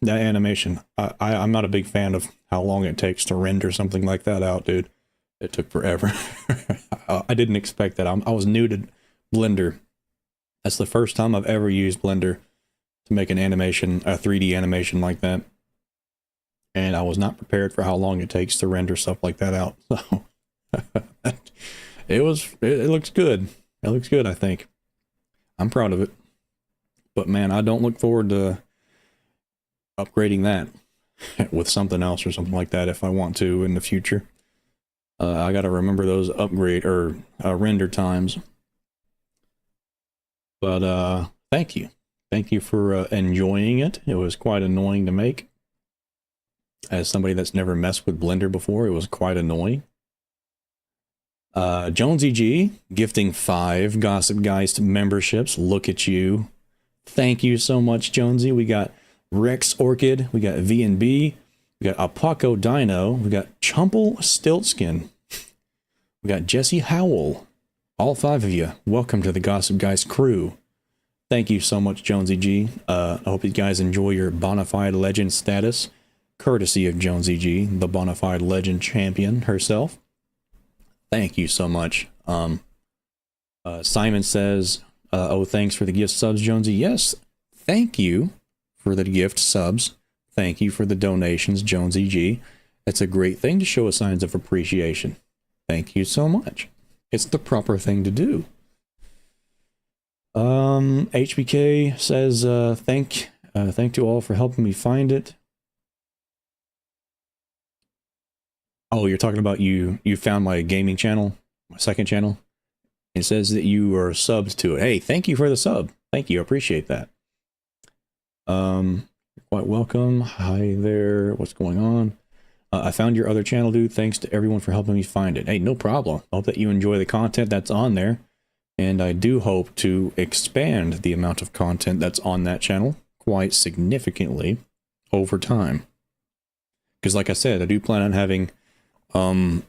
animation. I'm not a big fan of how long it takes to render something like that out, dude. It took forever. I didn't expect that. I was new to Blender. That's the first time I've ever used Blender to make an animation, a 3D animation like that. And I was not prepared for how long it takes to render stuff like that out. So it looks good. It looks good, I think. I'm proud of it. But man, I don't look forward to upgrading that with something else or something like that if I want to in the future. I got to remember those upgrade or render times. But thank you. Thank you for enjoying it. It was quite annoying to make. As somebody that's never messed with Blender before, it was quite annoying. Jonsey G gifting 5 Gossip Geist memberships. Look at you. Thank you so much, Jonesy. We got Rex Orchid. We got V&B. We got Apoco Dino. We got Chumple Stiltskin. We got Jesse Howell. All 5 of you. Welcome to the Gossip Geist crew. Thank you so much, Jonsey G. I hope you guys enjoy your Bonafide Legend status. Courtesy of Jonsey G, the Bonafide Legend champion herself. Thank you so much. Simon says, oh, thanks for the gift subs, Jonsey. Yes, thank you for the gift subs. Thank you for the donations, Jonsey G. It's a great thing to show us signs of appreciation. Thank you so much. It's the proper thing to do. HBK says, thank you all for helping me find it. Oh, you're talking about you found my gaming channel, my second channel. It says that you are subbed to it. Hey, thank you for the sub. Thank you. I appreciate that. You're quite welcome. Hi there. What's going on? I found your other channel, dude. Thanks to everyone for helping me find it. Hey, no problem. I hope that you enjoy the content that's on there. And I do hope to expand the amount of content that's on that channel quite significantly over time. Because like I said, I do plan on having a 100%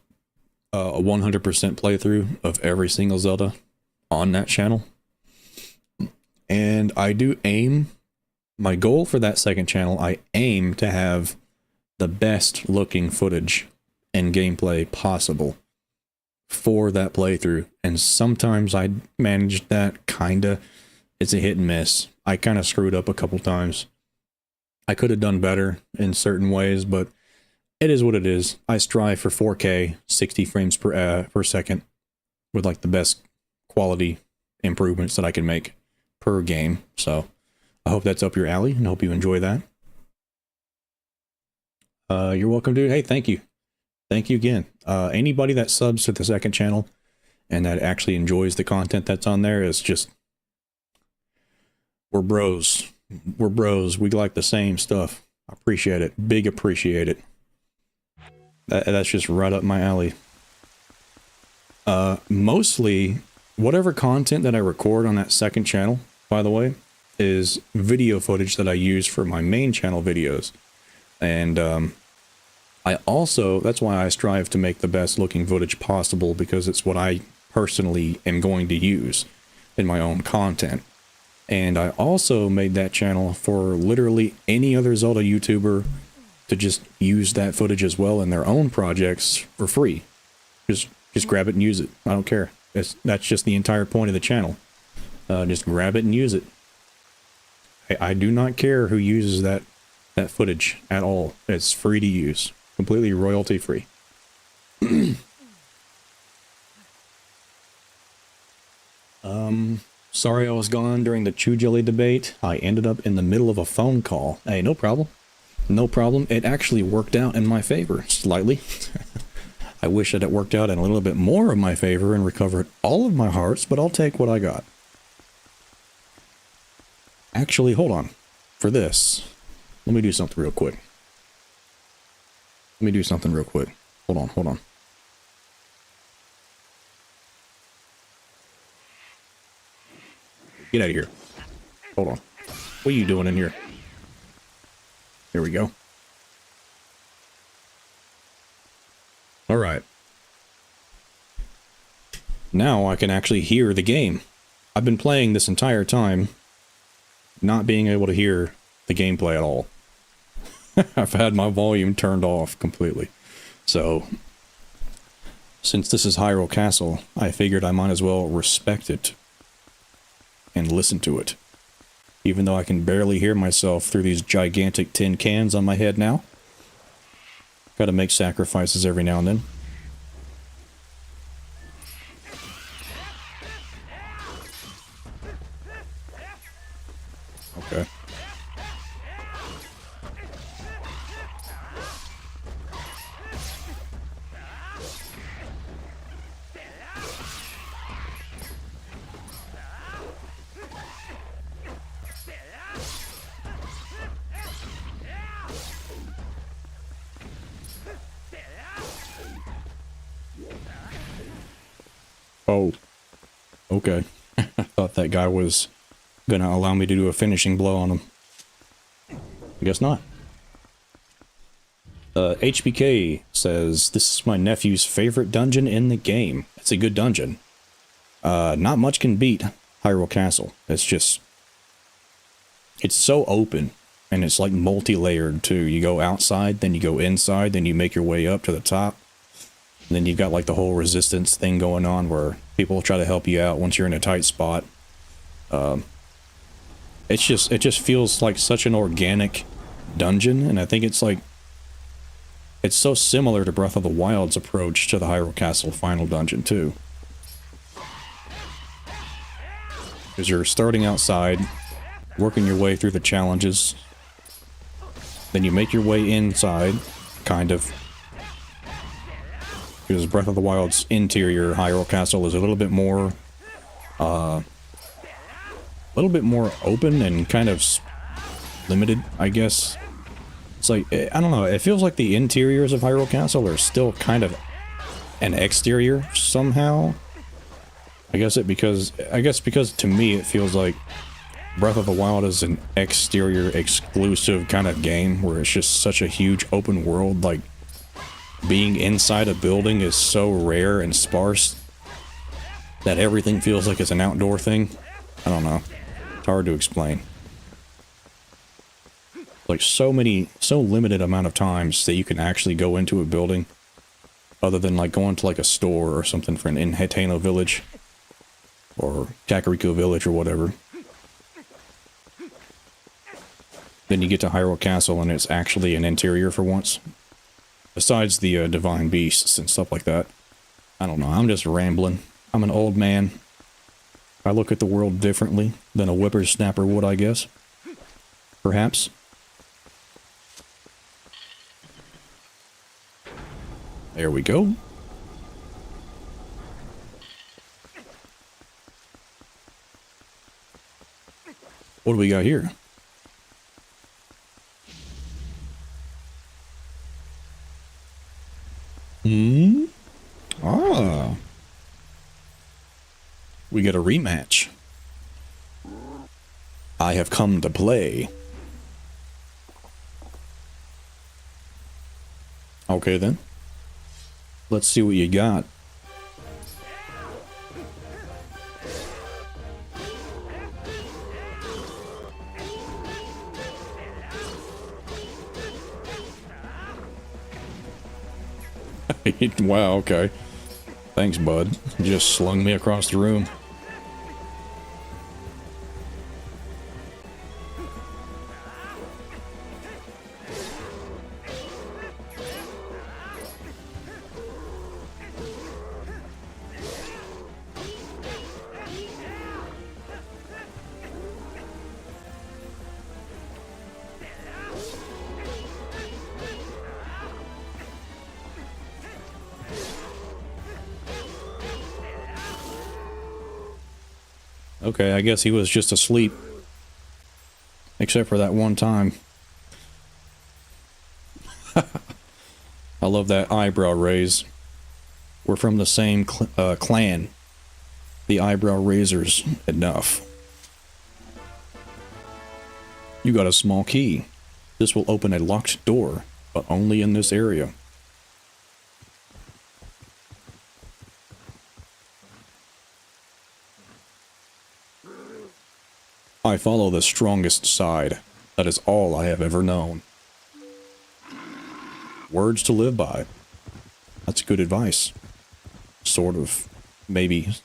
playthrough of every single Zelda on that channel. And I do aim, my goal for that second channel, I aim to have the best looking footage and gameplay possible for that playthrough. And sometimes I managed that, kinda. It's a hit and miss. I kind of screwed up a couple times. I could have done better in certain ways, but it is what it is. I strive for 4K, 60 frames per second, with like the best quality improvements that I can make per game. So I hope that's up your alley, and I hope you enjoy that. You're welcome, dude. Hey, thank you. Thank you again. Anybody that subs to the second channel and that actually enjoys the content that's on there is just, we're bros. We're bros. We like the same stuff. I appreciate it. Big appreciate it. That's just right up my alley. Mostly, whatever content that I record on that second channel, by the way, is video footage that I use for my main channel videos. And I also, that's why I strive to make the best looking footage possible, because it's what I personally am going to use in my own content. And I also made that channel for literally any other Zelda YouTuber to just use that footage as well in their own projects for free. Just grab it and use it. I don't care. That's just the entire point of the channel. Just grab it and use it. I do not care who uses that footage at all. It's free to use. Completely royalty free. Sorry I was gone during the Chew Jelly debate. I ended up in the middle of a phone call. Hey, no problem. No problem. It actually worked out in my favor, slightly. I wish that it worked out in a little bit more of my favor and recovered all of my hearts, but I'll take what I got. Actually, hold on. For this, let me do something real quick. Hold on. Get out of here. Hold on. What are you doing in here? There we go. All right. Now I can actually hear the game. I've been playing this entire time, not being able to hear the gameplay at all. I've had my volume turned off completely. So, since this is Hyrule Castle, I figured I might as well respect it and listen to it. Even though I can barely hear myself through these gigantic tin cans on my head now. Gotta make sacrifices every now and then. Okay. Oh. Okay. I thought that guy was gonna allow me to do a finishing blow on him. I guess not. HBK says, this is my nephew's favorite dungeon in the game. It's a good dungeon. Not much can beat Hyrule Castle. It's just... it's so open. And it's like multi-layered too. You go outside, then you go inside, then you make your way up to the top. And then you've got like the whole resistance thing going on where people try to help you out once you're in a tight spot. It just feels like such an organic dungeon, and I think it's like It's so similar to Breath of the Wild's approach to the Hyrule Castle final dungeon, too. Because you're starting outside, working your way through the challenges, then you make your way inside, kind of. Because Breath of the Wild's interior Hyrule Castle is a little bit more open and kind of limited, I guess. It's like, I don't know, it feels like the interiors of Hyrule Castle are still kind of an exterior somehow. I guess because to me it feels like Breath of the Wild is an exterior exclusive kind of game where it's just such a huge open world. Like, being inside a building is so rare and sparse that everything feels like it's an outdoor thing. I don't know. It's hard to explain. Like, so limited amount of times that you can actually go into a building other than like going to like a store or something for in Hateno Village or Kakariko Village or whatever. Then you get to Hyrule Castle and it's actually an interior for once. Besides the divine beasts and stuff like that. I don't know, I'm just rambling. I'm an old man. I look at the world differently than a whippersnapper would, I guess. Perhaps. There we go. What do we got here? Ah. We get a rematch. I have come to play. Okay then. Let's see what you got. Wow, okay. Thanks, bud. You just slung me across the room. Okay, I guess he was just asleep. Except for that one time. I love that eyebrow raise. We're from the same clan. The eyebrow raisers. Enough. You got a small key. This will open a locked door, but only in this area. I follow the strongest side. That is all I have ever known. Words to live by. That's good advice. Sort of. Maybe.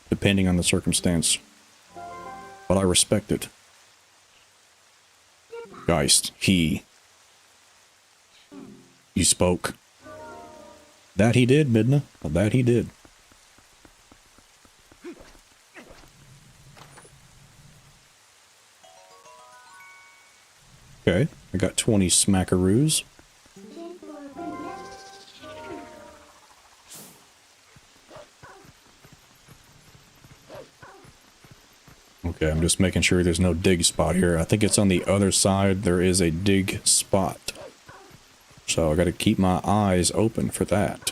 Depending on the circumstance. But I respect it. Geist. He. You spoke. That he did, Midna. That he did. Okay, I got 20 smackaroos. Okay, I'm just making sure there's no dig spot here. I think it's on the other side. There is a dig spot. So I gotta keep my eyes open for that.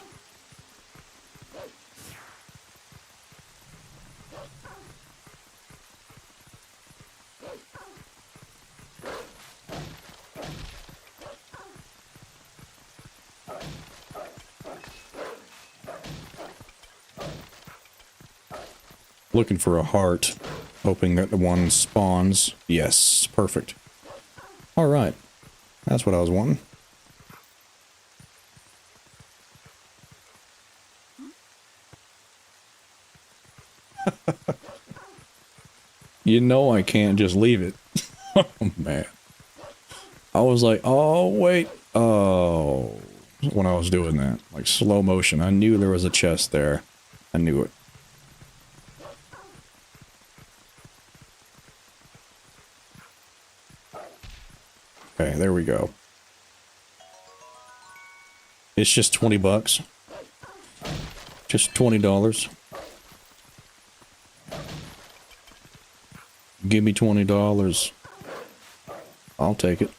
Looking for a heart, hoping that the one spawns. Yes, perfect. Alright, that's what I was wanting. You know I can't just leave it. Oh man. I was like, oh wait, oh. when I was doing that. Like slow motion. I knew there was a chest there. I knew it. Okay, there we go. It's just 20 bucks. Just $20. Give me $20. I'll take it.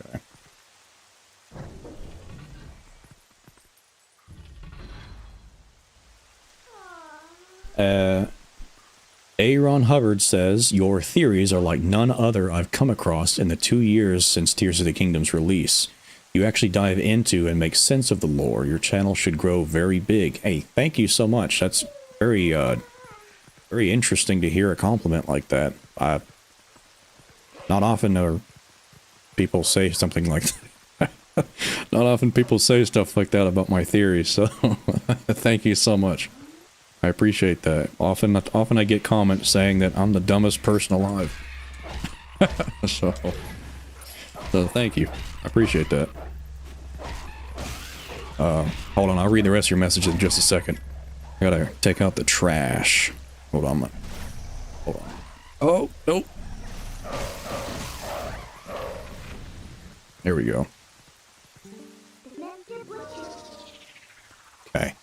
Okay. Aaron Hubbard says, your theories are like none other I've come across in the 2 years since Tears of the Kingdom's release. You actually dive into and make sense of the lore. Your channel should grow very big. Hey, thank you so much. That's very, very interesting to hear a compliment like that. Not often are people say something like that. Not often people say stuff like that about my theories, so thank you so much. I appreciate that. Often I get comments saying that I'm the dumbest person alive. so thank you. I appreciate that. Hold on, I'll read the rest of your message in just a second. I gotta take out the trash. Hold on. Hold on. Oh, nope. There we go. Okay.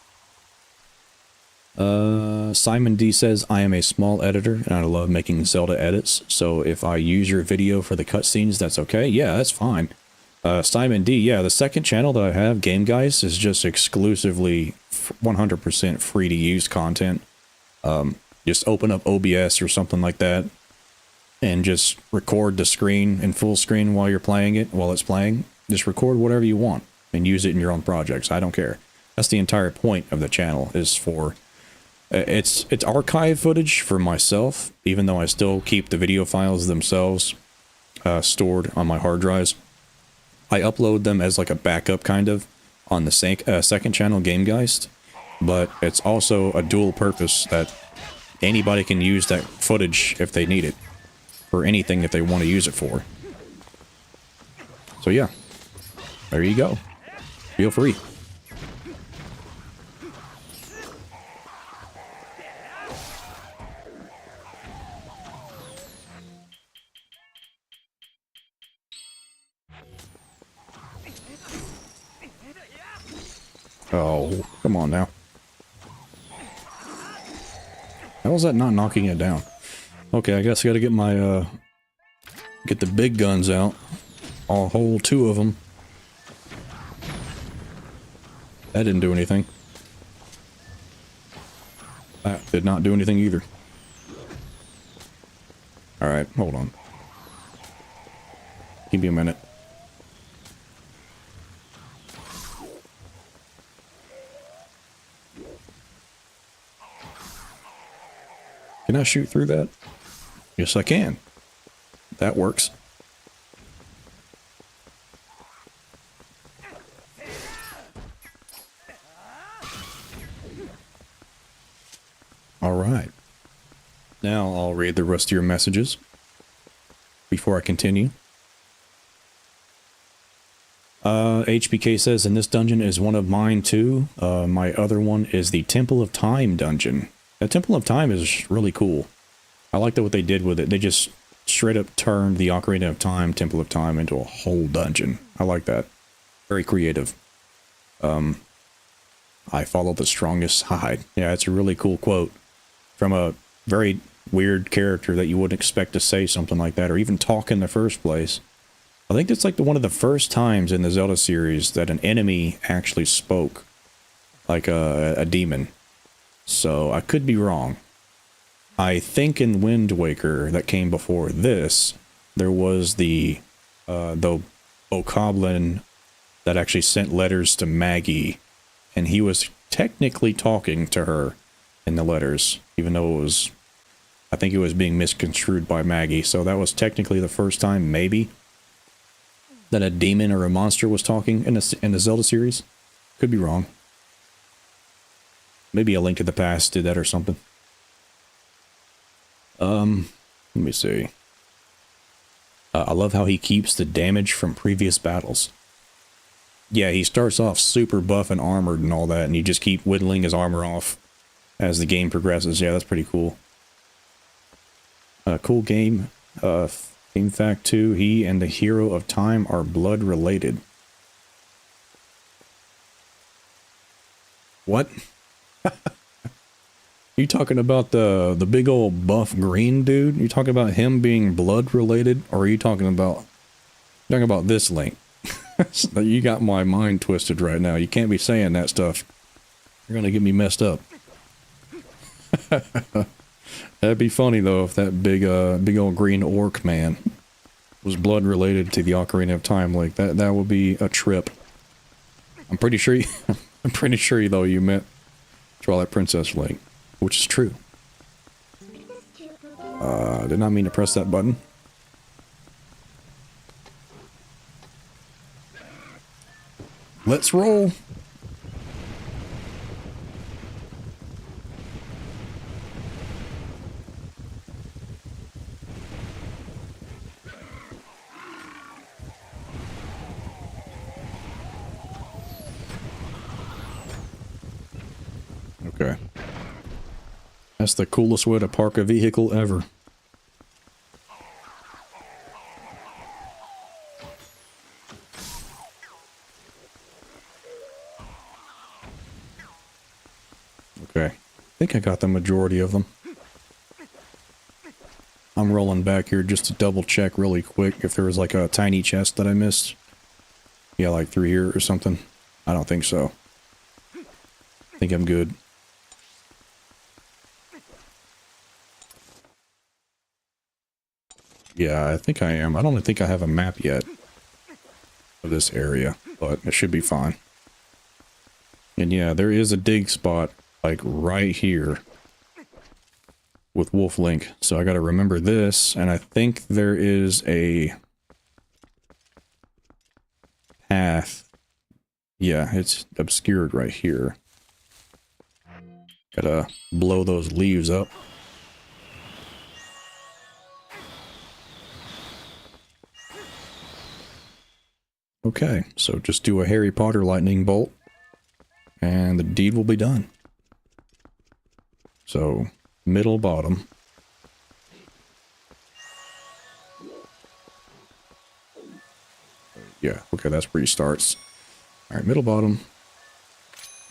Simon D says, I am a small editor and I love making Zelda edits, so if I use your video for the cutscenes, that's okay? Yeah, that's fine. Simon D, yeah, the second channel that I have, Geist, is just exclusively 100% free to use content. Just open up OBS or something like that and just record the screen in full screen while you're playing it, while it's playing. Just record whatever you want and use it in your own projects. I don't care. That's the entire point of the channel, is for it's archive footage for myself, even though I still keep the video files themselves stored on my hard drives. I upload them as like a backup kind of on the second channel, Geist, but it's also a dual purpose that anybody can use that footage if they need it for anything that they want to use it for. So yeah, there you go. Feel free. Oh, come on now. How is that not knocking it down? Okay, I guess I gotta get my, get the big guns out. A whole 2 of them. That didn't do anything. That did not do anything either. Alright, hold on. Give me a minute. Can I shoot through that? Yes, I can. That works. All right. Now I'll read the rest of your messages before I continue. HBK says, and this dungeon is one of mine too. My other one is the Temple of Time dungeon. The Temple of Time is really cool. I like what they did with it. They just straight up turned the Ocarina of Time, Temple of Time, into a whole dungeon. I like that. Very creative. I follow the strongest hide. Yeah, it's a really cool quote from a very weird character that you wouldn't expect to say something like that or even talk in the first place. I think that's like one of the first times in the Zelda series that an enemy actually spoke like a demon. So I could be wrong. I think in Wind Waker that came before this, there was the Bokoblin that actually sent letters to Maggie, and he was technically talking to her in the letters, even though it was, I think it was being misconstrued by Maggie. So that was technically the first time, maybe, that a demon or a monster was talking in the Zelda series. Could be wrong. Maybe A Link to the Past did that or something. Let me see. I love how he keeps the damage from previous battles. Yeah, he starts off super buff and armored and all that, and you just keep whittling his armor off as the game progresses. Yeah, that's pretty cool. Cool game. Game fact 2, he and the Hero of Time are blood related. What? You talking about the big old buff green dude? You talking about him being blood related, or are you talking about this Link? You got my mind twisted right now. You can't be saying that stuff. You're gonna get me messed up. That'd be funny though if that big old green orc man was blood related to the Ocarina of Time. Like that would be a trip. I'm pretty sure though you meant Twilight Princess Link, which is true. Did not mean to press that button. Let's roll. Okay. That's the coolest way to park a vehicle ever. Okay. I think I got the majority of them. I'm rolling back here just to double check really quick if there was like a tiny chest that I missed. Yeah, like through here or something. I don't think so. I think I'm good. Yeah, I think I am. I don't think I have a map yet of this area, but it should be fine. And yeah, there is a dig spot, like, right here with Wolf Link. So I gotta remember this, and I think there is a path. Yeah, it's obscured right here. Gotta blow those leaves up. Okay, so just do a Harry Potter lightning bolt, and the deed will be done. So, middle, bottom. Yeah, okay, that's where he starts. Alright, middle, bottom,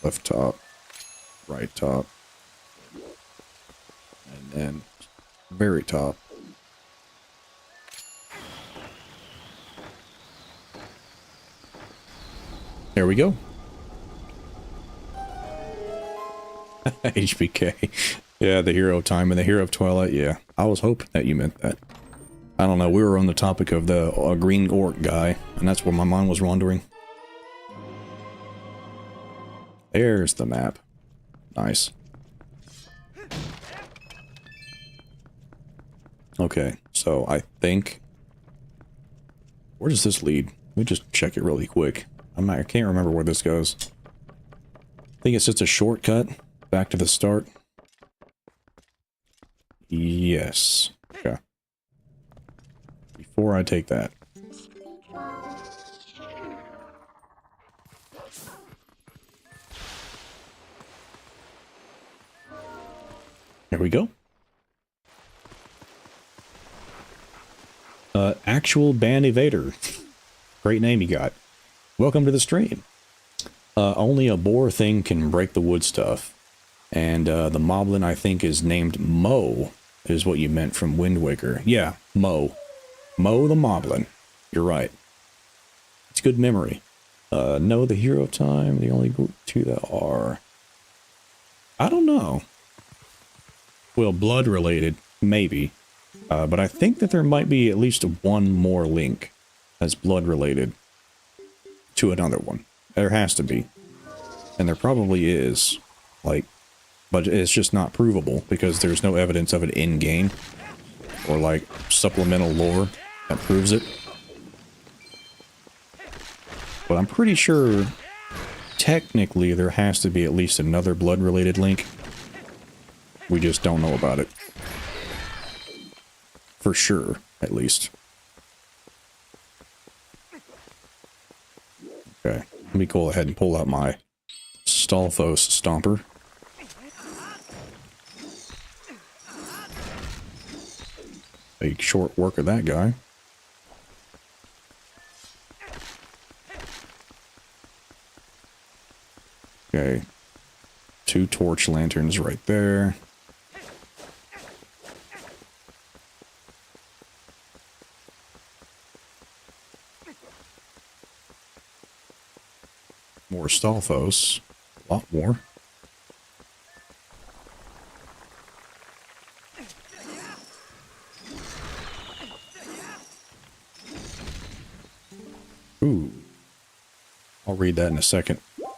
left top, right top, and then very top. There we go. HBK. Yeah, the Hero of Time and the Hero of Twilight. Yeah, I was hoping that you meant that. I don't know, we were on the topic of the green orc guy, and that's where my mind was wandering. There's the map. Nice. Okay, so I think... Where does this lead? Let me just check it really quick. I can't remember where this goes. I think it's just a shortcut back to the start. Yes. Okay. Before I take that. There we go. Actual Ban Evader. Great name you got. Welcome to the stream. Only a boar thing can break the wood stuff. And the moblin, I think, is named Mo, is what you meant from Wind Waker. Yeah, Mo. Mo the moblin. You're right. It's good memory. No, the Hero of Time, the only two that are... I don't know. Well, blood related, maybe. But I think that there might be at least one more link that's blood related to another one. There has to be. And there probably is. Like, but it's just not provable because there's no evidence of it in-game. Or like supplemental lore that proves it. But I'm pretty sure technically there has to be at least another blood related link. We just don't know about it. For sure, at least. Okay, let me go ahead and pull out my Stalfos Stomper. Make short work of that guy. Okay, 2 torch lanterns right there. More Stalfos. A lot more. Ooh. I'll read that in a second. Let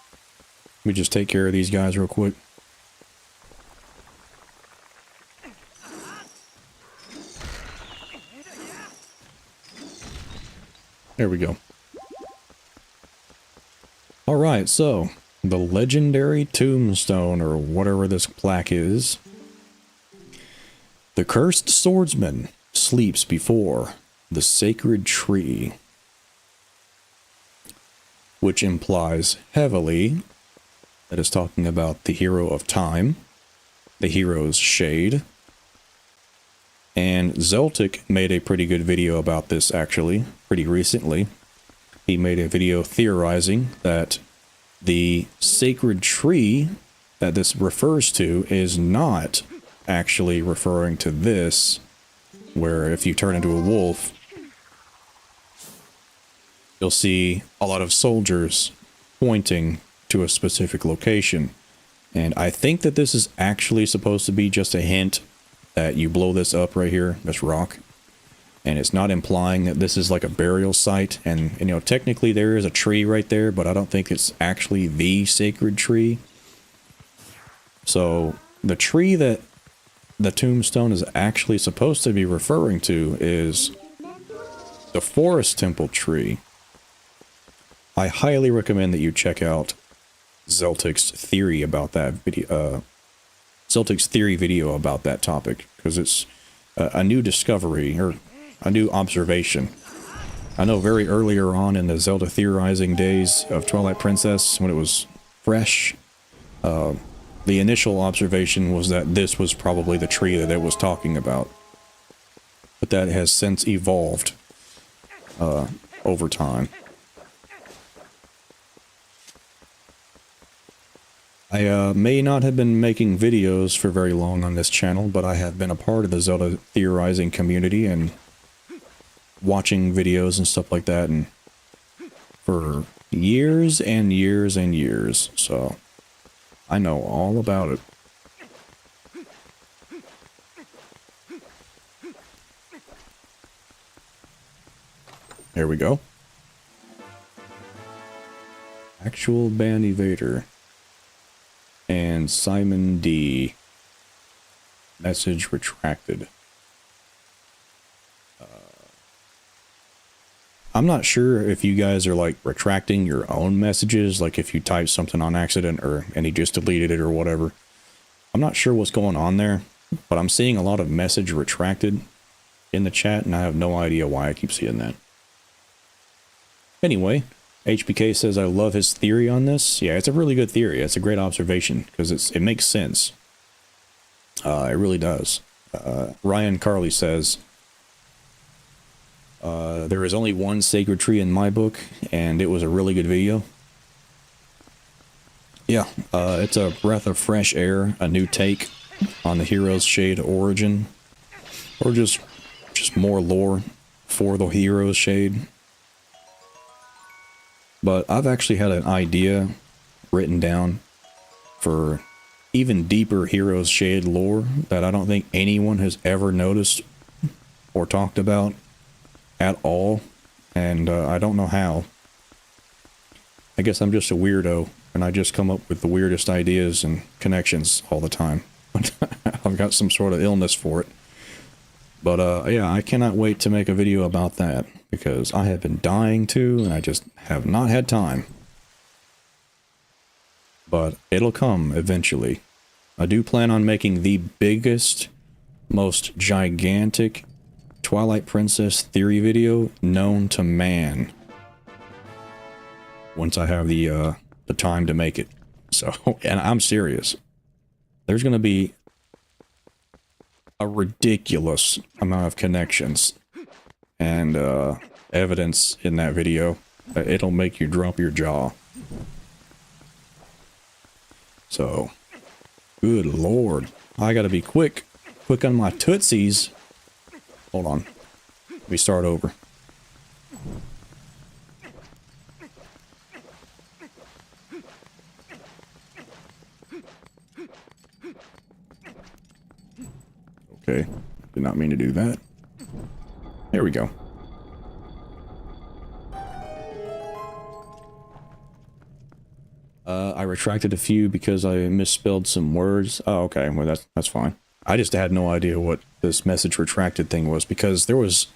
me just take care of these guys real quick. There we go. Alright, so the legendary tombstone, or whatever this plaque is. The cursed swordsman sleeps before the sacred tree, which implies heavily that is talking about the hero of time, the hero's shade. And Zeltic made a pretty good video about this, actually, pretty recently. He made a video theorizing that the sacred tree that this refers to is not actually referring to this, where if you turn into a wolf, you'll see a lot of soldiers pointing to a specific location. And I think that this is actually supposed to be just a hint that you blow this up right here, this rock, and it's not implying that this is like a burial site. And you know, technically there is a tree right there, but I don't think it's actually the sacred tree. So the tree that the tombstone is actually supposed to be referring to is the forest temple tree. I highly recommend that you check out Zeltic's theory about that video, Zeltic's theory video about that topic, because it's a new discovery, or a new observation. I know very earlier on in the Zelda theorizing days of Twilight Princess, when it was fresh, the initial observation was that this was probably the tree that it was talking about. But that has since evolved over time. I may not have been making videos for very long on this channel, but I have been a part of the Zelda theorizing community and watching videos and stuff like that, and for years and years and years, so I know all about it. There we go. Actual Band Evader. And Simon D. Message retracted. I'm not sure if you guys are like retracting your own messages, like if you type something on accident and he just deleted it or whatever. I'm not sure what's going on there, but I'm seeing a lot of message retracted in the chat, and I have no idea why I keep seeing that. Anyway, HBK says I love his theory on this. Yeah, it's a really good theory. It's a great observation because it makes sense. It really does. Ryan Carley says, there is only one sacred tree in my book, and it was a really good video. Yeah, it's a breath of fresh air, a new take on the hero's shade origin, or just more lore for the hero's shade. But I've actually had an idea written down for even deeper hero's shade lore that I don't think anyone has ever noticed or talked about at all, and I don't know how. I guess I'm just a weirdo, and I just come up with the weirdest ideas and connections all the time. I've got some sort of illness for it. But yeah, I cannot wait to make a video about that, because I have been dying to, and I just have not had time. But it'll come eventually. I do plan on making the biggest, most gigantic Twilight Princess theory video known to man. once I have the time to make it. So, and I'm serious. There's going to be a ridiculous amount of connections and evidence in that video. It'll make you drop your jaw. So, good lord. I gotta be quick on my tootsies. Hold on. Let me start over. Okay, did not mean to do that. There we go. I retracted a few because I misspelled some words. Oh, okay, well that's fine. I just had no idea what this message retracted thing was, because there was,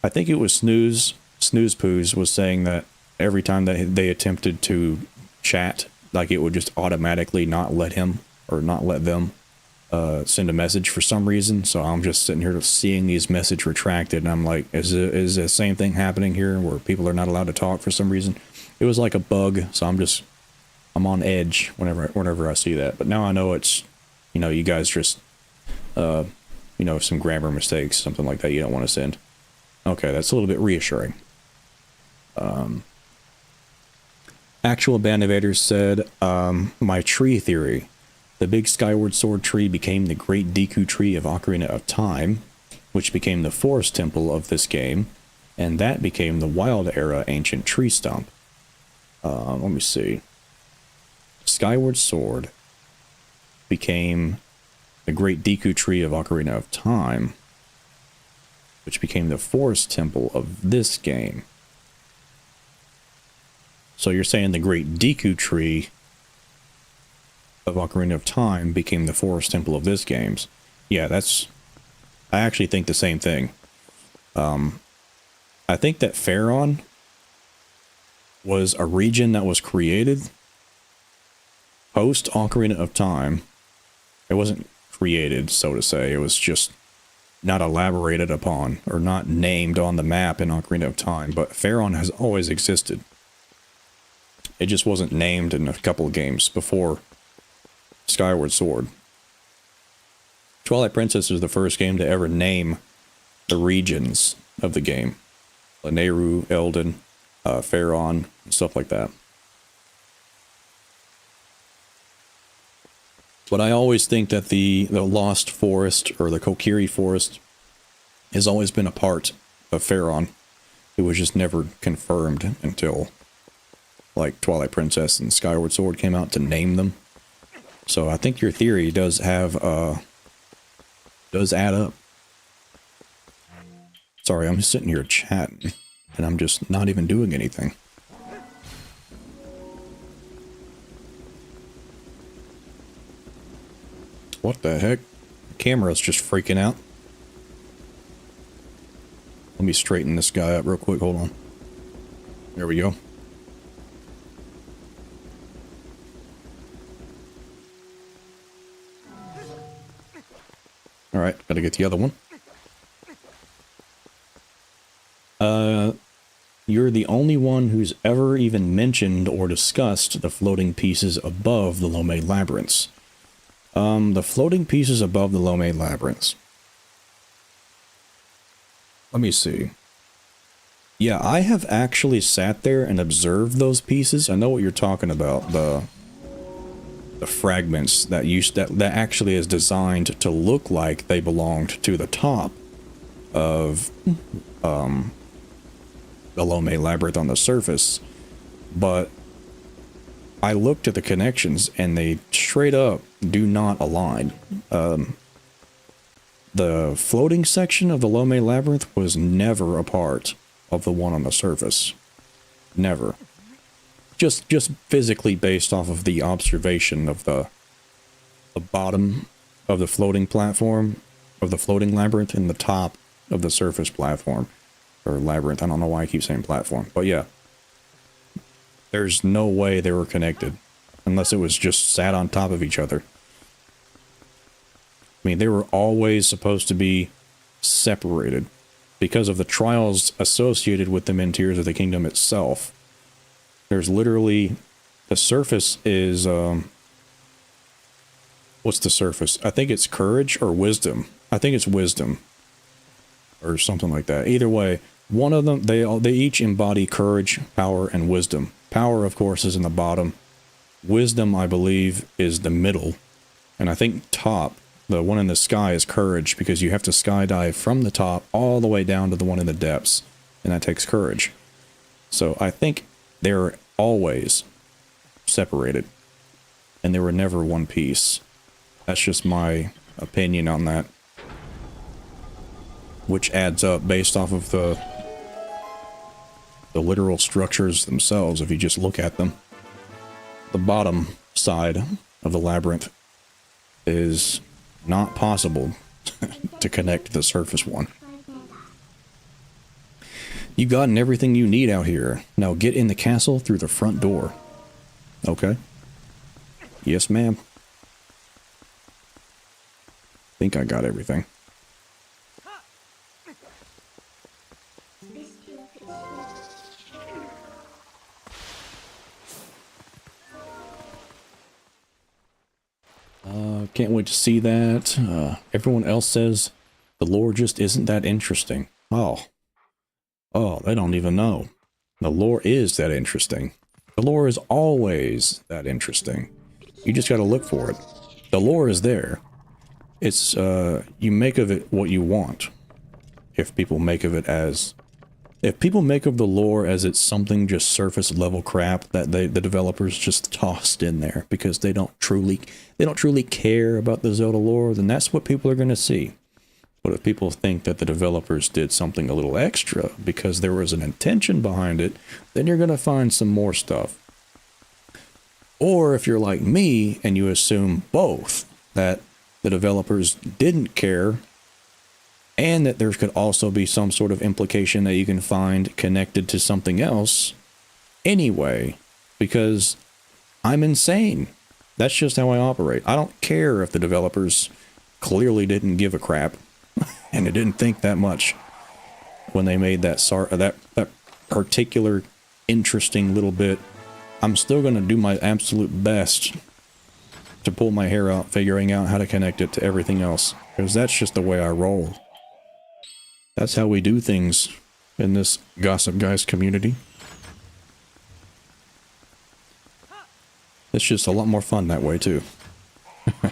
I think it was Snooze Poos was saying that every time that they attempted to chat, like it would just automatically not let him or not let them send a message for some reason. So I'm just sitting here seeing these message retracted, and I'm like, is the same thing happening here where people are not allowed to talk for some reason? It was like a bug, so I'm on edge whenever I see that. But now I know it's, you know, you guys just, you know, some grammar mistakes, something like that you don't want to send. Okay, that's a little bit reassuring. Actual Bandivators said, my tree theory. The big Skyward Sword tree became the Great Deku tree of Ocarina of Time, which became the Forest Temple of this game, and that became the Wild Era Ancient Tree Stump. Let me see. Skyward Sword became the Great Deku tree of Ocarina of Time, which became the Forest Temple of this game. So you're saying the Great Deku tree of Ocarina of Time became the Forest Temple of this game's. Yeah, that's... I actually think the same thing. I think that Faron was a region that was created post Ocarina of Time. It wasn't created, so to say. It was just not elaborated upon or not named on the map in Ocarina of Time. But Faron has always existed. It just wasn't named in a couple of games before Skyward Sword. Twilight Princess is the first game to ever name the regions of the game. Lanayru, Eldin, Faron, stuff like that. But I always think that the Lost Forest, or the Kokiri Forest, has always been a part of Faron. It was just never confirmed until, like, Twilight Princess and Skyward Sword came out to name them. So I think your theory does have, does add up. Sorry, I'm just sitting here chatting, and I'm just not even doing anything. What the heck? The camera's just freaking out. Let me straighten this guy up real quick, hold on. There we go. Alright, gotta get the other one. You're the only one who's ever even mentioned or discussed the floating pieces above the Lome Labyrinths. The floating pieces above the Lome Labyrinths. Let me see. Yeah, I have actually sat there and observed those pieces. I know what you're talking about. The fragments that actually is designed to look like they belonged to the top of the Lome Labyrinth on the surface, but I looked at the connections and they straight up do not align. The floating section of the Lome Labyrinth was never a part of the one on the surface. Never. Just physically based off of the observation of the bottom of the floating platform, of the floating labyrinth, and the top of the surface platform. Or labyrinth, I don't know why I keep saying platform. But yeah. There's no way they were connected. Unless it was just sat on top of each other. I mean, they were always supposed to be separated. Because of the trials associated with them in Tears of the Kingdom itself. There's literally, the surface is, what's the surface? I think it's courage or wisdom. I think it's wisdom or something like that. Either way, one of them, they each embody courage, power, and wisdom. Power, of course, is in the bottom. Wisdom, I believe, is the middle. And I think top, the one in the sky, is courage, because you have to skydive from the top all the way down to the one in the depths. And that takes courage. So I think they're always separated. And they were never one piece. That's just my opinion on that. Which adds up based off of the literal structures themselves, if you just look at them. The bottom side of the labyrinth is not possible to connect to the surface one. You've gotten everything you need out here. Now get in the castle through the front door. Okay. Yes, ma'am. Think I got everything. Can't wait to see that. Everyone else says the lore just isn't that interesting. Oh, they don't even know. The lore is that interesting. The lore is always that interesting. You just got to look for it. The lore is there. It's, you make of it what you want. If people make of it as... If people make of the lore as it's something just surface level crap that the developers just tossed in there because they don't truly care about the Zelda lore, then that's what people are going to see. But if people think that the developers did something a little extra because there was an intention behind it, then you're going to find some more stuff. Or if you're like me and you assume both, that the developers didn't care and that there could also be some sort of implication that you can find connected to something else anyway, because I'm insane. That's just how I operate. I don't care if the developers clearly didn't give a crap and they didn't think that much when they made that particular interesting little bit. I'm still going to do my absolute best to pull my hair out figuring out how to connect it to everything else, because that's just the way I roll. That's how we do things in this Gossip Guys community. It's just a lot more fun that way, too. There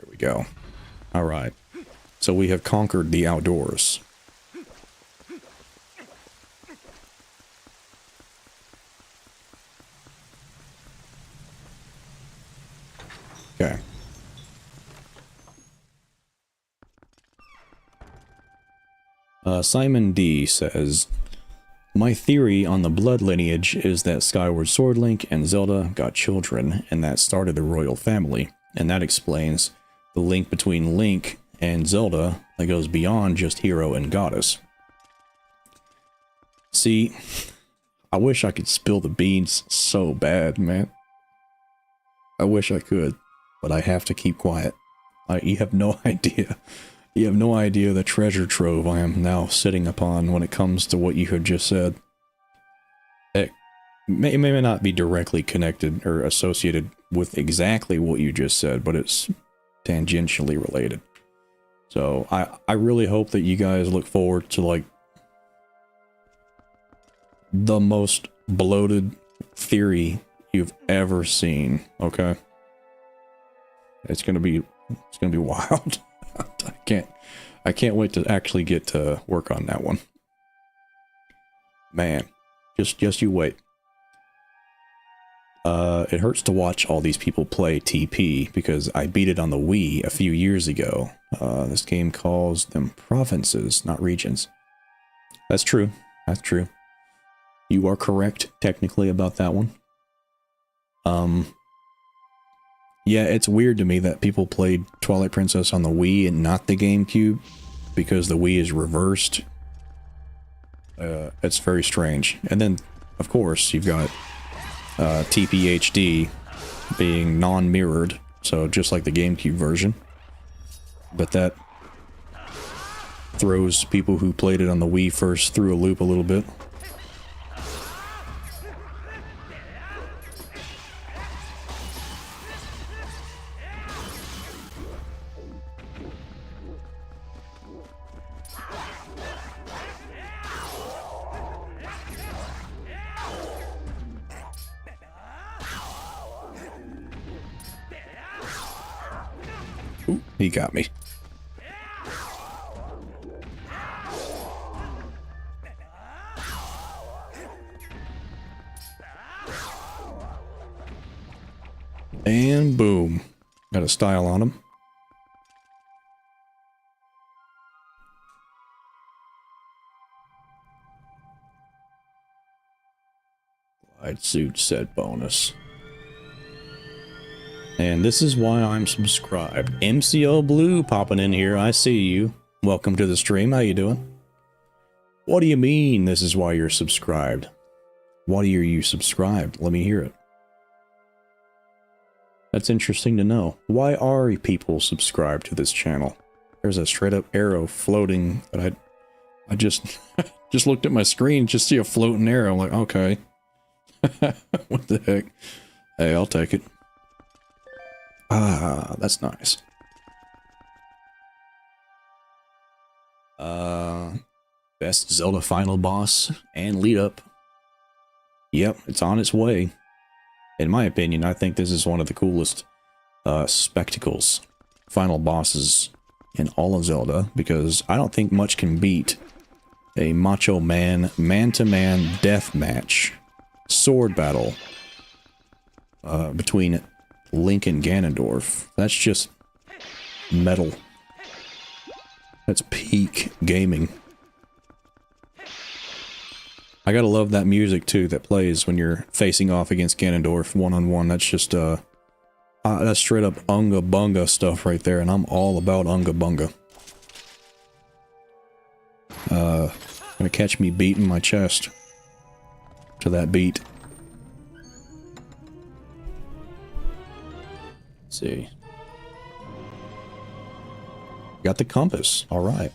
we go. Alright. So we have conquered the outdoors. Okay. Simon D says, my theory on the blood lineage is that Skyward Sword Link and Zelda got children, and that started the royal family, and that explains the link between Link and Zelda that goes beyond just hero and goddess. See, I wish I could spill the beans so bad, man. I wish I could, but I have to keep quiet. You have no idea. You have no idea the treasure trove I am now sitting upon when it comes to what you have just said. It may not be directly connected or associated with exactly what you just said, but it's tangentially related. So I really hope that you guys look forward to, like, the most bloated theory you've ever seen, okay? It's gonna be wild. I can't wait to actually get to work on that one. Man, just you wait. It hurts to watch all these people play TP because I beat it on the Wii a few years ago. This game calls them provinces, not regions. That's true. That's true. You are correct technically about that one. Yeah, it's weird to me that people played Twilight Princess on the Wii and not the GameCube, because the Wii is reversed. It's very strange. And then, of course, you've got TPHD being non-mirrored, so just like the GameCube version. But that throws people who played it on the Wii first through a loop a little bit. Ooh, he got me. And boom. Got a style on him. Glide suit set bonus. And this is why I'm subscribed. MCO Blue popping in here. I see you. Welcome to the stream. How you doing? What do you mean this is why you're subscribed? Why are you subscribed? Let me hear it. That's interesting to know. Why are people subscribed to this channel? There's a straight up arrow floating that I just just looked at my screen, just see a floating arrow. I'm like, okay. What the heck? Hey, I'll take it. Ah, that's nice. Best Zelda final boss and lead up. Yep, it's on its way. In my opinion, I think this is one of the coolest spectacles, final bosses in all of Zelda, because I don't think much can beat a Macho Man man-to-man death match sword battle between Link and Ganondorf. That's just metal. That's peak gaming. I gotta love that music too that plays when you're facing off against Ganondorf one-on-one. That's just that's straight up Unga Bunga stuff right there, and I'm all about Unga Bunga. Gonna catch me beating my chest to that beat. Let's see. Got the compass. All right.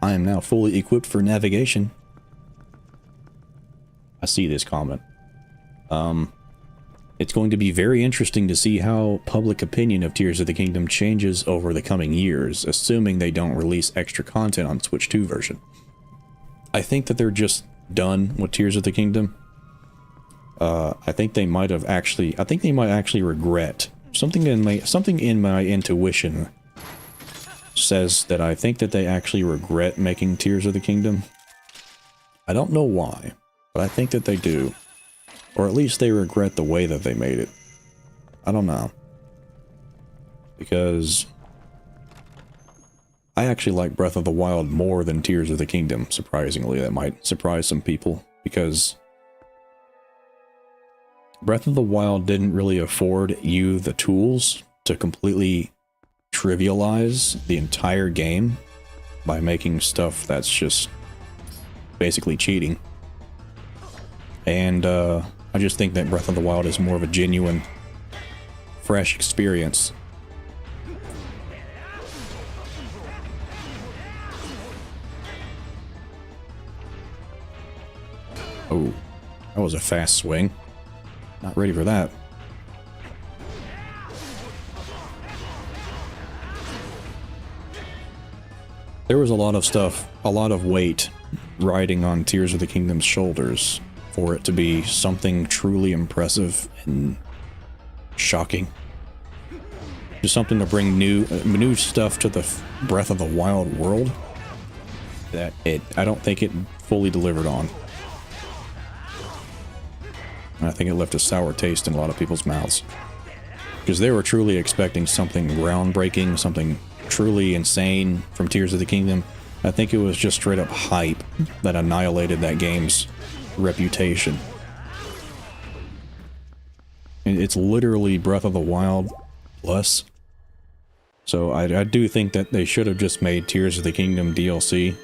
I am now fully equipped for navigation. I see this comment. It's going to be very interesting to see how public opinion of Tears of the Kingdom changes over the coming years, assuming they don't release extra content on Switch 2 version. I think that they're just done with Tears of the Kingdom. I think they might actually regret something in my intuition says that I think that they actually regret making Tears of the Kingdom. I don't know why, but I think that they do. Or at least they regret the way that they made it. I don't know. Because I actually like Breath of the Wild more than Tears of the Kingdom, surprisingly. That might surprise some people, because Breath of the Wild didn't really afford you the tools to completely trivialize the entire game by making stuff that's just basically cheating. And I just think that Breath of the Wild is more of a genuine, fresh experience. Oh, that was a fast swing. Not ready for that. There was a lot of stuff, a lot of weight riding on Tears of the Kingdom's shoulders for it to be something truly impressive and shocking. Just something to bring new stuff to the Breath of the Wild world that I don't think it fully delivered on. And I think it left a sour taste in a lot of people's mouths. Because they were truly expecting something groundbreaking, something truly insane from Tears of the Kingdom. I think it was just straight up hype that annihilated that game's reputation. And it's literally Breath of the Wild plus. So I do think that they should have just made Tears of the Kingdom DLC.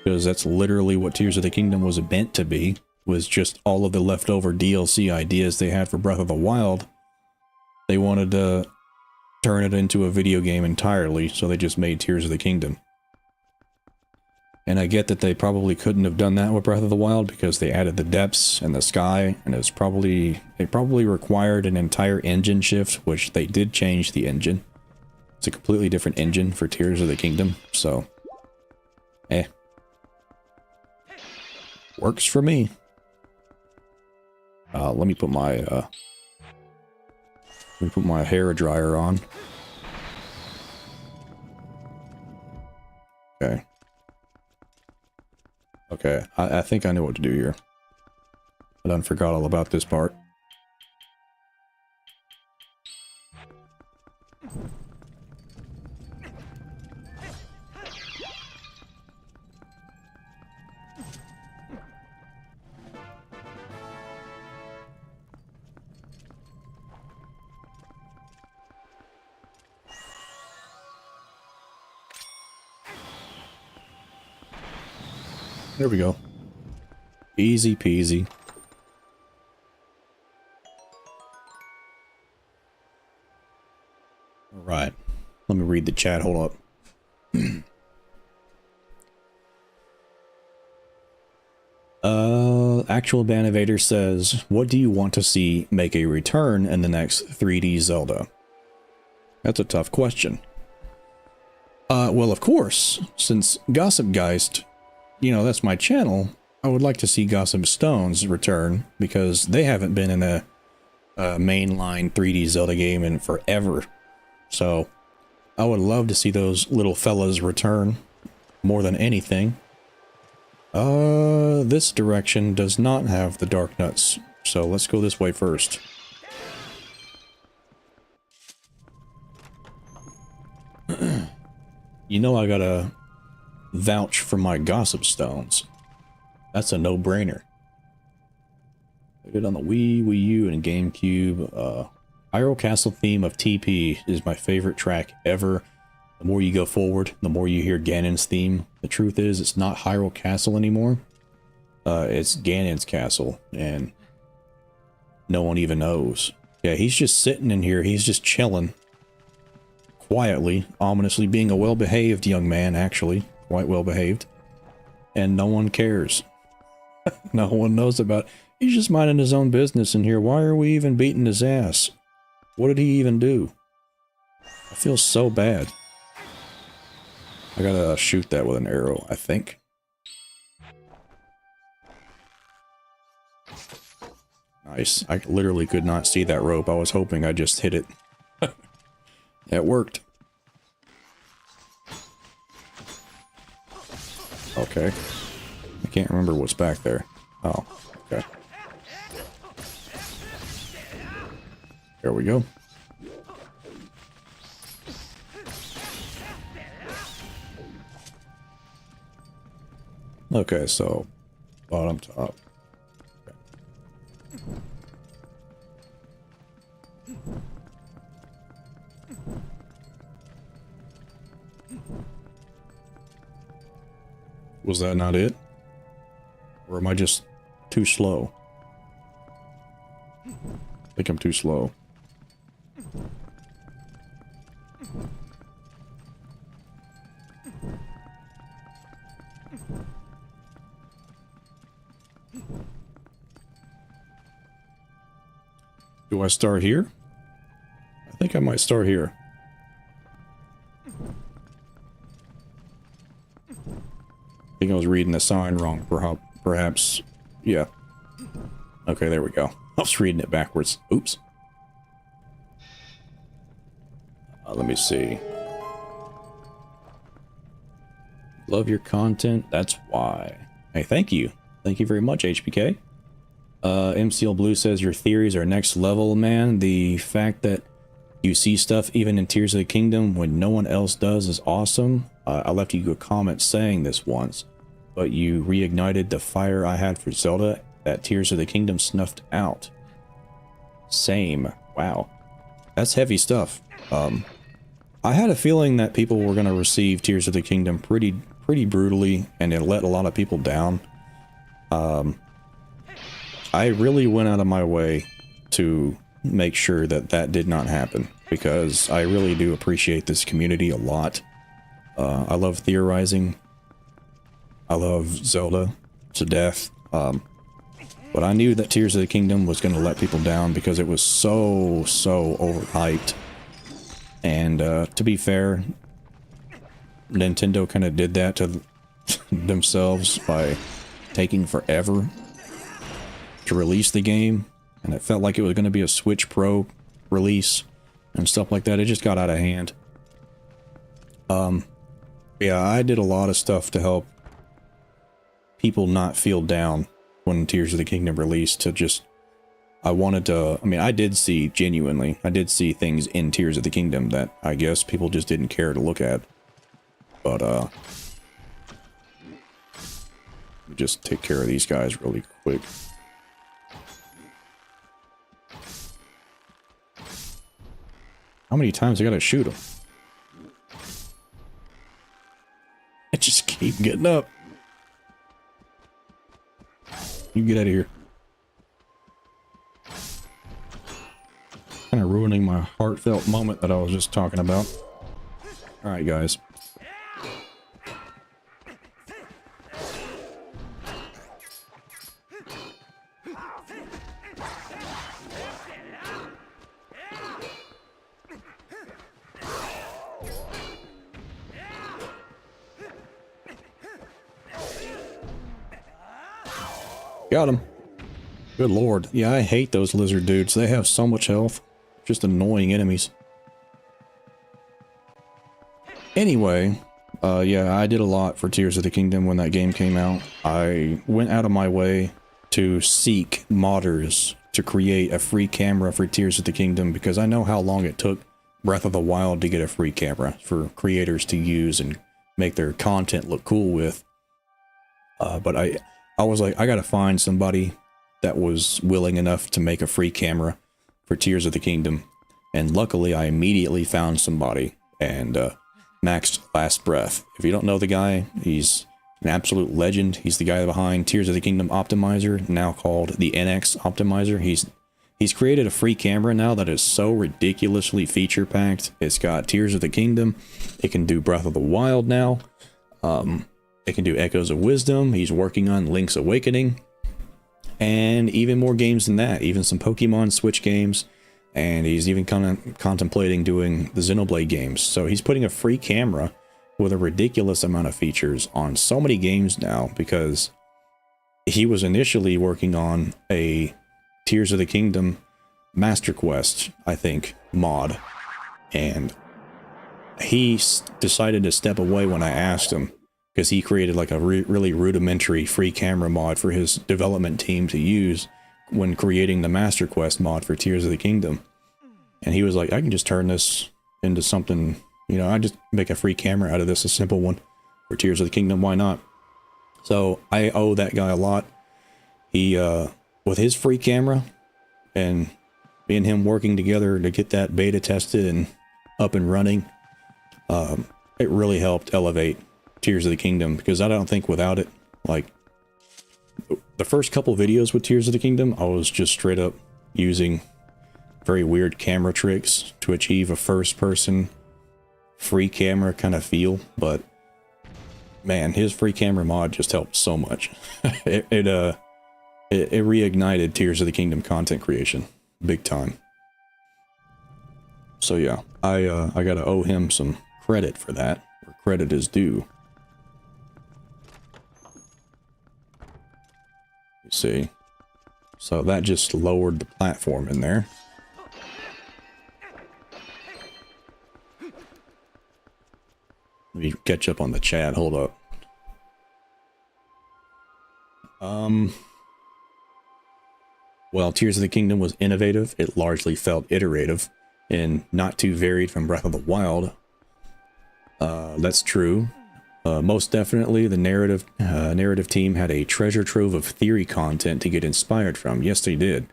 Because that's literally what Tears of the Kingdom was meant to be. Was just all of the leftover DLC ideas they had for Breath of the Wild. They wanted to turn it into a video game entirely, so they just made Tears of the Kingdom. And I get that they probably couldn't have done that with Breath of the Wild because they added the depths and the sky, and it probably required an entire engine shift, which they did change the engine. It's a completely different engine for Tears of the Kingdom, so works for me. Let me put my hair dryer on. Okay. Okay, I think I know what to do here. I done forgot all about this part. There we go. Easy peasy. Alright. Let me read the chat. Hold up. Actual Banivator says, what do you want to see make a return in the next 3D Zelda? That's a tough question. Well, of course, since Gossip Geist, you know, that's my channel, I would like to see Gossip Stones return, because they haven't been in a mainline 3D Zelda game in forever. So, I would love to see those little fellas return, more than anything. This direction does not have the dark nuts, so let's go this way first. You know I gotta vouch for my Gossip Stones. That's a no-brainer. I did on the Wii, Wii U, and GameCube. Hyrule Castle theme of TP is my favorite track ever. The more you go forward, the more you hear Ganon's theme. The truth is, it's not Hyrule Castle anymore. It's Ganon's castle, and no one even knows. Yeah, he's just sitting in here. He's just chilling. Quietly, ominously being a well-behaved young man, actually. Quite well-behaved. And no one cares. No one knows about it. He's just minding his own business in here. Why are we even beating his ass? What did he even do? I feel so bad. I gotta shoot that with an arrow, I think. Nice. I literally could not see that rope. I was hoping I just hit it. It worked. Okay. I can't remember what's back there. Oh, okay. There we go. Okay, so bottom top. Okay. Was that not it? Or am I just too slow? I think I'm too slow. Do I start here? I think I might start here. I think I was reading the sign wrong, perhaps. Yeah. Okay, there we go. I was reading it backwards. Oops. Let me see. Love your content, that's why. Hey, thank you. Thank you very much, HPK. MCL Blue says your theories are next level, man. The fact that you see stuff even in Tears of the Kingdom when no one else does is awesome. I left you a comment saying this once, but you reignited the fire I had for Zelda that Tears of the Kingdom snuffed out. Same. Wow. That's heavy stuff. I had a feeling that people were going to receive Tears of the Kingdom pretty brutally, and it let a lot of people down. I really went out of my way to make sure that that did not happen, because I really do appreciate this community a lot. I love theorizing. I love Zelda to death. But I knew that Tears of the Kingdom was going to let people down because it was so overhyped. And to be fair, Nintendo kind of did that to themselves by taking forever to release the game, and it felt like it was going to be a Switch Pro release and stuff like that. It just got out of hand. Yeah, I did a lot of stuff to help people not feel down when Tears of the Kingdom released. To just, I wanted to, I mean, I did see things in Tears of the Kingdom that I guess people just didn't care to look at. But, just take care of these guys really quick. How many times I gotta shoot them? I just keep getting up. You get out of here. Kind of ruining my heartfelt moment that I was just talking about. Alright, guys. Got him. Good lord. Yeah, I hate those lizard dudes. They have so much health. Just annoying enemies. Anyway, yeah, I did a lot for Tears of the Kingdom when that game came out. I went out of my way to seek modders to create a free camera for Tears of the Kingdom because I know how long it took Breath of the Wild to get a free camera for creators to use and make their content look cool with. But I was like, I gotta find somebody that was willing enough to make a free camera for Tears of the Kingdom. And luckily, I immediately found somebody, and Maxed Last Breath. If you don't know the guy, he's an absolute legend. He's the guy behind Tears of the Kingdom Optimizer, now called the NX Optimizer. He's created a free camera now that is so ridiculously feature-packed. It's got Tears of the Kingdom. It can do Breath of the Wild now. It can do Echoes of Wisdom. He's working on Link's Awakening. And even more games than that. Even some Pokemon Switch games. And he's even contemplating doing the Xenoblade games. So he's putting a free camera with a ridiculous amount of features on so many games now. Because he was initially working on a Tears of the Kingdom Master Quest, I think, mod. And he decided to step away when I asked him. Because he created like a really rudimentary free camera mod for his development team to use when creating the Master Quest mod for Tears of the Kingdom. And he was like, I can just turn this into something, you know, I just make a free camera out of this, a simple one for Tears of the Kingdom, why not? So I owe that guy a lot. He, with his free camera and me and him working together to get that beta tested and up and running, it really helped elevate Tears of the Kingdom, because I don't think without it, like, the first couple videos with Tears of the Kingdom, I was just straight up using very weird camera tricks to achieve a first-person free camera kind of feel, but man, his free camera mod just helped so much. it reignited Tears of the Kingdom content creation, big time. So yeah, I gotta owe him some credit for that, where credit is due. You see, so that just lowered the platform in there. Let me catch up on the chat, hold up. Well, Tears of the Kingdom was innovative. It largely felt iterative and not too varied from Breath of the Wild. That's true. Most definitely, the narrative team had a treasure trove of theory content to get inspired from. Yes, they did.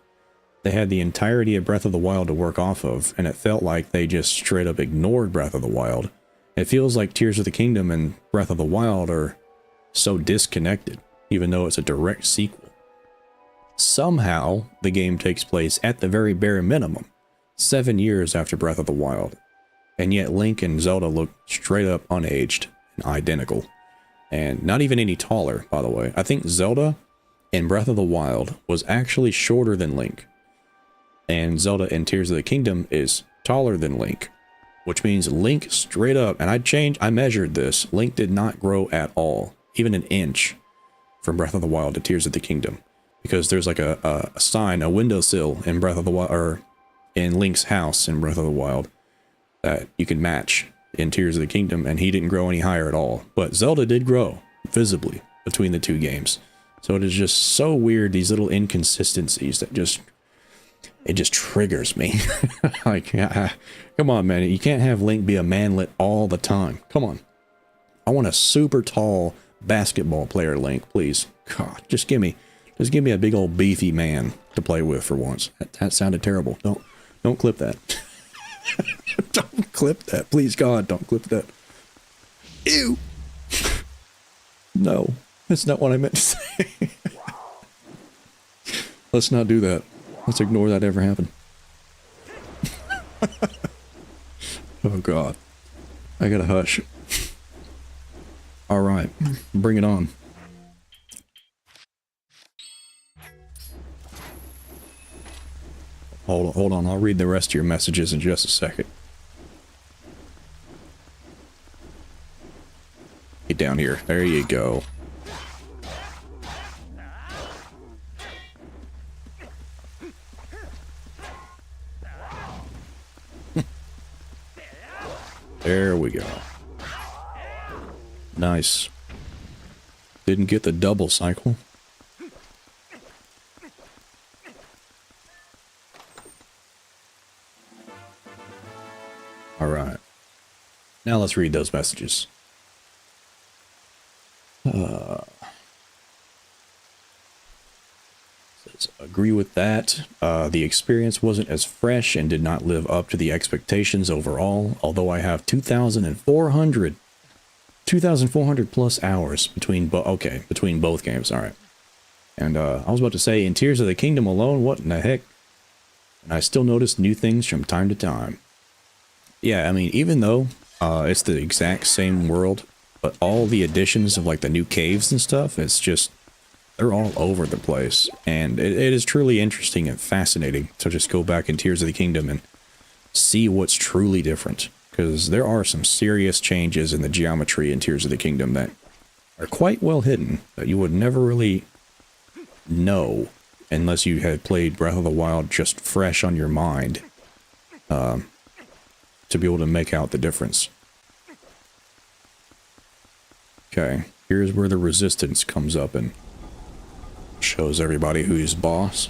They had the entirety of Breath of the Wild to work off of, and it felt like they just straight up ignored Breath of the Wild. It feels like Tears of the Kingdom and Breath of the Wild are so disconnected, even though it's a direct sequel. Somehow, the game takes place at the very bare minimum, 7 years after Breath of the Wild, and yet Link and Zelda look straight up unaged. Identical, and not even any taller, by the way. I think Zelda in Breath of the Wild was actually shorter than Link, and Zelda in Tears of the Kingdom is taller than Link, which means Link straight up, and I measured this, Link did not grow at all, even an inch, from Breath of the Wild to Tears of the Kingdom, because there's like a sign, a windowsill in Breath of the Wild, or in Link's house in Breath of the Wild, that you can match. in Tears of the Kingdom, and he didn't grow any higher at all. But Zelda did grow visibly between the two games. So it is just so weird, these little inconsistencies that it just triggers me. Like, come on, man. You can't have Link be a manlet all the time. Come on. I want a super tall basketball player Link, please. God, just give me a big old beefy man to play with for once. That sounded terrible. Don't clip that. Don't clip that. Please, God, don't clip that. Ew. No, that's not what I meant to say. Let's not do that. Let's ignore that ever happened. Oh, God. I gotta hush. Alright, bring it on. Hold on, I'll read the rest of your messages in just a second. Get down here. There you go. There we go. Nice. Didn't get the double cycle. Alright. Now let's read those messages. Says, agree with that. The experience wasn't as fresh and did not live up to the expectations overall, although I have 2,400 plus hours between both games. All right. And I was about to say, in Tears of the Kingdom alone, what in the heck? And I still notice new things from time to time. Yeah, I mean, even though it's the exact same world, but all the additions of like the new caves and stuff, it's just, they're all over the place. And it is truly interesting and fascinating to just go back in Tears of the Kingdom and see what's truly different. Because there are some serious changes in the geometry in Tears of the Kingdom that are quite well hidden, that you would never really know unless you had played Breath of the Wild just fresh on your mind to be able to make out the difference. Okay, here's where the resistance comes up and shows everybody who's boss.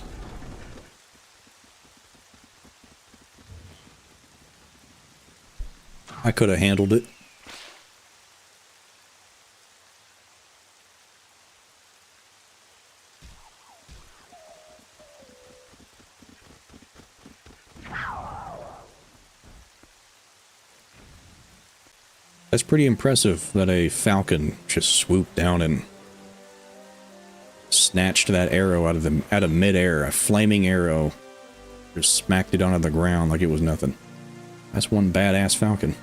I could have handled it. That's pretty impressive that a falcon just swooped down and snatched that arrow out of midair. A flaming arrow just smacked it onto the ground like it was nothing. That's one badass falcon.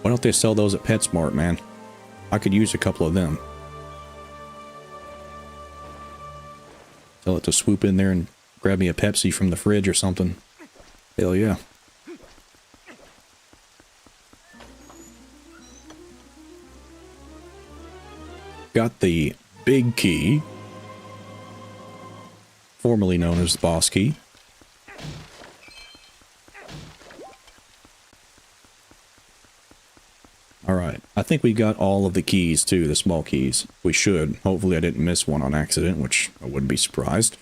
Why don't they sell those at PetSmart, man? I could use a couple of them. Tell it to swoop in there and grab me a Pepsi from the fridge or something. Hell yeah. Got the big key, formerly known as the boss key. Alright, I think we got all of the keys too, the small keys. We should. Hopefully I didn't miss one on accident, which I wouldn't be surprised.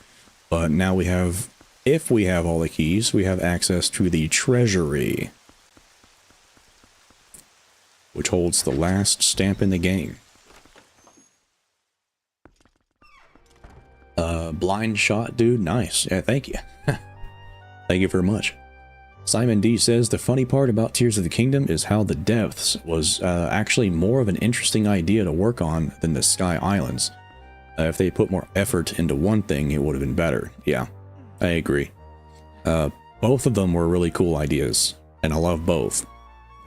But now we have, if we have all the keys, we have access to the treasury, which holds the last stamp in the game. Blind shot, dude. Nice. Yeah, thank you. Thank you very much. Simon D says, the funny part about Tears of the Kingdom is how the depths was actually more of an interesting idea to work on than the Sky Islands. If they put more effort into one thing, it would have been better. Yeah, I agree. Both of them were really cool ideas, and I love both.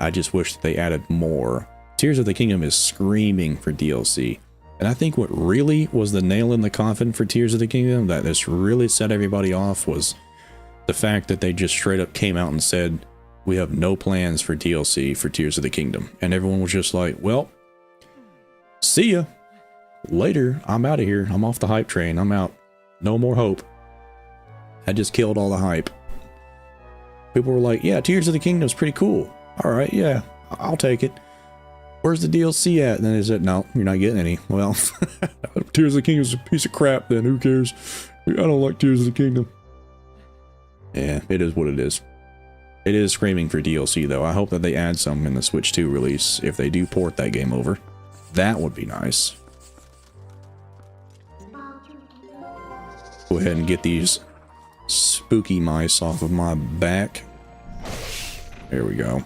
I just wish that they added more. Tears of the Kingdom is screaming for DLC. And I think what really was the nail in the coffin for Tears of the Kingdom, that this really set everybody off, was the fact that they just straight up came out and said, we have no plans for DLC for Tears of the Kingdom. And everyone was just like, well, see ya. Later, I'm out of here. I'm off the hype train. I'm out. No more hope. I just killed all the hype. People were like, yeah, Tears of the Kingdom's pretty cool. All right, yeah, I'll take it. Where's the DLC at? And then they said, no, you're not getting any. Well, Tears of the Kingdom's a piece of crap then, who cares? I don't like Tears of the Kingdom. Yeah, it is what it is. It is screaming for DLC though. I hope that they add some in the Switch 2 release if they do port that game over. That would be nice. Go ahead and get these spooky mice off of my back. There we go.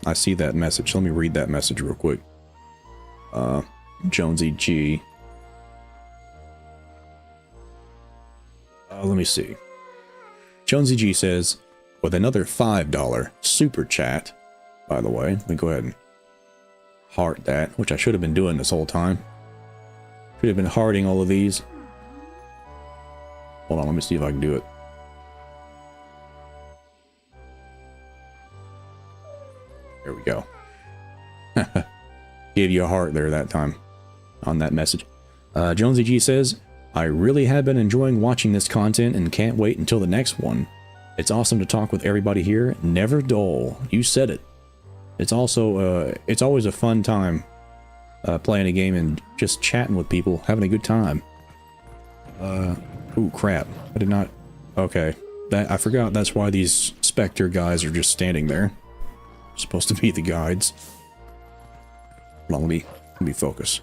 I see that message. Let me read that message real quick. Jonsey G. Let me see. Jonsey G says, with another $5 super chat, by the way, let me go ahead and heart that, which I should have been doing this whole time. Should have been hearting all of these. Hold on, let me see if I can do it. There we go. Gave you a heart there that time on that message. Jonsey G says, I really have been enjoying watching this content and can't wait until the next one. It's awesome to talk with everybody here. Never dull. You said it. It's also, it's always a fun time playing a game and just chatting with people, having a good time. Ooh, crap. I did not... Okay. I forgot that's why these Spectre guys are just standing there. Supposed to be the guides. Hold on, let me focus.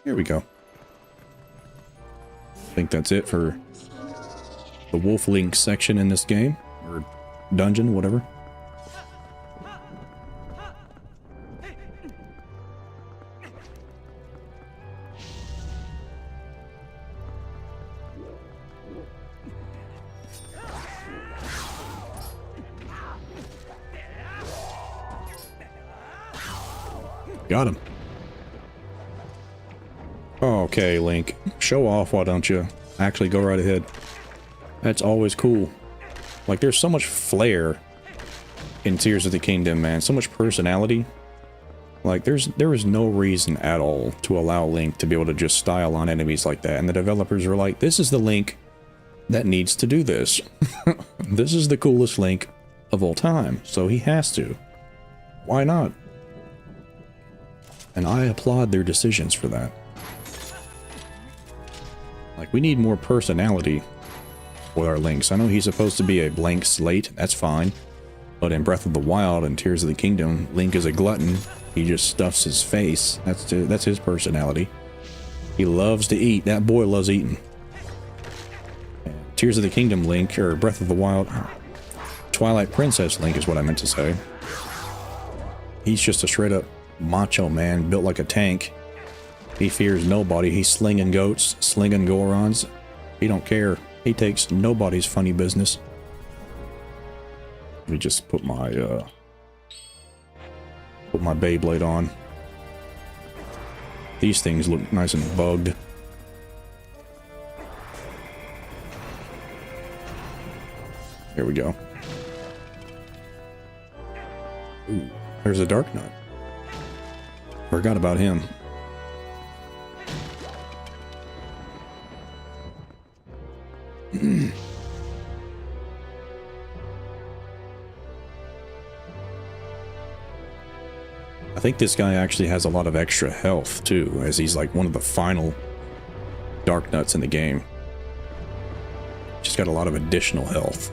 Here we go. I think that's it for the Wolf Link section in this game. Or dungeon, whatever. Got him. Okay, Link. Show off, why don't you? Actually, go right ahead. That's always cool. Like, there's so much flair in Tears of the Kingdom, man. So much personality. Like, there is no reason at all to allow Link to be able to just style on enemies like that. And the developers are like, this is the Link that needs to do this. This is the coolest Link of all time, so he has to. Why not? And I applaud their decisions for that. Like, we need more personality with our Links. I know he's supposed to be a blank slate, that's fine. But in Breath of the Wild and Tears of the Kingdom, Link is a glutton. He just stuffs his face. That's his personality. He loves to eat. That boy loves eating. And Tears of the Kingdom Link, or Breath of the Wild... Twilight Princess Link is what I meant to say. He's just a straight-up macho man, built like a tank. He fears nobody. He's slinging goats, slinging Gorons. He don't care. He takes nobody's funny business. Let me just put my Beyblade on. These things look nice and bugged. Here we go. Ooh, there's a Dark Nut. Forgot about him. I think this guy actually has a lot of extra health too, as he's like one of the final Dark Nuts in the game. Just got a lot of additional health.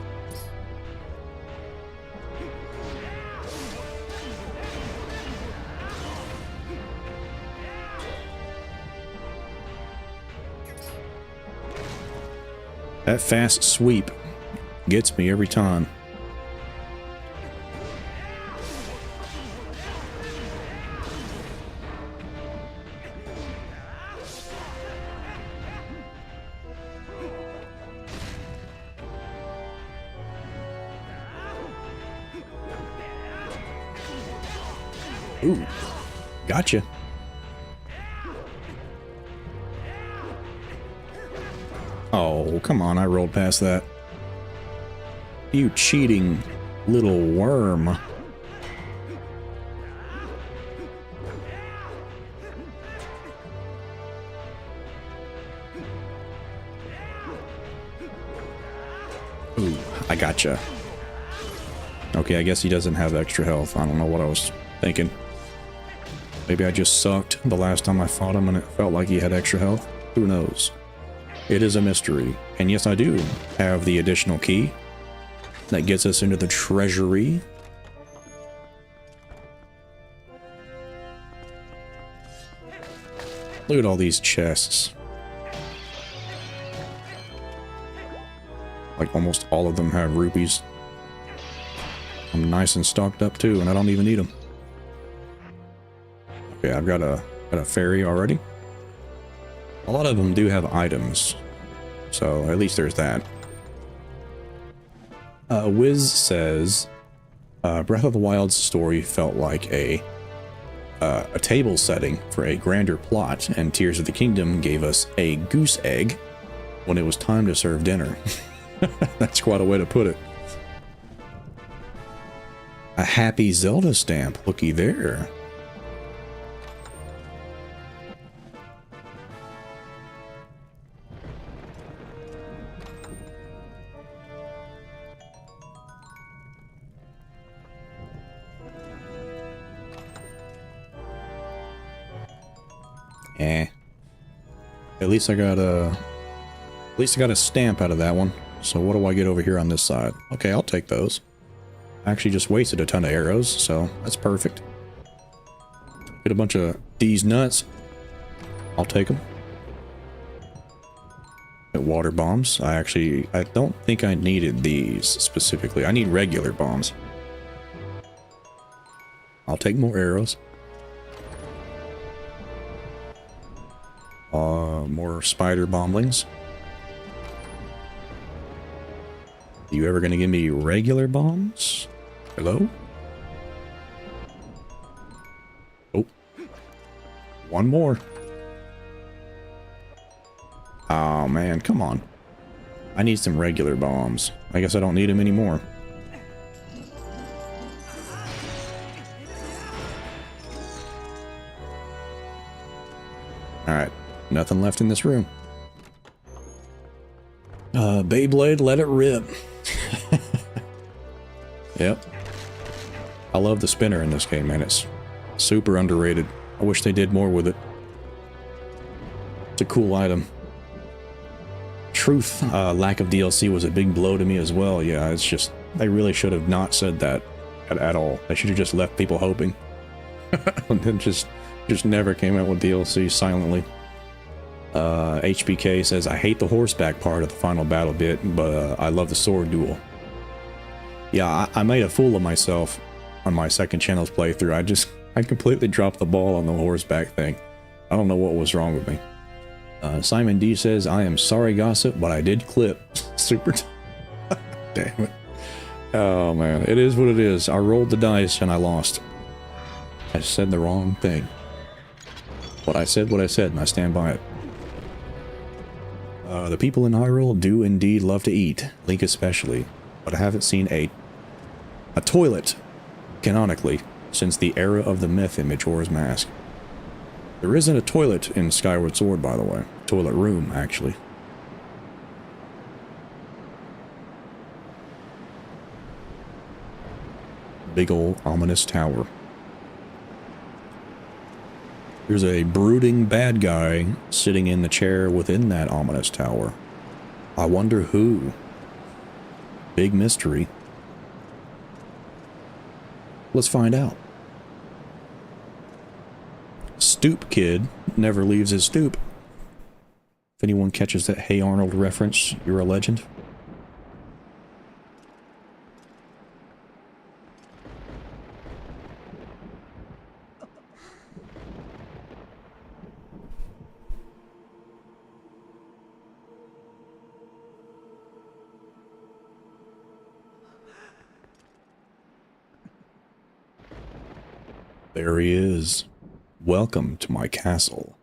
That fast sweep gets me every time. Ooh, gotcha. Oh, come on, I rolled past that. You cheating little worm. Ooh, I gotcha. Okay, I guess he doesn't have extra health. I don't know what I was thinking. Maybe I just sucked the last time I fought him and it felt like he had extra health. Who knows? It is a mystery. And yes, I do have the additional key that gets us into the treasury. Look at all these chests. Like almost all of them have rupees. I'm nice and stocked up too, and I don't even need them. Okay, I've got a fairy already. A lot of them do have items, so at least there's that. Wiz says, Breath of the Wild's story felt like a table setting for a grander plot, and Tears of the Kingdom gave us a goose egg when it was time to serve dinner. That's quite a way to put it. A happy Zelda stamp, looky there. At least I got a stamp out of that one. So what do I get over here on this side? Okay, I'll take those. I actually just wasted a ton of arrows, so that's perfect. Get a bunch of these nuts. I'll take them. Get water bombs. I don't think I needed these specifically. I need regular bombs. I'll take more arrows. More spider bomblings. You ever gonna give me regular bombs? Hello? Oh. One more. Oh man, come on. I need some regular bombs. I guess I don't need them anymore. Alright. Nothing left in this room. Beyblade, let it rip. Yep. I love the spinner in this game, man. It's super underrated. I wish they did more with it. It's a cool item. Truth, lack of DLC was a big blow to me as well. Yeah, it's just, they really should have not said that at all. They should have just left people hoping. And then just never came out with DLC silently. HBK says, I hate the horseback part of the final battle bit, but I love the sword duel. Yeah, I made a fool of myself on my second channel's playthrough. I completely dropped the ball on the horseback thing. I don't know what was wrong with me. Simon D says, I am sorry, gossip, but I did clip. Super. Damn it. Oh man, it is what it is. I rolled the dice and I lost. I said the wrong thing. But I said what I said and I stand by it. The people in Hyrule do indeed love to eat, Link especially, but I haven't seen a toilet, canonically, since the era of the myth in Majora's Mask. There isn't a toilet in Skyward Sword, by the way. Toilet room, actually. Big ol' ominous tower. There's a brooding bad guy sitting in the chair within that ominous tower. I wonder who. Big mystery. Let's find out. Stoop Kid never leaves his stoop. If anyone catches that Hey Arnold reference, you're a legend. There he is. Welcome to my castle.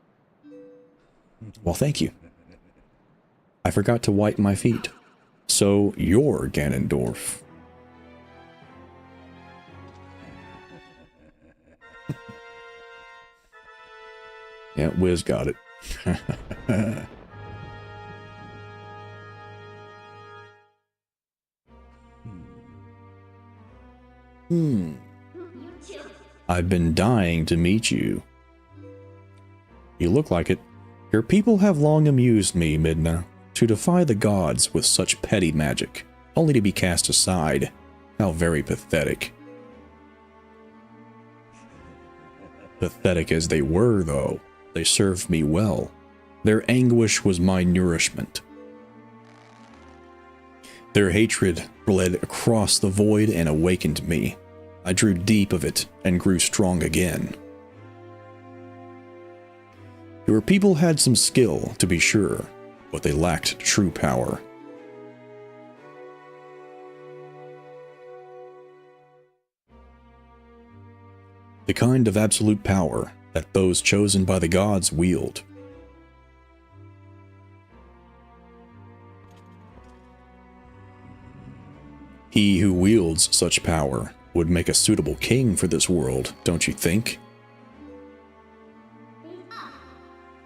Well, thank you. I forgot to wipe my feet. So, you're Ganondorf. Yeah, Wiz got it. I've been dying to meet you. You look like it. Your people have long amused me, Midna. To defy the gods with such petty magic, only to be cast aside. How very pathetic. Pathetic as they were, though, they served me well. Their anguish was my nourishment. Their hatred bled across the void and awakened me. I drew deep of it and grew strong again. Your people had some skill, to be sure, but they lacked true power. The kind of absolute power that those chosen by the gods wield. He who wields such power would make a suitable king for this world, don't you think?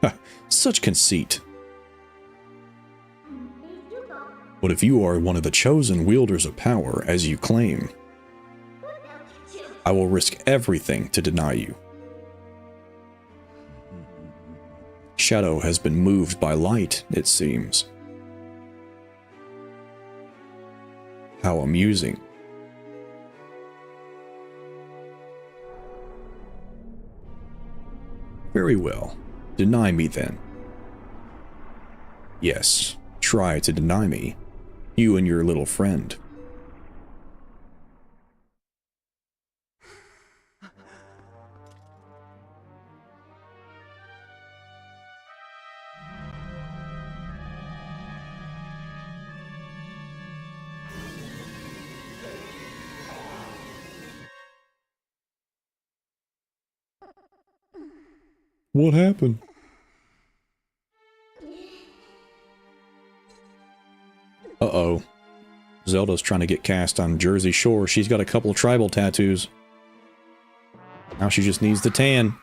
Ha, such conceit. What if you are one of the chosen wielders of power, as you claim? I will risk everything to deny you. Shadow has been moved by light, it seems. How amusing. Very well. Deny me then. Yes, try to deny me. You and your little friend. What happened? Uh-oh. Zelda's trying to get cast on Jersey Shore. She's got a couple tribal tattoos. Now she just needs the tan.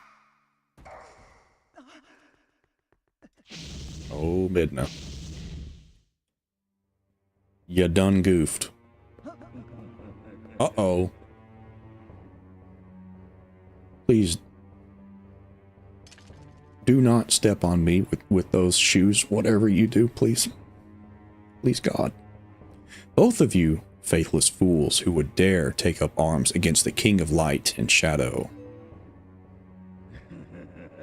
Oh, Midna. You done goofed. Uh-oh. Please do not step on me with those shoes, whatever you do, please. Please, God. Both of you, faithless fools who would dare take up arms against the King of Light and Shadow.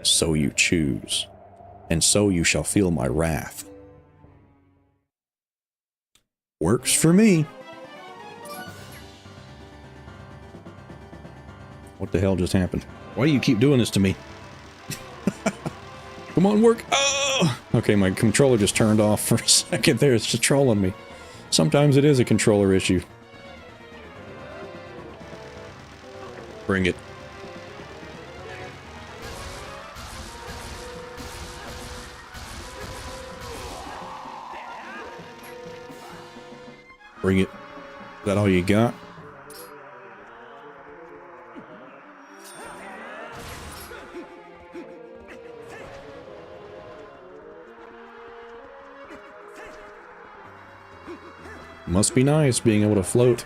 So you choose, and so you shall feel my wrath. Works for me. What the hell just happened? Why do you keep doing this to me? Come on, work. Oh! Okay, my controller just turned off for a second there. It's just trolling me. Sometimes it is a controller issue. Bring it. Bring it. Is that all you got? Must be nice being able to float.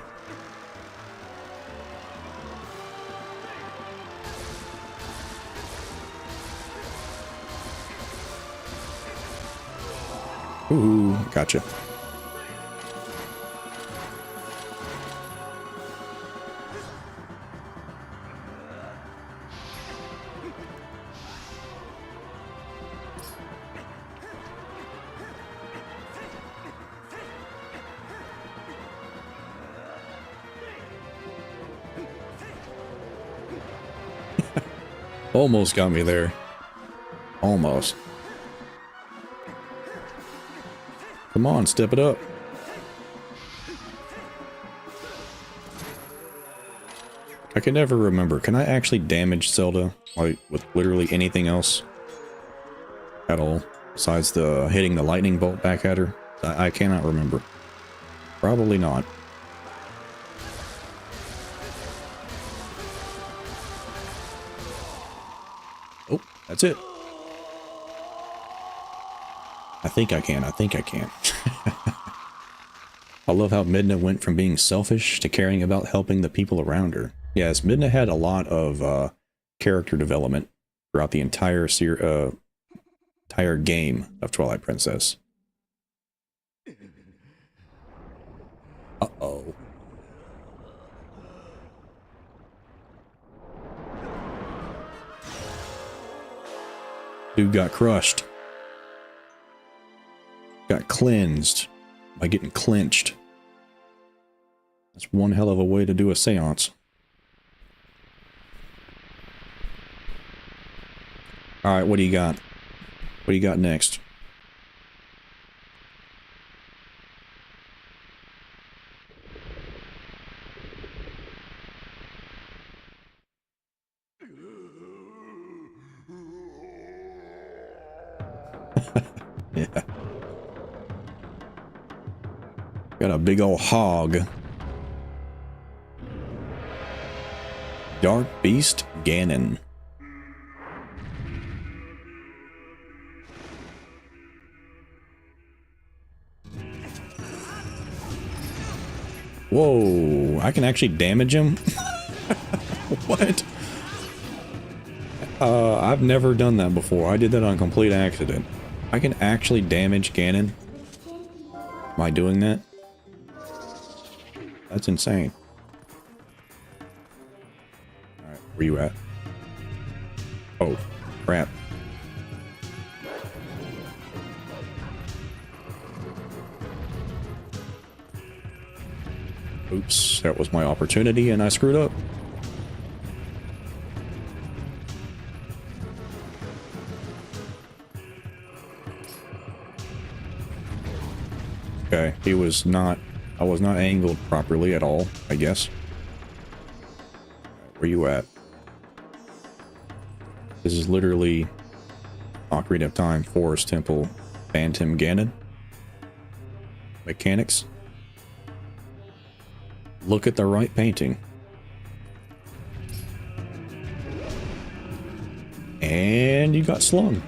Ooh, gotcha. Almost got me there. Almost. Come on, step it up. I can never remember. Can I actually damage Zelda, like, with literally anything else at all, besides the hitting the lightning bolt back at her? I cannot remember. Probably not. Oh, that's it. I think I can. I love how Midna went from being selfish to caring about helping the people around her. Yes, Midna had a lot of character development throughout the entire game of Twilight Princess. Uh-oh. Dude got crushed. Got cleansed by getting clinched. That's one hell of a way to do a seance. Alright, what do you got? What do you got next? Yeah. Got a big old hog. Dark Beast Ganon. Whoa, I can actually damage him? What? I've never done that before. I did that on complete accident. I can actually damage Ganon? Am I doing that? That's insane. Alright, where you at? Oh, crap. Oops, that was my opportunity and I screwed up. Okay, I was not angled properly at all, I guess. Where you at? This is literally Ocarina of Time, Forest Temple, Phantom Ganon. Mechanics. Look at the right painting. And you got slung.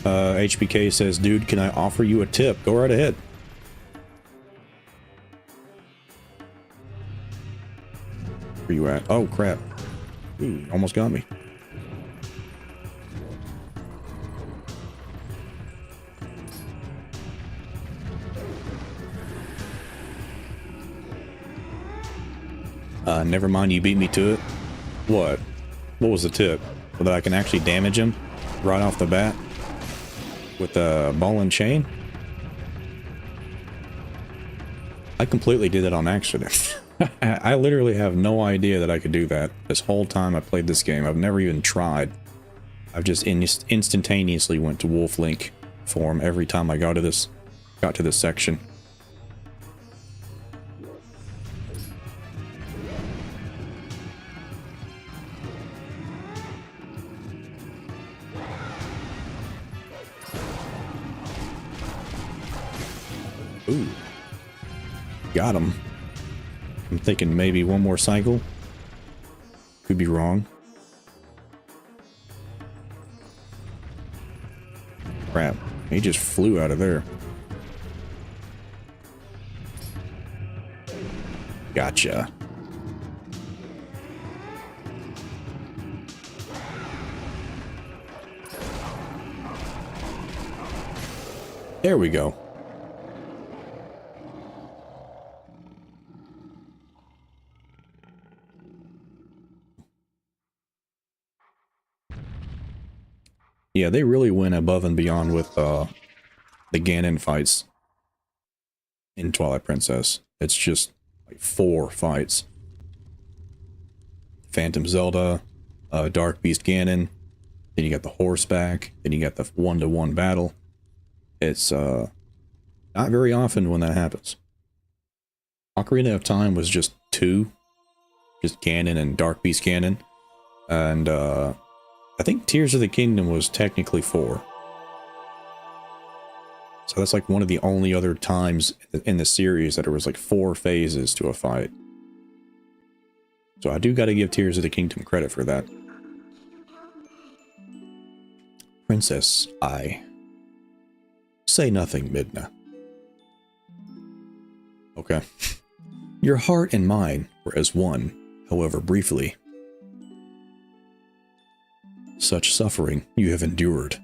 HBK says, dude, can I offer you a tip? Go right ahead. Where you at? Oh, crap. Ooh, almost got me. Never mind, you beat me to it. What? What was the tip? So that I can actually damage him right off the bat with a ball and chain? I completely did it on accident. I literally have no idea that I could do that. This whole time I played this game, I've never even tried. I've just instantaneously went to Wolf Link form every time I got to this section. Ooh. Got him. I'm thinking maybe one more cycle. Could be wrong. Crap. He just flew out of there. Gotcha. There we go. Yeah, they really went above and beyond with the Ganon fights in Twilight Princess. It's just like 4 fights. Phantom Zelda, Dark Beast Ganon, then you got the horseback, then you got the 1-to-1 battle. It's not very often when that happens. Ocarina of Time was just 2, just Ganon and Dark Beast Ganon, and I think Tears of the Kingdom was technically 4. So that's like one of the only other times in the series that there was like 4 phases to a fight. So I do got to give Tears of the Kingdom credit for that. Princess, I. Say nothing, Midna. Okay. Your heart and mine were as one, however briefly. Such suffering you have endured.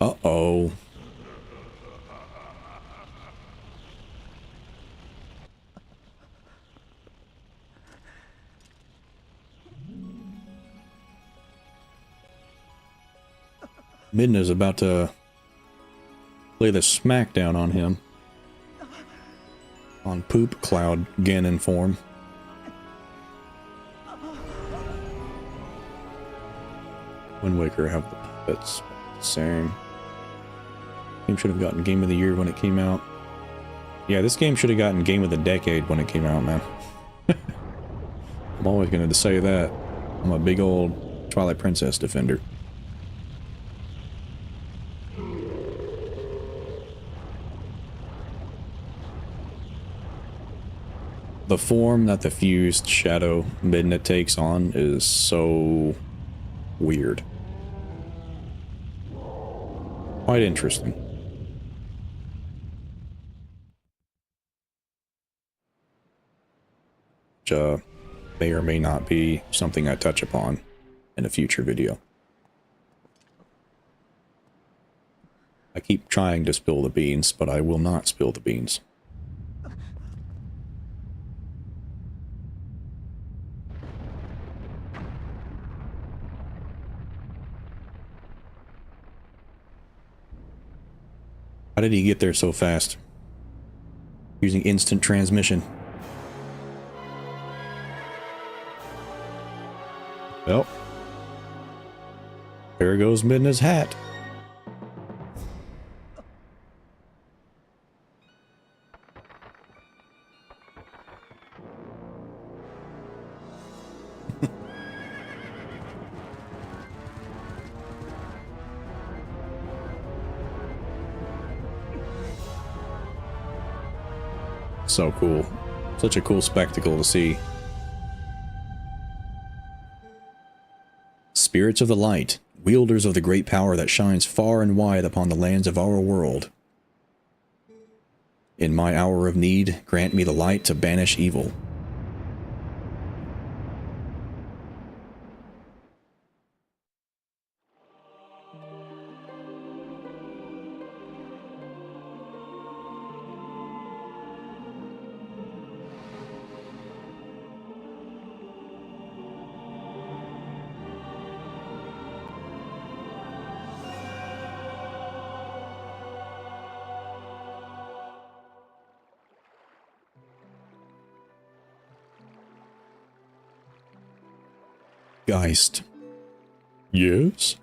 Uh-oh. Midna's about to lay the smackdown on him. On Poop Cloud Ganon form. Wind Waker have the puppets. Same. Game should have gotten Game of the Year when it came out. Yeah, this game should have gotten Game of the Decade when it came out, man. I'm always going to say that. I'm a big old Twilight Princess defender. The form that the fused Shadow Midna takes on is so weird. Quite interesting. Which, may or may not be something I touch upon in a future video. I keep trying to spill the beans, but I will not spill the beans. How did he get there so fast? Using instant transmission. Well, there goes Midna's hat. So cool. Such a cool spectacle to see. Spirits of the light, wielders of the great power that shines far and wide upon the lands of our world. In my hour of need, grant me the light to banish evil. Geist. Yes?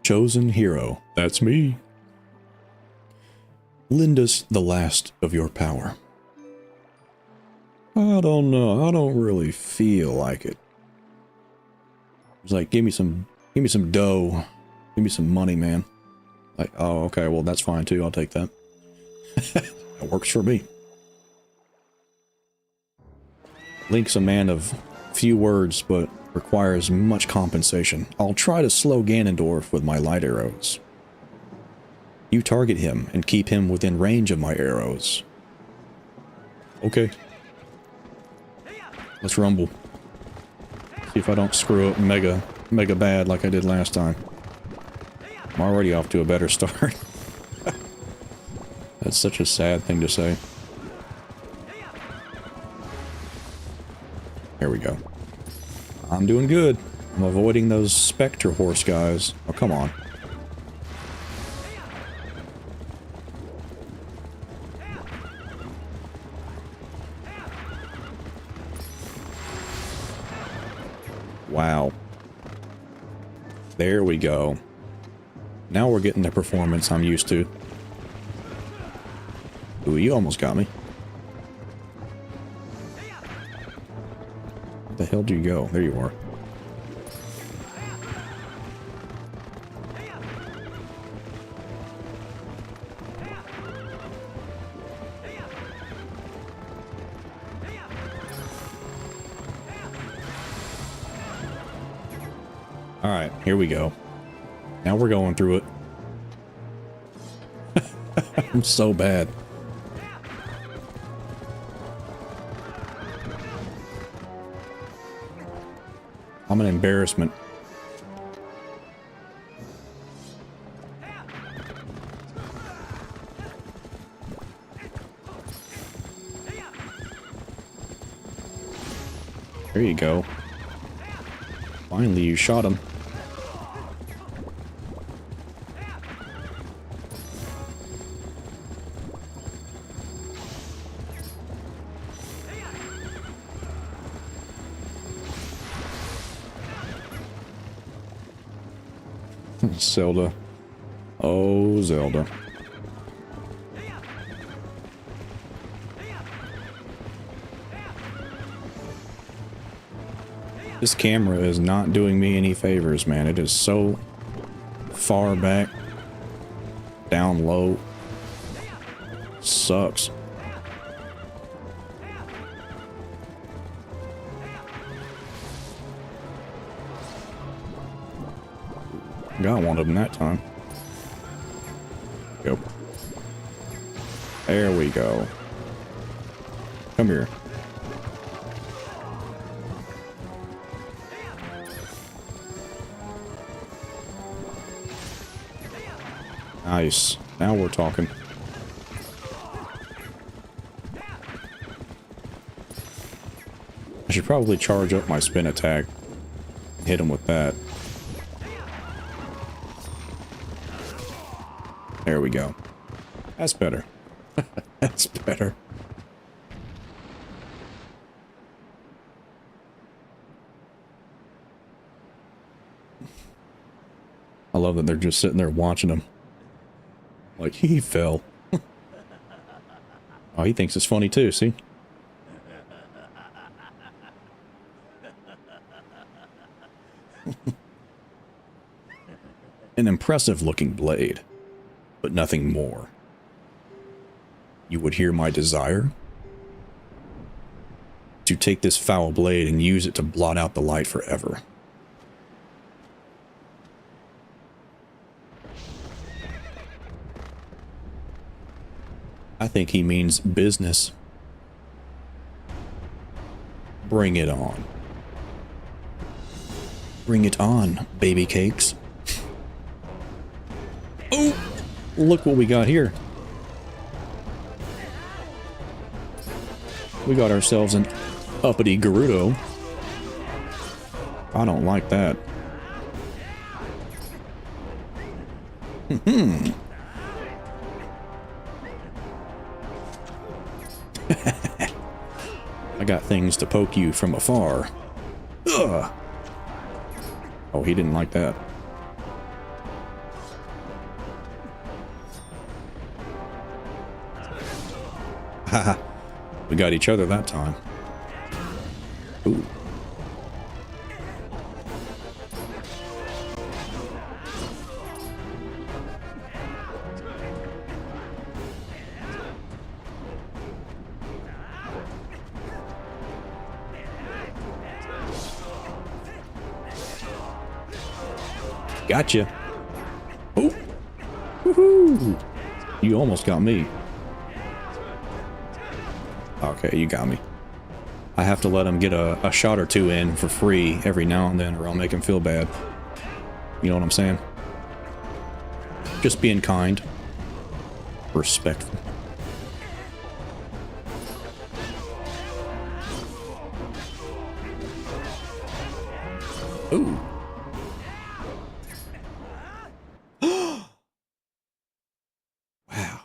Chosen hero, that's me. Lend us the last of your power. I don't know, I don't really feel like it. It's like, give me some dough. Give me some money, man. Like, oh, okay, well that's fine too, I'll take that. That works for me. Link's a man of few words, but requires much compensation. I'll try to slow Ganondorf with my light arrows. You target him and keep him within range of my arrows. Okay. Let's rumble. See if I don't screw up mega bad like I did last time. I'm already off to a better start. That's such a sad thing to say. There we go. I'm doing good. I'm avoiding those Spectre horse guys. Oh, come on. Wow. There we go. Now we're getting the performance I'm used to. Ooh, you almost got me. Where the hell do you go? There you are. Alright, here we go. Now we're going through it. I'm so bad. I'm an embarrassment. There you go. Finally, you shot him. Zelda. Oh, Zelda. This camera is not doing me any favors, man. It is so far back, down low. Sucks. Got one of them that time. Go. There we go. Come here. Nice. Now we're talking. I should probably charge up my spin attack and hit him with that. There we go. That's better. That's better. I love that they're just sitting there watching him. Like, he fell. Oh, he thinks it's funny too, see? An impressive looking blade, but nothing more. You would hear my desire to take this foul blade and use it to blot out the light forever. I think he means business. Bring it on. Bring it on, baby cakes. Oh! Look what we got here. We got ourselves an uppity Gerudo. I don't like that. I got things to poke you from afar. Ugh. Oh, he didn't like that. Haha. We got each other that time. Ooh. Gotcha. Oh. Woohoo. You almost got me. Okay, you got me. I have to let him get a shot or two in for free every now and then, or I'll make him feel bad. You know what I'm saying? Just being kind. Respectful. Ooh. Wow.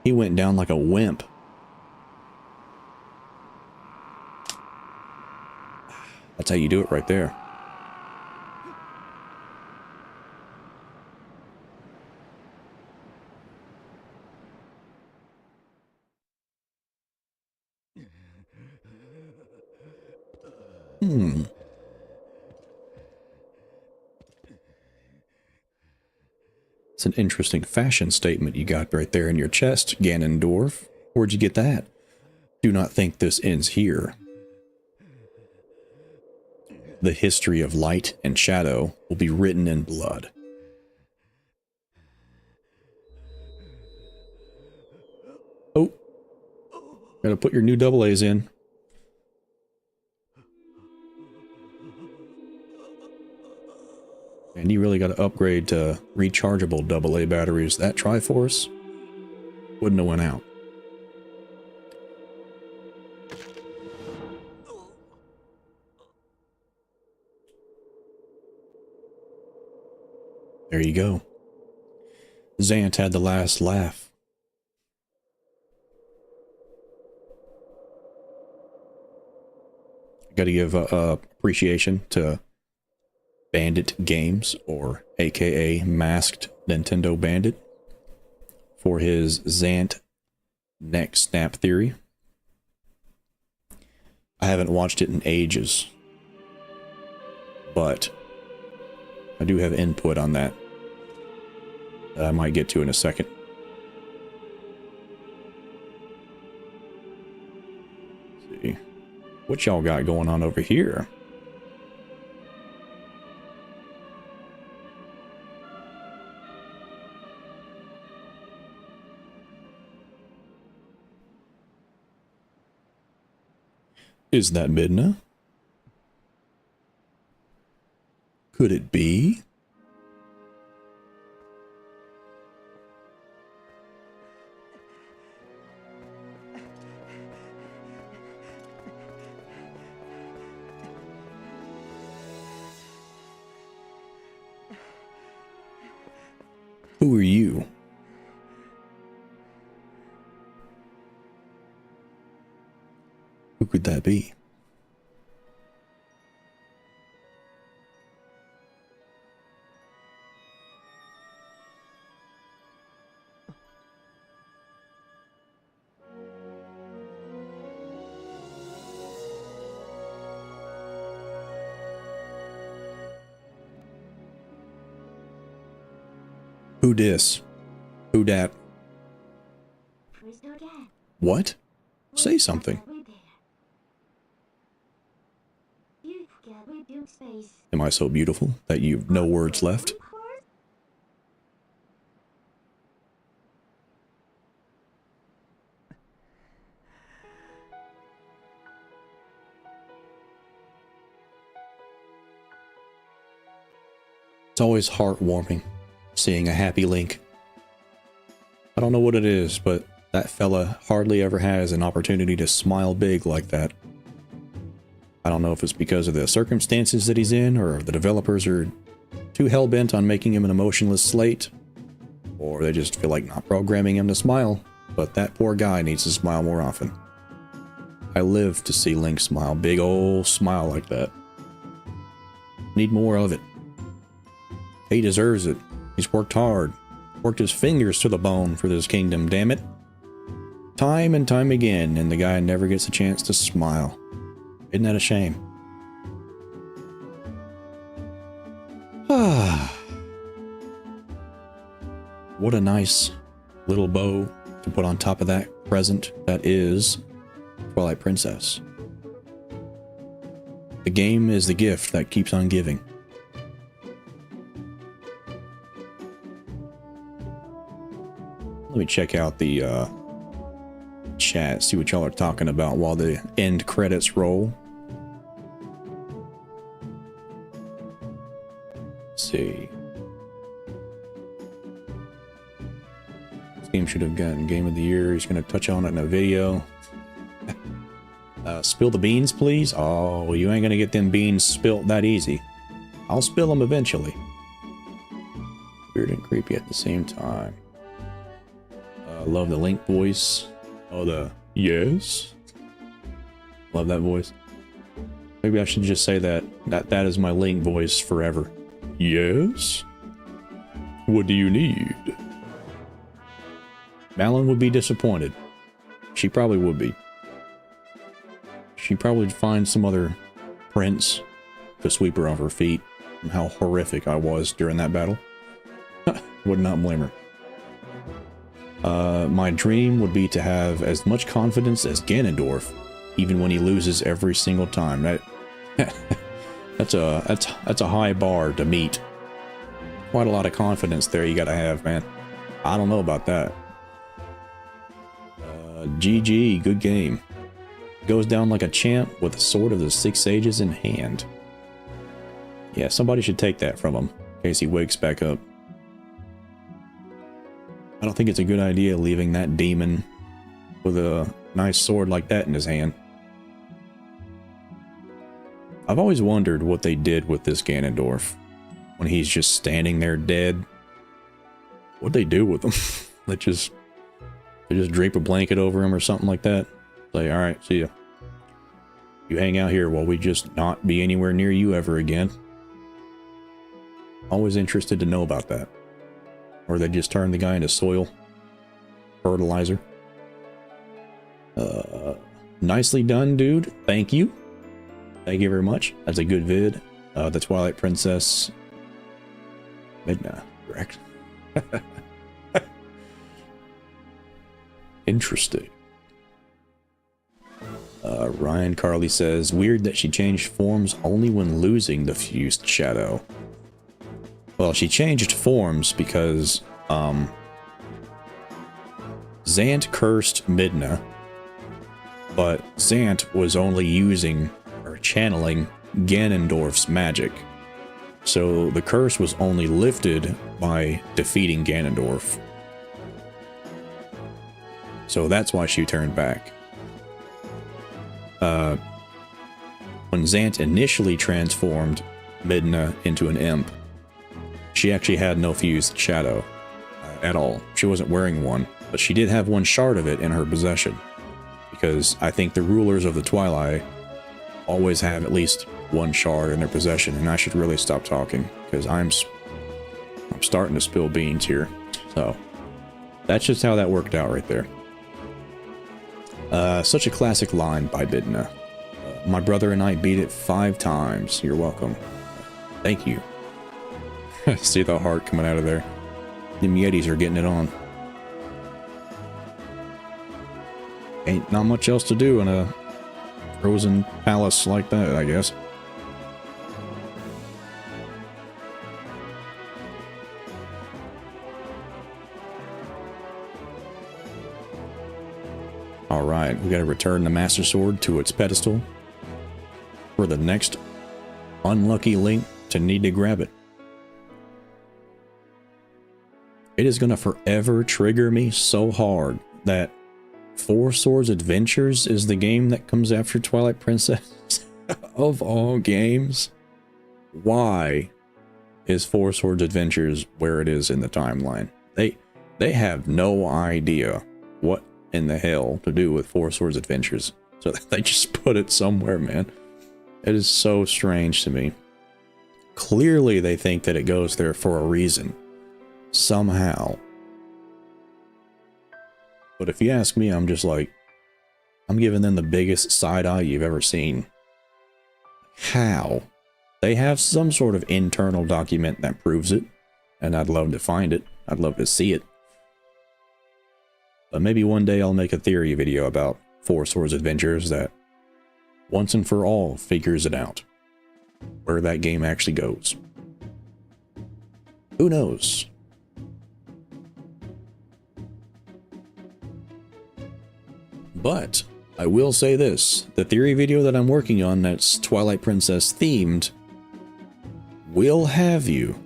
He went down like a wimp. That's how you do it right there. It's an interesting fashion statement you got right there in your chest, Ganondorf. Where'd you get that? Do not think this ends here. the history of light and shadow will be written in blood. Oh, gotta put your new double A's in. And you really got to upgrade to rechargeable AA batteries. That Triforce wouldn't have went out. There you go. Zant had the last laugh. Got to give appreciation to Bandit Games, or aka Masked Nintendo Bandit, for his Zant neck snap theory. I haven't watched it in ages, but I do have input on that I might get to in a second. Let's see what y'all got going on over here. Is that Midna? Could it be? Who are you? Who could that be? Who dis? Who dat? What? Say something. Am I so beautiful that you've no words left? It's always heartwarming seeing a happy Link. I don't know what it is, but that fella hardly ever has an opportunity to smile big like that. I don't know if it's because of the circumstances that he's in, or the developers are too hell-bent on making him an emotionless slate, or they just feel like not programming him to smile, but that poor guy needs to smile more often. I live to see Link smile, big old smile like that. Need more of it. He deserves it. He's worked hard, worked his fingers to the bone for this kingdom, damn it. Time and time again, and the guy never gets a chance to smile. Isn't that a shame? What a nice little bow to put on top of that present that is Twilight Princess. The game is the gift that keeps on giving. Let me check out the chat, see what y'all are talking about while the end credits roll. Let's see. This game should have gotten Game of the Year. He's going to touch on it in a video. Spill the beans, please. Oh, you ain't going to get them beans spilt that easy. I'll spill them eventually. Weird and creepy at the same time. Love the Link voice. Oh, the yes. Love that voice. Maybe I should just say that is my Link voice forever. Yes? What do you need? Malin would be disappointed. She probably would be. She'd probably find some other prince to sweep her off her feet from how horrific I was during that battle. Would not blame her. My dream would be to have as much confidence as Ganondorf, even when he loses every single time. That's a high bar to meet. Quite a lot of confidence there you gotta have, man. I don't know about that. GG, good game. Goes down like a champ with the sword of the 6 sages in hand. Yeah, somebody should take that from him in case he wakes back up. I don't think it's a good idea leaving that demon with a nice sword like that in his hand. I've always wondered what they did with this Ganondorf when he's just standing there dead. What'd they do with him? They just drape a blanket over him or something like that. Say, alright, see ya. You hang out here while we just not be anywhere near you ever again. Always interested to know about that. Or they just turn the guy into soil. Fertilizer. Nicely done, dude. Thank you. Thank you very much. That's a good vid. The Twilight Princess. Midna, correct. Interesting. Ryan Carley says, weird that she changed forms only when losing the fused shadow. Well, she changed forms because, Zant cursed Midna, but Zant was only using or channeling Ganondorf's magic. So the curse was only lifted by defeating Ganondorf. So that's why she turned back. When Zant initially transformed Midna into an imp, she actually had no fused shadow at all. She wasn't wearing one, but she did have one shard of it in her possession. Because I think the rulers of the Twilight always have at least one shard in their possession, and I should really stop talking, because I'm starting to spill beans here. So, that's just how that worked out right there. Such a classic line by Midna. My brother and I beat it 5 times. You're welcome. Thank you. See the heart coming out of there. Them Yetis are getting it on. Ain't not much else to do in a frozen palace like that, I guess. Alright, we gotta return the Master Sword to its pedestal for the next unlucky Link to need to grab it. It is gonna forever trigger me so hard that 4 Swords Adventures is the game that comes after Twilight Princess. Of all games, why is 4 Swords Adventures where it is in the timeline? They have no idea what in the hell to do with 4 Swords Adventures, so they just put it somewhere, man. It is so strange to me. Clearly they think that it goes there for a reason, somehow. But if you ask me, I'm just like, I'm giving them the biggest side eye you've ever seen. How? They have some sort of internal document that proves it, and I'd love to find it. I'd love to see it. But maybe one day I'll make a theory video about 4 Swords Adventures that once and for all figures it out. Where that game actually goes. Who knows? But I will say this, the theory video that I'm working on that's Twilight Princess themed will have you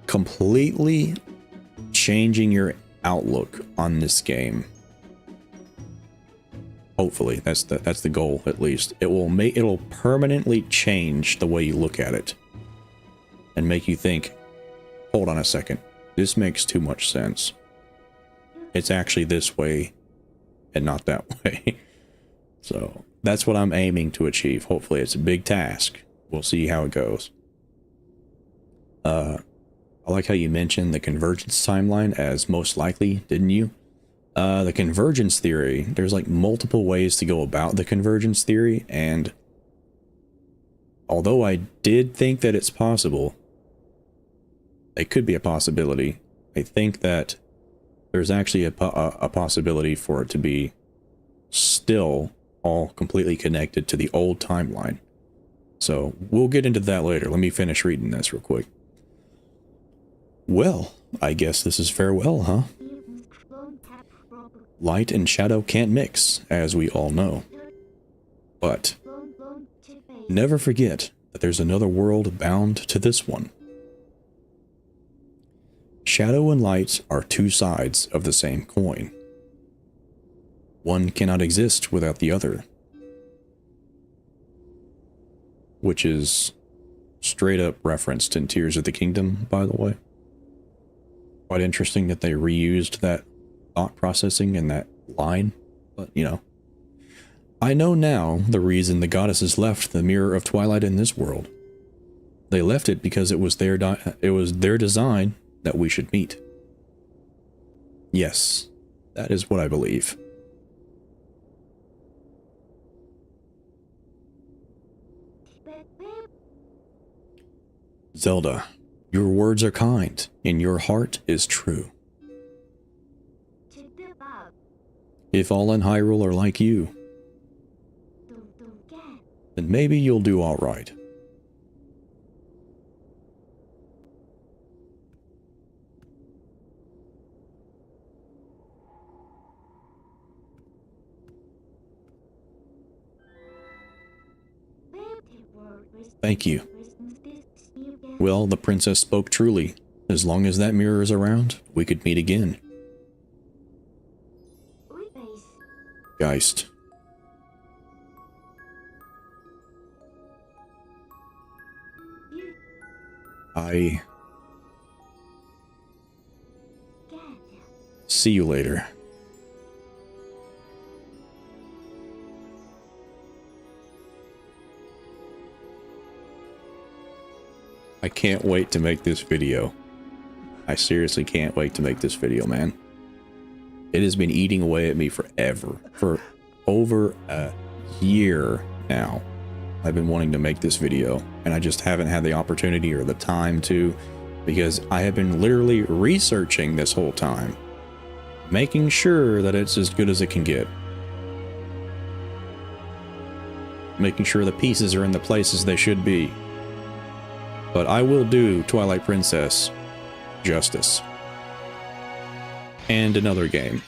completely changing your outlook on this game. Hopefully, that's the goal, at least. It'll permanently change the way you look at it and make you think, hold on a second, this makes too much sense. It's actually this way and not that way. So that's what I'm aiming to achieve. Hopefully it's a big task. We'll see how it goes. I like how you mentioned the convergence timeline as most likely, didn't you? The convergence theory, there's like multiple ways to go about the convergence theory, and although I did think that it's possible, it could be a possibility. I think that there's actually a possibility for it to be still all completely connected to the old timeline. So we'll get into that later. Let me finish reading this real quick. Well, I guess this is farewell, huh? Light and shadow can't mix, as we all know. But never forget that there's another world bound to this one. Shadow and light are two sides of the same coin. One cannot exist without the other. Which is straight up referenced in Tears of the Kingdom, by the way. Quite interesting that they reused that thought processing in that line, but you know. I know now the reason the goddesses left the Mirror of Twilight in this world. They left it because it was their design that we should meet. Yes, that is what I believe. Zelda, your words are kind, and your heart is true. If all in Hyrule are like you, then maybe you'll do all right. Thank you. Well, the princess spoke truly. As long as that mirror is around, we could meet again. Geist. I see you later. I can't wait to make this video. I seriously can't wait to make this video, man. It has been eating away at me forever. For over a year now. I've been wanting to make this video, and I just haven't had the opportunity or the time to, because I have been literally researching this whole time, making sure that it's as good as it can get. Making sure the pieces are in the places they should be. But I will do Twilight Princess justice. And another game.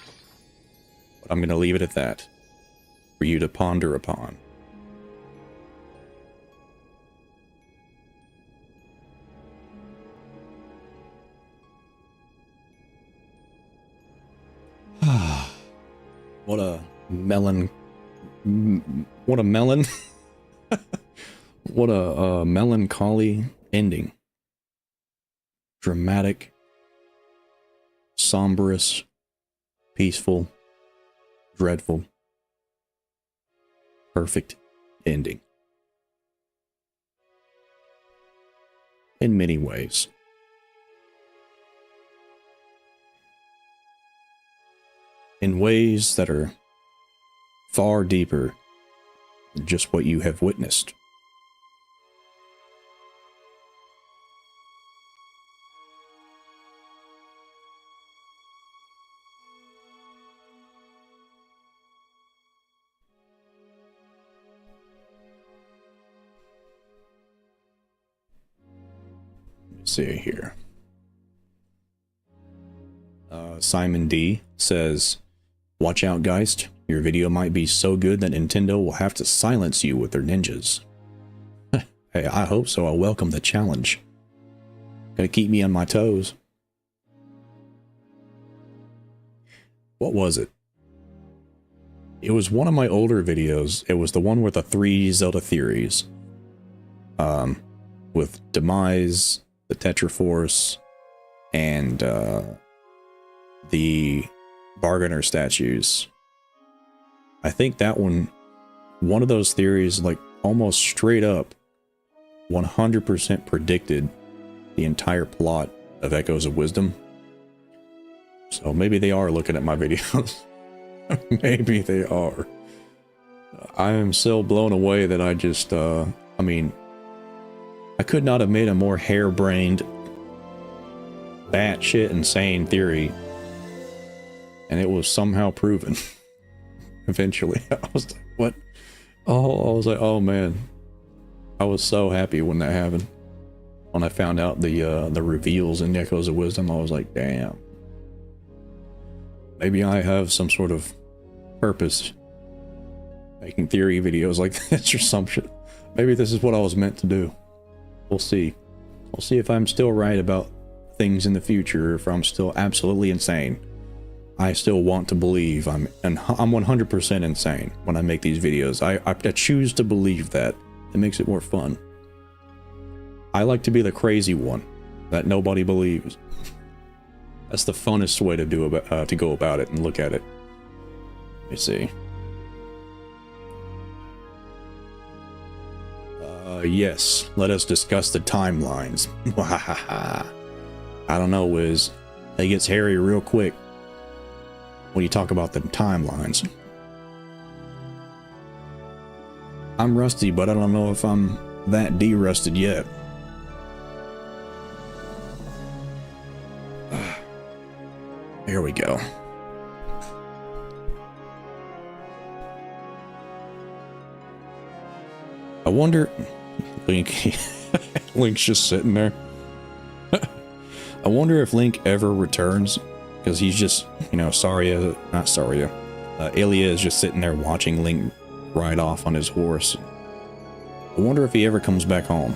But I'm going to leave it at that, for you to ponder upon. What a melon. What a melon. What a melancholy ending. Dramatic, somberous, peaceful, dreadful, perfect ending. In many ways. In ways that are far deeper than just what you have witnessed. Let's see here. Simon D says, "Watch out, Geist. Your video might be so good that Nintendo will have to silence you with their ninjas." Hey, I hope so. I welcome the challenge. Gonna keep me on my toes. What was it? It was one of my older videos. It was the one with the 3 Zelda theories. With Demise, the Tetraforce, and the Bargainer statues. I think that one of those theories, like, almost straight up 100% predicted the entire plot of Echoes of Wisdom. So maybe they are looking at my videos. Maybe they are. I am so blown away that I just, I mean, I could not have made a more harebrained, batshit insane theory, and it was somehow proven. Eventually, I was like, what? Oh, I was like, oh man. I was so happy when that happened. When I found out the reveals in Echoes of Wisdom, I was like, damn. Maybe I have some sort of purpose making theory videos like this or some shit. Maybe this is what I was meant to do. We'll see. We'll see if I'm still right about things in the future, or if I'm still absolutely insane. I still want to believe I'm 100% insane when I make these videos. I choose to believe that. It makes it more fun. I like to be the crazy one that nobody believes. That's the funnest way to to go about it and look at it. Let me see. Yes, let us discuss the timelines. I don't know, Wiz. It gets hairy real quick when you talk about the timelines. I'm rusty, but I don't know if I'm that de-rusted yet. Here we go. I wonder... Link's just sitting there. I wonder if Link ever returns, because he's just, you know, Ilia is just sitting there watching Link ride off on his horse. I wonder if he ever comes back home,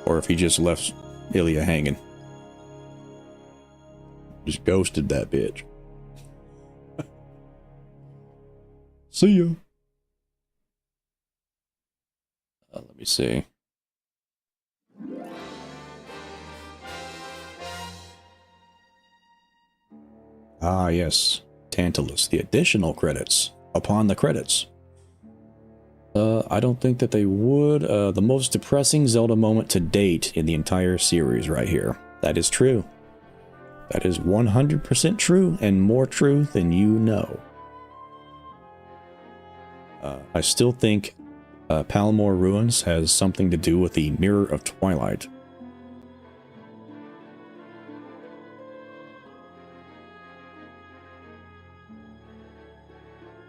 or if he just left Ilia hanging. Just ghosted that bitch. See ya. Let me see. Ah, yes. Tantalus. The additional credits. Upon the credits. I don't think that they would. The most depressing Zelda moment to date in the entire series right here. That is true. That is 100% true, and more true than you know. I still think Palmore Ruins has something to do with the Mirror of Twilight.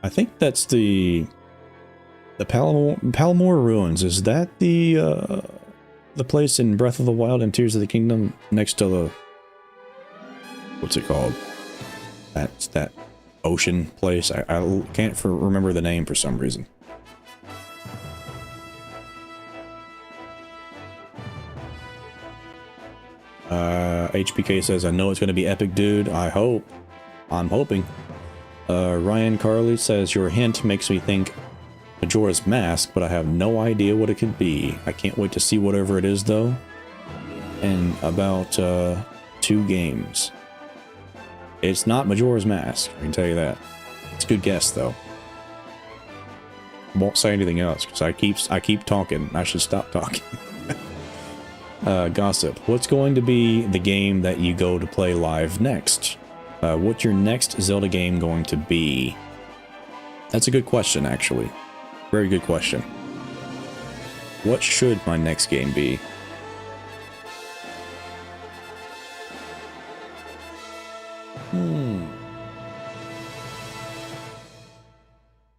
I think that's the Palmore Ruins. Is that the place in Breath of the Wild and Tears of the Kingdom next to the... What's it called? That's that ocean place. I can't remember the name for some reason. HPK says, I know it's going to be epic, dude. I hope. I'm hoping. Ryan Carley says, your hint makes me think Majora's Mask, but I have no idea what it could be. I can't wait to see whatever it is, though. In about 2 games. It's not Majora's Mask, I can tell you that. It's a good guess, though. Won't say anything else, because I keep talking. I should stop talking. Gossip. What's going to be the game that you go to play live next? What's your next Zelda game going to be? That's a good question, actually. Very good question. What should my next game be?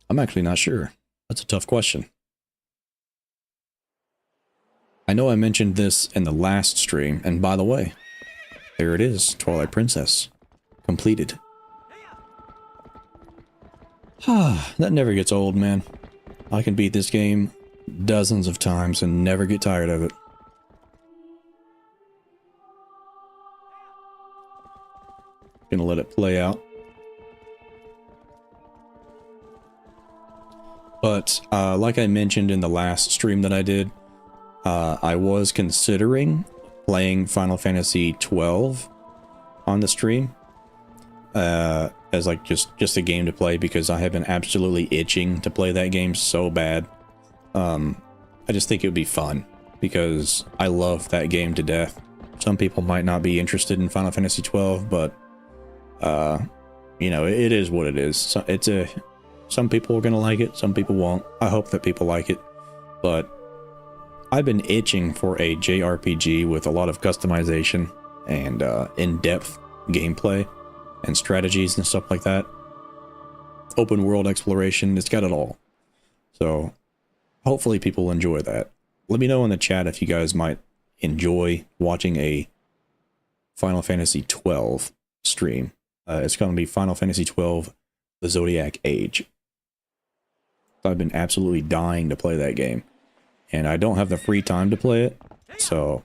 I'm actually not sure. That's a tough question. I know I mentioned this in the last stream, and by the way, there it is, Twilight Princess. Completed. That never gets old, man. I can beat this game dozens of times and never get tired of it. Gonna let it play out. But, like I mentioned in the last stream that I did, I was considering playing Final Fantasy 12 on the stream. As like just a game to play, because I have been absolutely itching to play that game so bad. I just think it would be fun, because I love that game to death. Some people might not be interested in Final Fantasy 12, but you know, it is what it is. So some people are gonna like it, some people won't. I hope that people like it, but I've been itching for a JRPG with a lot of customization and in-depth gameplay and strategies and stuff like that. Open world exploration, it's got it all. So hopefully people enjoy that. Let me know in the chat if you guys might enjoy watching a Final Fantasy 12 stream. It's going to be Final Fantasy 12, The Zodiac Age. I've been absolutely dying to play that game, and I don't have the free time to play it, so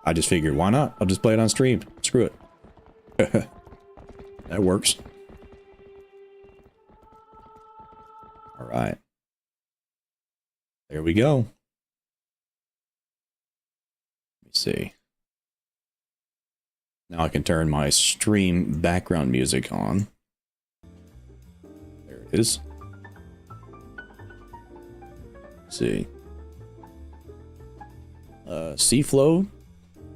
I just figured, why not? I'll just play it on stream. Screw it. That works. All right. There we go. Let me see. Now I can turn my stream background music on. There it is. Let's see. Seaflow.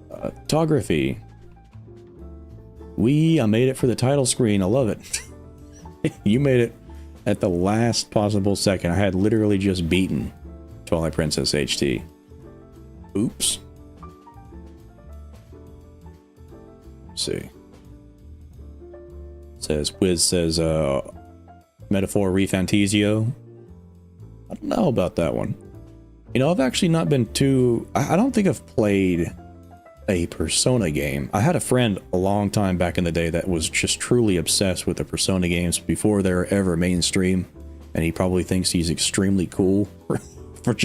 Photography. I made it for the title screen. I love it. You made it at the last possible second. I had literally just beaten Twilight Princess HT. Oops. Let's see. Wiz says, Metaphor Refantasio. I don't know about that one. You know, I've actually not been too... I don't think I've played a Persona game. I had a friend a long time back in the day that was just truly obsessed with the Persona games before they were ever mainstream, and he probably thinks he's extremely cool for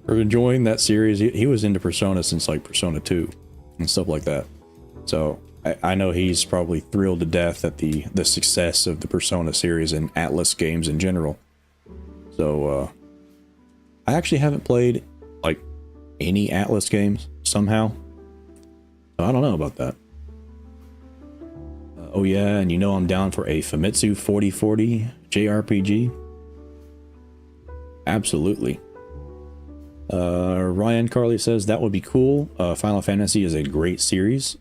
enjoying that series. He was into Persona since like Persona 2 and stuff like that. So I know he's probably thrilled to death at the success of the Persona series and Atlas games in general. So I actually haven't played like any Atlas games somehow. I don't know about that. Oh yeah, and you know I'm down for a Famitsu 4040 JRPG. Absolutely. Ryan Carley says that would be cool. Final Fantasy is a great series.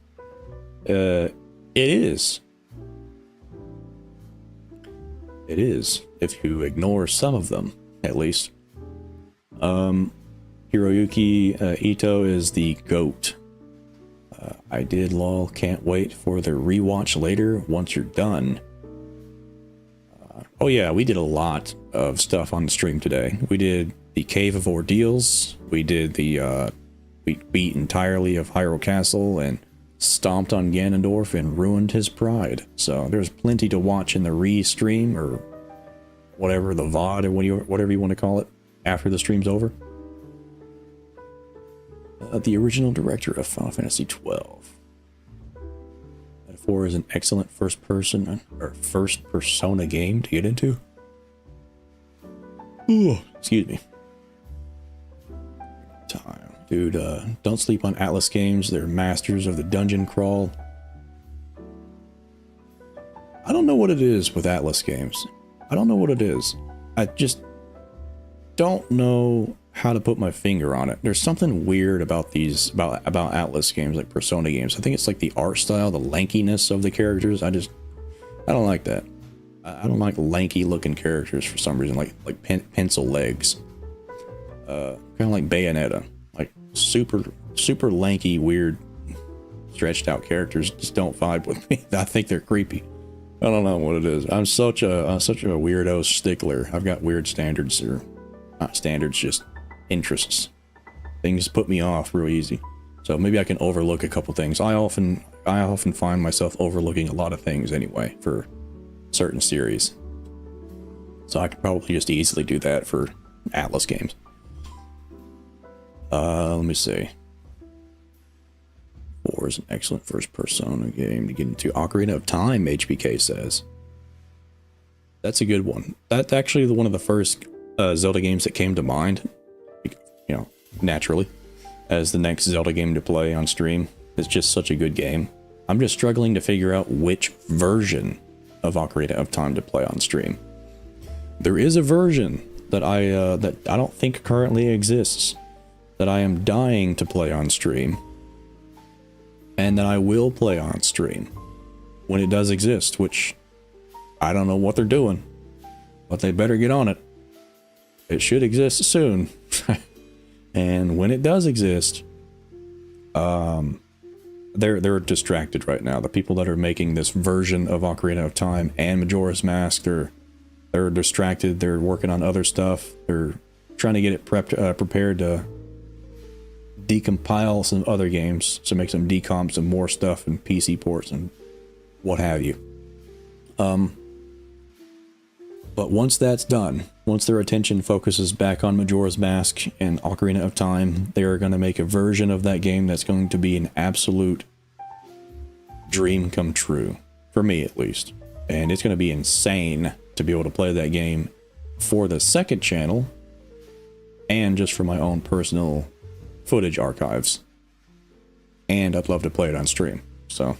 It is. It is, if you ignore some of them, at least. Hiroyuki Ito is the GOAT. I did lol, can't wait for the rewatch later once you're done. Oh yeah, we did a lot of stuff on the stream today. We did the Cave of Ordeals. We did we beat entirely of Hyrule Castle and stomped on Ganondorf and ruined his pride. So there's plenty to watch in the re-stream or whatever, the VOD or whatever you want to call it after the stream's over. The original director of Final Fantasy 12. Metaphor is an excellent first persona game to get into. Ooh, excuse me. Time. Dude, don't sleep on Atlas games. They're masters of the dungeon crawl. I don't know what it is with Atlas games. I don't know what it is. I just don't know how to put my finger on it. There's something weird about about Atlas games, like Persona games. I think it's like the art style, the lankiness of the characters. I don't like that. I don't like lanky looking characters for some reason, like pencil legs. Kind of like Bayonetta, like super lanky, weird, stretched out characters just don't vibe with me. I think they're creepy. I don't know what it is. I'm such a weirdo stickler. I've got weird standards, or not standards, just interests. Things put me off real easy. So maybe I can overlook a couple things. I often find myself overlooking a lot of things anyway for certain series. So I could probably just easily do that for Atlas games. Let me see. 4 is an excellent first Persona game to get into. Ocarina of Time, HBK says. That's a good one. That's actually one of the first Zelda games that came to mind, you know, naturally, as the next Zelda game to play on stream. It's just such a good game. I'm just struggling to figure out which version of Ocarina of Time to play on stream. There is a version that I don't think currently exists, that I am dying to play on stream, and that I will play on stream when it does exist, which I don't know what they're doing, but they better get on it. It should exist soon. And when it does exist, they're distracted right now. The people that are making this version of Ocarina of Time and Majora's Mask, they're distracted. They're working on other stuff. They're trying to get it prepared to decompile some other games, to make some decomps and more stuff and PC ports and what have you. But once that's done, once their attention focuses back on Majora's Mask and Ocarina of Time, they're going to make a version of that game that's going to be an absolute dream come true, for me at least. And it's going to be insane to be able to play that game for the second channel and just for my own personal footage archives. And I'd love to play it on stream, so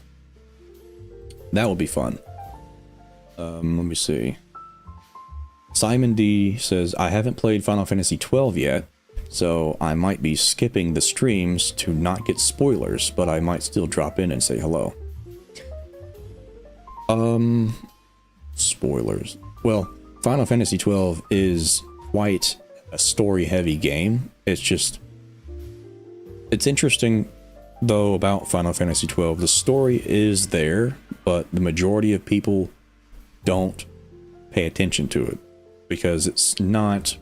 that will be fun. Let me see. Simon D says, I haven't played Final Fantasy XII yet, so I might be skipping the streams to not get spoilers, but I might still drop in and say hello. Spoilers. Well, Final Fantasy XII is quite a story-heavy game. It's interesting, though, about Final Fantasy XII. The story is there, but the majority of people don't pay attention to it, because it's not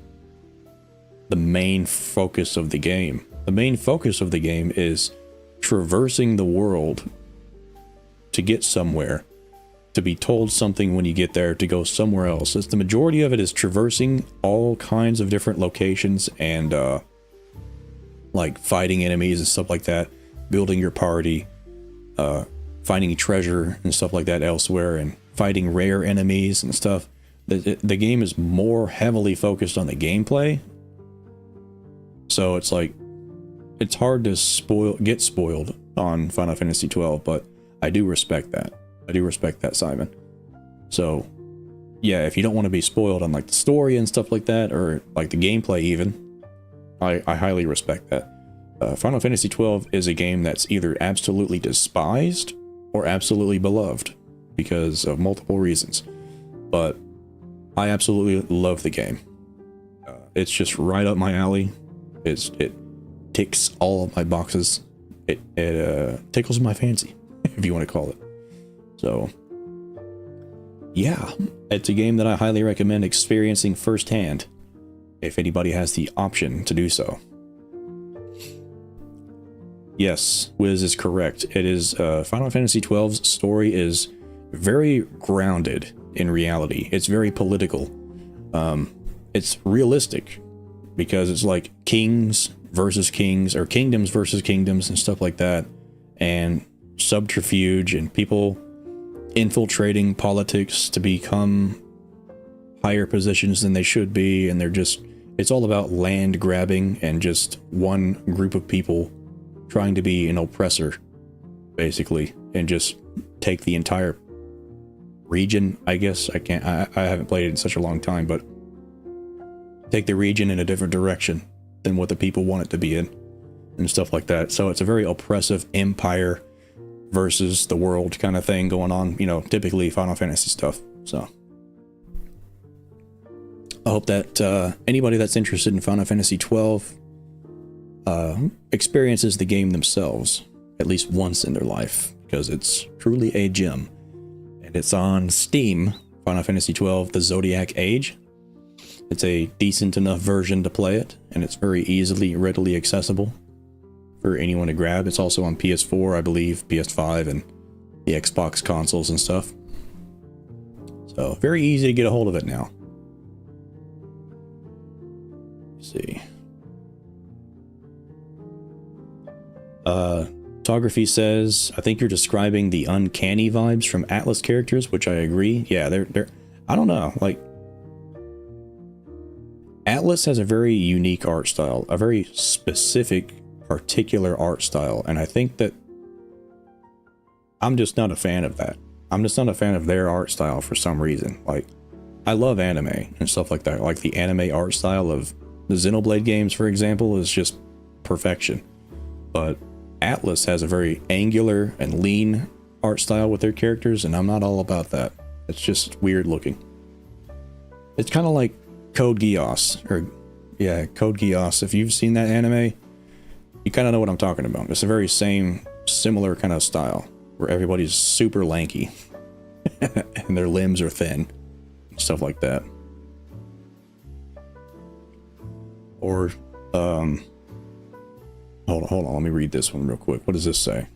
the main focus of the game. The main focus of the game is traversing the world to get somewhere, to be told something when you get there, to go somewhere else. It's the majority of it is traversing all kinds of different locations and like fighting enemies and stuff like that, building your party, finding treasure and stuff like that elsewhere, and fighting rare enemies and stuff. The game is more heavily focused on the gameplay, so it's like it's hard to get spoiled on Final Fantasy XII, but I do respect that. I do respect that, Simon. So yeah, if you don't want to be spoiled on like the story and stuff like that, or like the gameplay even, I highly respect that. Final Fantasy XII is a game that's either absolutely despised or absolutely beloved because of multiple reasons, but I absolutely love the game. It's just right up my alley. It ticks all of my boxes. It tickles my fancy, if you want to call it. So yeah, it's a game that I highly recommend experiencing firsthand if anybody has the option to do so. Yes, Wiz is correct. It is Final Fantasy XII's story is very grounded in reality. It's very political. It's realistic because it's like kings versus kings, or kingdoms versus kingdoms and stuff like that, and subterfuge and people infiltrating politics to become higher positions than they should be, and it's all about land grabbing and just one group of people trying to be an oppressor, basically, and just take the entire region, I guess. I haven't played it in such a long time, but take the region in a different direction than what the people want it to be in and stuff like that. So it's a very oppressive empire versus the world kind of thing going on, you know, typically Final Fantasy stuff. So I hope that anybody that's interested in Final Fantasy XII experiences the game themselves at least once in their life, because it's truly a gem. And it's on Steam, Final Fantasy XII, The Zodiac Age. It's a decent enough version to play it, and it's very readily accessible for anyone to grab. It's also on PS4, I believe, PS5, and the Xbox consoles and stuff. So very easy to get a hold of it now. Let's see. Photography says, I think you're describing the uncanny vibes from Atlas characters, which I agree. Yeah, they're I don't know, like Atlas has a very unique art style, a very specific, particular art style, and I think that I'm just not a fan of that. I'm just not a fan of their art style for some reason. Like, I love anime and stuff like that. Like the anime art style of the Xenoblade games, for example, is just perfection. But Atlas has a very angular and lean art style with their characters, and I'm not all about that. It's just weird looking. It's kind of like Code Geass, or yeah, Code Geass. If you've seen that anime, you kind of know what I'm talking about. It's a very similar kind of style, where everybody's super lanky and their limbs are thin, stuff like that. Or, hold on, let me read this one real quick. What does this say?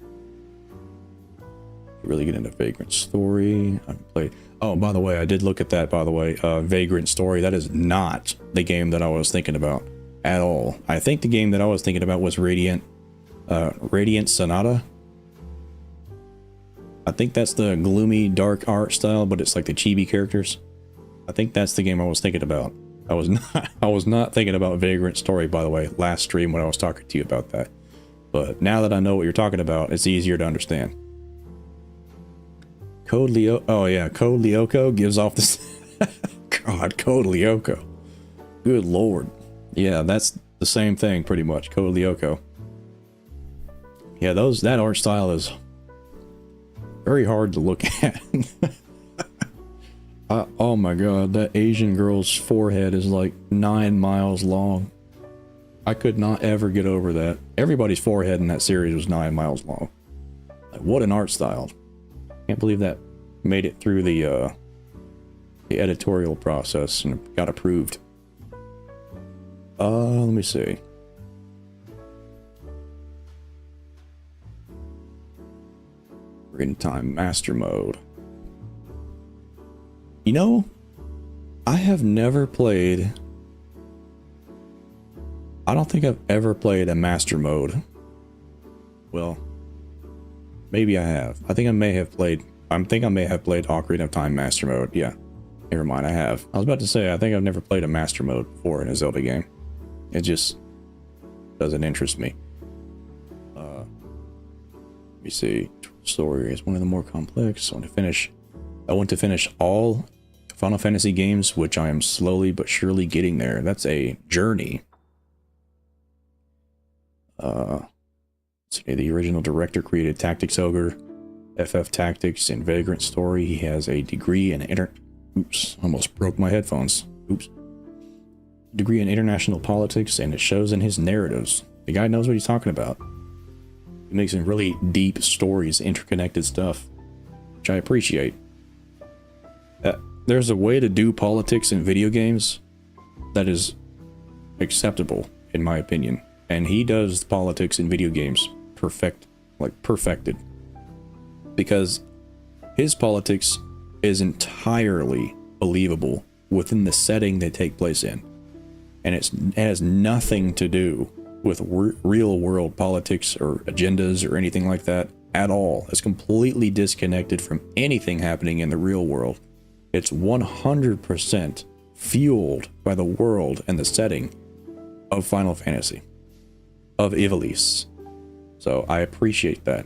Really get into Vagrant Story. I played. Oh, by the way, I did look at that, by the way. Vagrant Story, that is not the game that I was thinking about at all. I think the game that I was thinking about was Radiant Sonata. I think that's the gloomy, dark art style, but it's like the chibi characters. I think that's the game I was thinking about. I was not thinking about Vagrant Story, by the way, last stream when I was talking to you about that. But now that I know what you're talking about, it's easier to understand. Code Lyoko. Oh yeah, Code Lyoko gives off this. God, Code Lyoko. Good lord. Yeah, that's the same thing pretty much. Code Lyoko. Yeah, that art style is very hard to look at. Oh my god, that Asian girl's forehead is like 9 miles long. I could not ever get over that. Everybody's forehead in that series was 9 miles long. Like, what an art style. Can't believe that made it through the editorial process and got approved. Let me see. We're in time master mode. You know, I have never played... I don't think I've ever played a master mode. Well, maybe I have. I think I may have played Ocarina of Time Master Mode. Yeah. Never mind, I have. I was about to say, I think I've never played a Master Mode before in a Zelda game. It just doesn't interest me. Let me see. Story is one of the more complex. I want to finish all Final Fantasy games, which I am slowly but surely getting there. That's a journey. The original director created Tactics Ogre, FF Tactics, and Vagrant Story. He has a degree in Oops, almost broke my headphones. Oops. Degree in international politics, and it shows in his narratives. The guy knows what he's talking about. He makes some really deep stories, interconnected stuff, which I appreciate. There's a way to do politics in video games that is acceptable, in my opinion. And he does politics in video games perfected. Because his politics is entirely believable within the setting they take place in. And it has nothing to do with real world politics or agendas or anything like that at all. It's completely disconnected from anything happening in the real world. It's 100% fueled by the world and the setting of Final Fantasy, of Ivalice. So I appreciate that.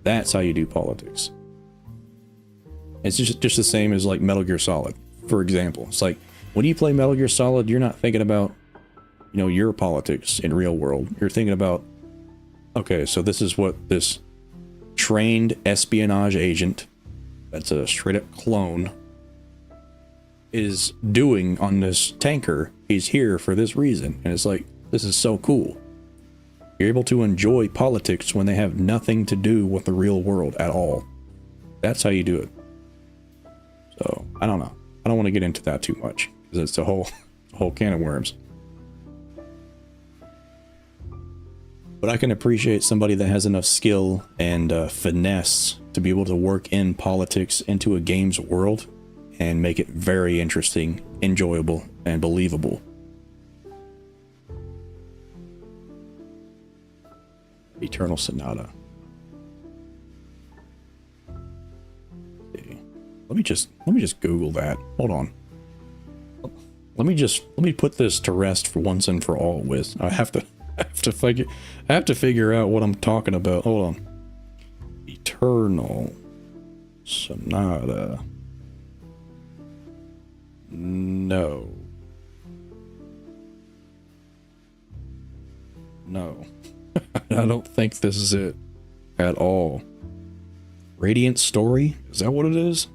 That's how you do politics. It's just the same as like Metal Gear Solid, for example. It's like when you play Metal Gear Solid, you're not thinking about, you know, your politics in real world. You're thinking about, okay, so this is what this trained espionage agent, that's a straight up clone, is doing on this tanker. He's here for this reason. And it's like, this is so cool. You're able to enjoy politics when they have nothing to do with the real world at all. That's how you do it. So, I don't know. I don't want to get into that too much, because it's a whole can of worms. But I can appreciate somebody that has enough skill and finesse to be able to work in politics into a game's world and make it very interesting, enjoyable, and believable. Eternal Sonata. Let me just Google that. Hold on. Let me put this to rest for once and for all, Wiz. I have to figure out what I'm talking about. Hold on. Eternal Sonata. No. I don't think this is it at all. Radiant Story? Is that what it is?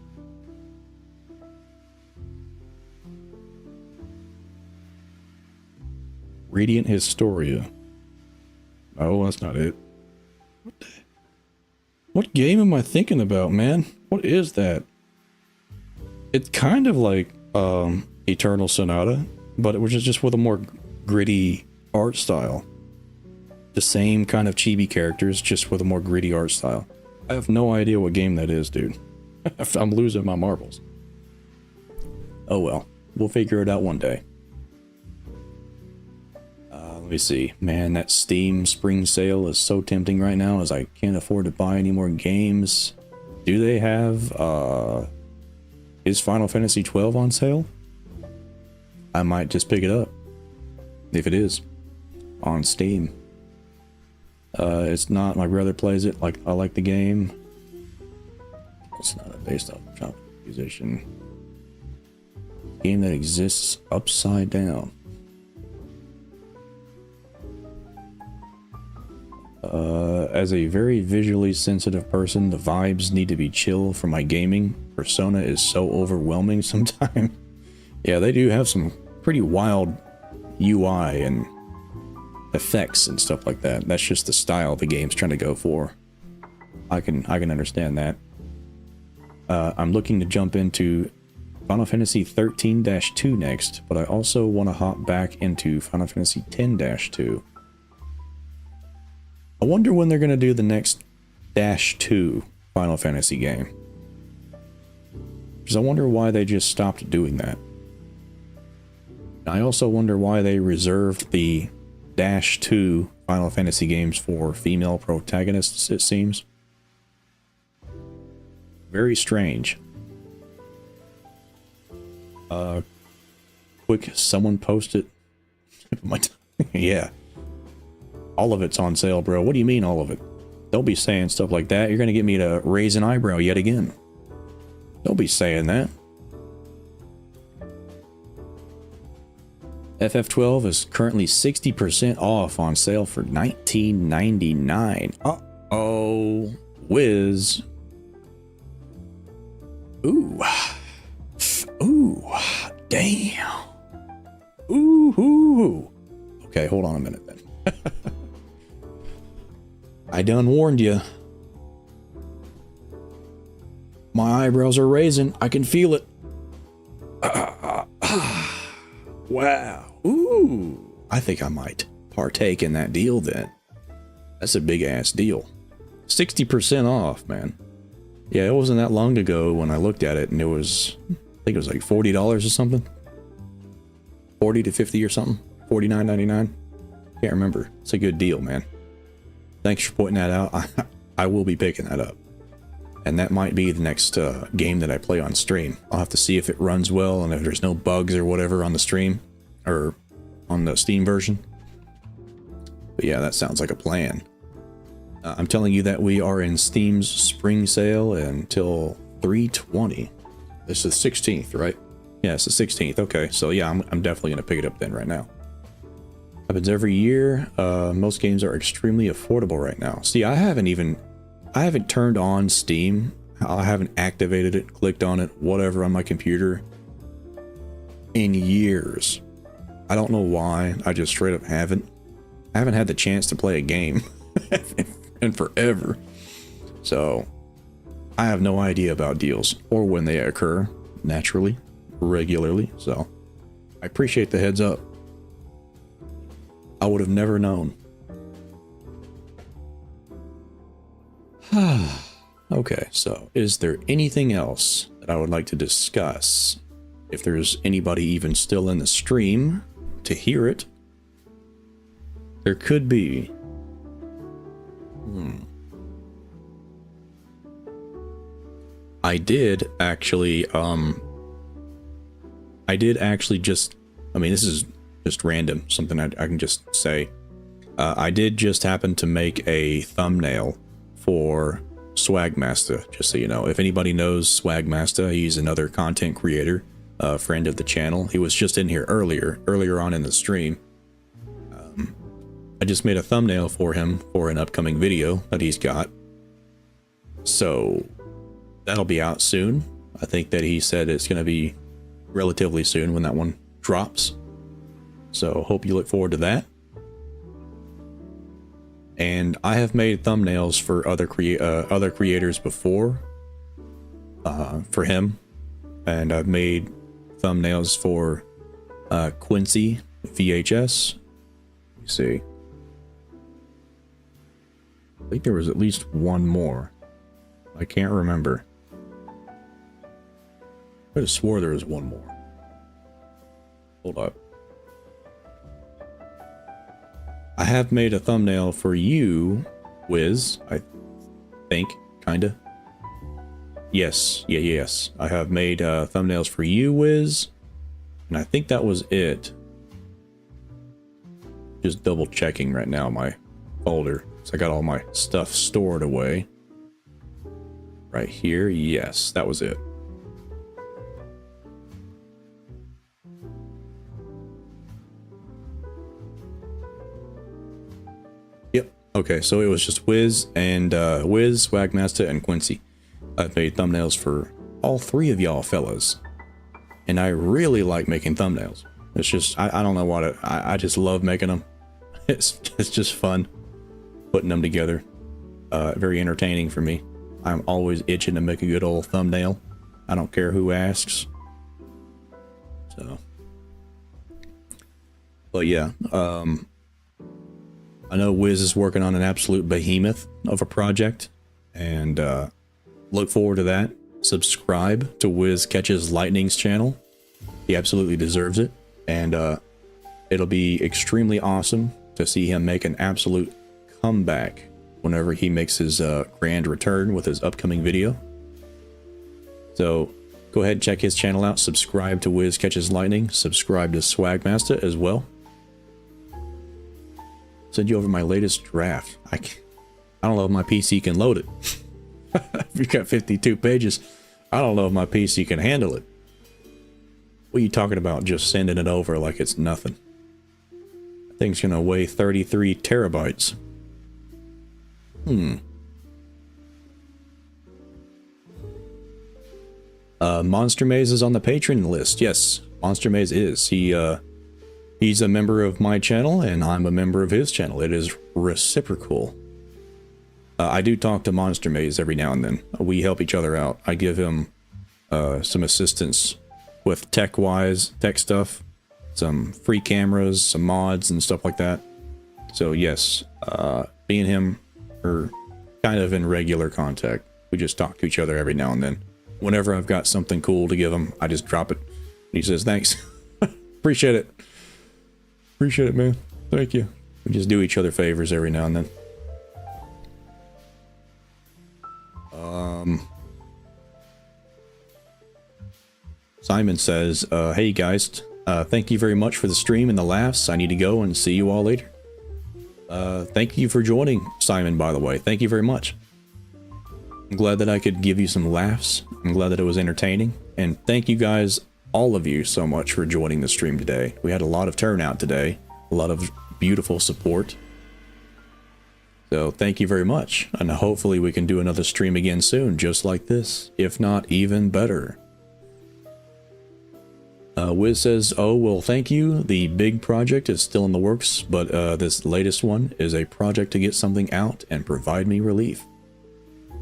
Radiant Historia. Oh, that's not it. What game am I thinking about, man? What is that? It's kind of like Eternal Sonata, but it was just with a more gritty art style. The same kind of chibi characters, just with a more gritty art style. I have no idea what game that is, dude. I'm losing my marbles. Oh well, we'll figure it out one day. Let me see. Man, that Steam spring sale is so tempting right now as I can't afford to buy any more games. Do they have, is Final Fantasy 12 on sale? I might just pick it up. If it is. On Steam. It's not, my brother plays it, like, I like the game. It's not based off of musician. Game that exists upside down. As a very visually sensitive person, the vibes need to be chill for my gaming. Persona is so overwhelming sometimes. Yeah, they do have some pretty wild UI and effects and stuff like that. That's just the style the game's trying to go for. I can understand that. I'm looking to jump into Final Fantasy 13-2 next, but I also want to hop back into Final Fantasy 10-2. I wonder when they're going to do the next -2 Final Fantasy game. Because I wonder why they just stopped doing that. I also wonder why they reserved the -2 Final Fantasy games for female protagonists, it seems. Very strange. Quick, someone posted. Yeah. All of it's on sale, bro. What do you mean all of it? Don't be saying stuff like that. You're gonna get me to raise an eyebrow yet again. Don't be saying that. FF12 is currently 60% off on sale for $19.99. Uh-oh. Whiz. Ooh. Ooh. Damn. Ooh. Okay, hold on a minute then. I done warned you. My eyebrows are raising. I can feel it. Wow. Ooh. I think I might partake in that deal then. That's a big ass deal. 60% off, man. Yeah, it wasn't that long ago when I looked at it and it was, I think it was like $40 or something. 40 to 50 or something. $49.99. Can't remember. It's a good deal, man. Thanks for pointing that out. I will be picking that up. And that might be the next game that I play on stream. I'll have to see if it runs well and if there's no bugs or whatever on the stream. Or on the Steam version. But yeah, that sounds like a plan. I'm telling you that we are in Steam's spring sale until 3/20. This is the 16th, right? Yeah, it's the 16th. Okay, so yeah, I'm definitely going to pick it up then right now. Happens every year. Most games are extremely affordable right now. See, I haven't turned on Steam. I haven't activated it, clicked on it, whatever on my computer in years. I don't know why. I just straight up haven't. I haven't had the chance to play a game in forever. So I have no idea about deals or when they occur naturally, regularly. So I appreciate the heads up. I would have never known. Okay, so is there anything else that I would like to discuss? If there's anybody even still in the stream to hear it, there could be. I did actually just, I mean, this is just random, something I can just say. I did just happen to make a thumbnail for SwaggMasta, just so you know. If anybody knows SwaggMasta, he's another content creator, a friend of the channel. He was just in here earlier on in the stream. I just made a thumbnail for him for an upcoming video that he's got. So that'll be out soon. I think that he said it's going to be relatively soon when that one drops. So hope you look forward to that. And I have made thumbnails for other creators before, for him, and I've made thumbnails for Quincy VHS. me see. I think there was at least one more. I can't remember. I could have swore there was one more. Hold up. I have made a thumbnail for you, Wiz, I think, kinda. Yes, yes. I have made thumbnails for you, Wiz, and I think that was it. Just double checking right now my folder. So I got all my stuff stored away. Right here, yes, that was it. Yep, okay, so it was just Wiz and Wiz, SwaggMasta, and Quincy. I've made thumbnails for all three of y'all fellas. And I really like making thumbnails. It's just, I don't know what I just love making them. It's just fun putting them together. Very entertaining for me. I'm always itching to make a good old thumbnail. I don't care who asks. So. But yeah, I know Wiz is working on an absolute behemoth of a project. And look forward to that. Subscribe to Wiz Catches Lightning's channel. He absolutely deserves it. And it'll be extremely awesome to see him make an absolute comeback whenever he makes his grand return with his upcoming video. So go ahead and check his channel out. Subscribe to Wiz Catches Lightning. Subscribe to SwaggMasta as well. Send you over my latest draft. I don't know if my PC can load it. You've got 52 pages. I don't know if my PC can handle it. What are you talking about just sending it over like it's nothing? That thing's gonna weigh 33 terabytes. Monster Maze is on the patron list. Yes, Monster Maze is. He's a member of my channel and I'm a member of his channel. It is reciprocal. I do talk to Monster Maze every now and then. We help each other out. I give him some assistance with tech stuff, some free cameras, some mods and stuff like that. So yes, me and him are kind of in regular contact. We just talk to each other every now and then. Whenever I've got something cool to give him, I just drop it. He says, thanks. Appreciate it. Appreciate it, man. Thank you. We just do each other favors every now and then. Simon says, hey Geist, thank you very much for the stream and the laughs. I need to go and see you all later. Thank you for joining, Simon, by the way. Thank you very much. I'm glad that I could give you some laughs. I'm glad that it was entertaining. And thank you guys, all of you, so much for joining the stream today. We had a lot of turnout today. A lot of beautiful support. So thank you very much. And hopefully we can do another stream again soon, just like this. If not, even better. Wiz says, oh, well, thank you. The big project is still in the works, but this latest one is a project to get something out and provide me relief.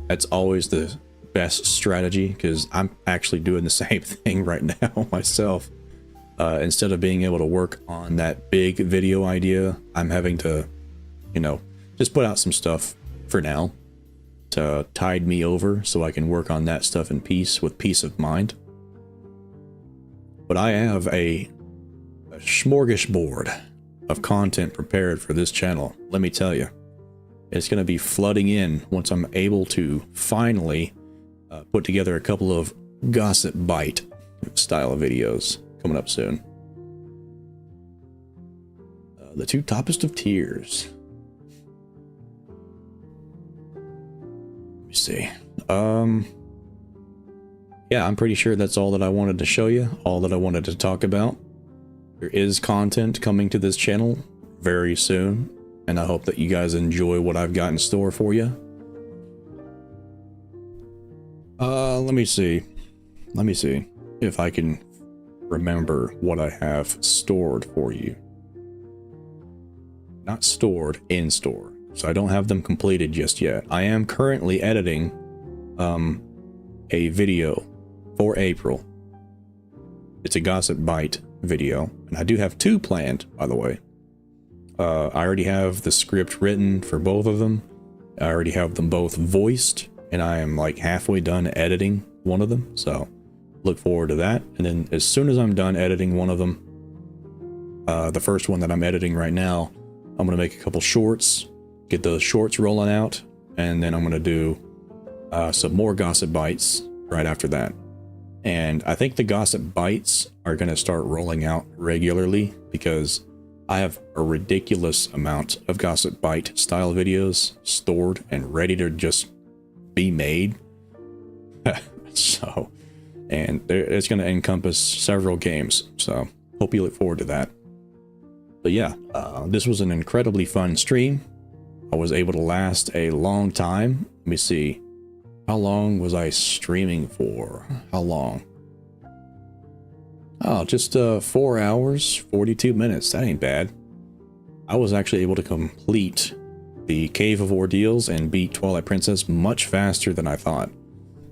That's always the best strategy, because I'm actually doing the same thing right now myself. Instead of being able to work on that big video idea, I'm having to, you know, just put out some stuff for now to tide me over so I can work on that stuff in peace with peace of mind. But I have a smorgasbord of content prepared for this channel. Let me tell you, it's going to be flooding in once I'm able to finally put together a couple of gossip bite style of videos coming up soon. The two toppest of tiers. Let me see. Yeah, I'm pretty sure that's all that I wanted to show you, all that I wanted to talk about. There is content coming to this channel very soon, and I hope that you guys enjoy what I've got in store for you. Let me see. Let me see if I can remember what I have stored for you. Not stored, in store. So I don't have them completed just yet. I am currently editing a video for April. It's a gossip bite video, and I do have two planned, by the way. I already have the script written for both of them. I already have them both voiced, and I am like halfway done editing one of them. So look forward to that. And then as soon as I'm done editing one of them, the first one that I'm editing right now, I'm going to make a couple shorts, get those shorts rolling out, and then I'm going to do some more Gossip Bites right after that. And I think the Gossip Bites are going to start rolling out regularly because I have a ridiculous amount of Gossip Bite style videos stored and ready to just be made. So, and it's going to encompass several games. So hope you look forward to that. But yeah, this was an incredibly fun stream. I was able to last a long time. Let me see. How long was I streaming for? How long? Oh, just 4 hours, 42 minutes. That ain't bad. I was actually able to complete the Cave of Ordeals and beat Twilight Princess much faster than I thought.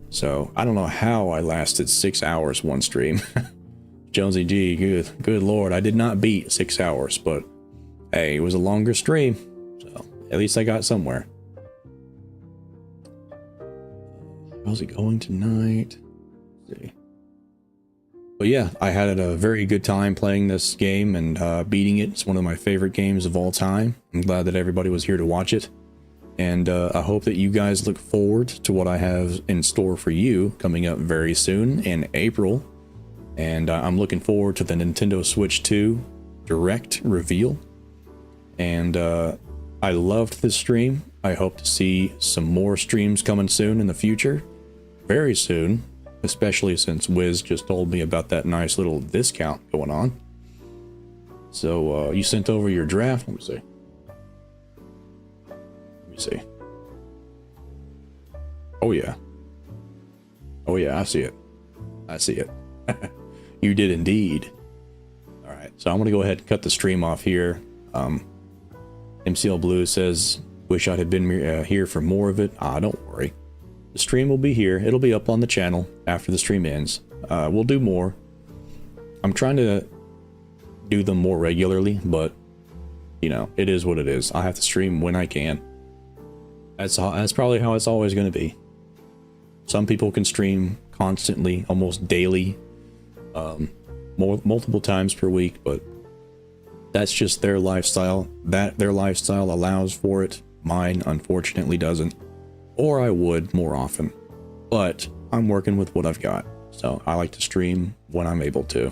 So I don't know how I lasted 6 hours one stream. Jonsey G, good lord, I did not beat 6 hours, but hey, it was a longer stream, so at least I got somewhere. How's it going tonight? Let's see. But yeah, I had a very good time playing this game and beating it. It's one of my favorite games of all time. I'm glad that everybody was here to watch it. And I hope that you guys look forward to what I have in store for you coming up very soon in April. And I'm looking forward to the Nintendo Switch 2 Direct reveal. And I loved this stream. I hope to see some more streams coming soon in the future. Very soon. Especially since Wiz just told me about that nice little discount going on. So you sent over your draft. Let me see. Let me see. Oh yeah. Oh yeah, I see it. I see it. You did indeed. All right, so I'm gonna go ahead and cut the stream off here. MCL Blue says, wish I had been here for more of it. Don't worry. The stream will be here. It'll be up on the channel after the stream ends. We'll do more. I'm trying to do them more regularly, but you know, it is what it is. I have to stream when I can. That's probably how it's always going to be. Some people can stream constantly, almost daily, multiple times per week, but that's just their lifestyle. Their lifestyle allows for it. Mine, unfortunately, doesn't. Or I would more often, but I'm working with what I've got. So I like to stream when I'm able to.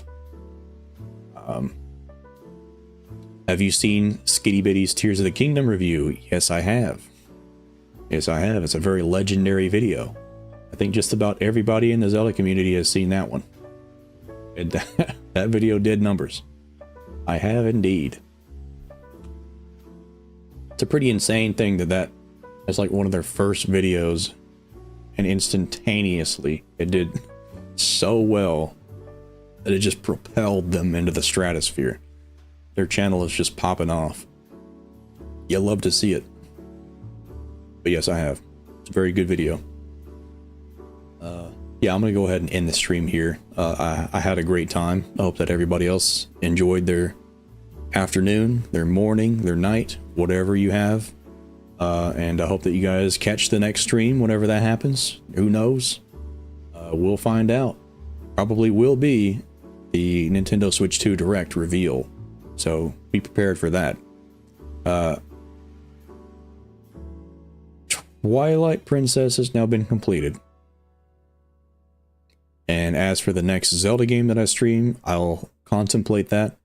Have you seen Skitty Bitty's Tears of the Kingdom review? Yes, I have. Yes, I have. It's a very legendary video. I think just about everybody in the Zelda community has seen that one. And that video did numbers. I have indeed. It's a pretty insane thing that it's like one of their first videos, and instantaneously it did so well that it just propelled them into the stratosphere. Their channel is just popping off. You love to see it. But yes, I have. It's a very good video. Yeah, I'm gonna go ahead and end the stream here. I had a great time. I hope that everybody else enjoyed their afternoon, their morning, their night, whatever you have. And I hope that you guys catch the next stream whenever that happens. Who knows? We'll find out. Probably will be the Nintendo Switch 2 Direct reveal. So be prepared for that. Twilight Princess has now been completed. And as for the next Zelda game that I stream, I'll contemplate that.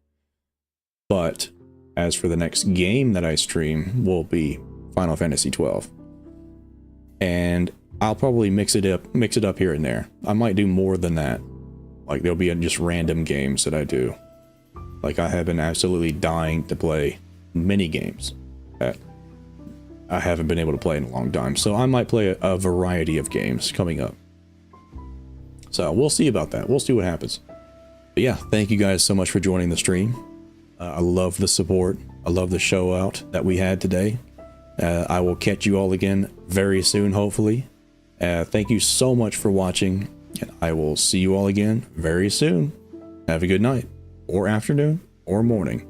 But as for the next game that I stream will be Final Fantasy 12. And I'll probably mix it up here and there. I might do more than that. Like there'll be just random games that I do. Like I have been absolutely dying to play mini games that I haven't been able to play in a long time. So I might play a variety of games coming up. So we'll see about that. We'll see what happens. But yeah, thank you guys so much for joining the stream. I love the support. I love the show out that we had today. I will catch you all again very soon, hopefully. Thank you so much for watching, and I will see you all again very soon. Have a good night, or afternoon, or morning.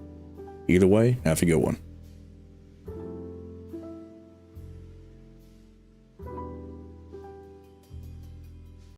Either way, have a good one.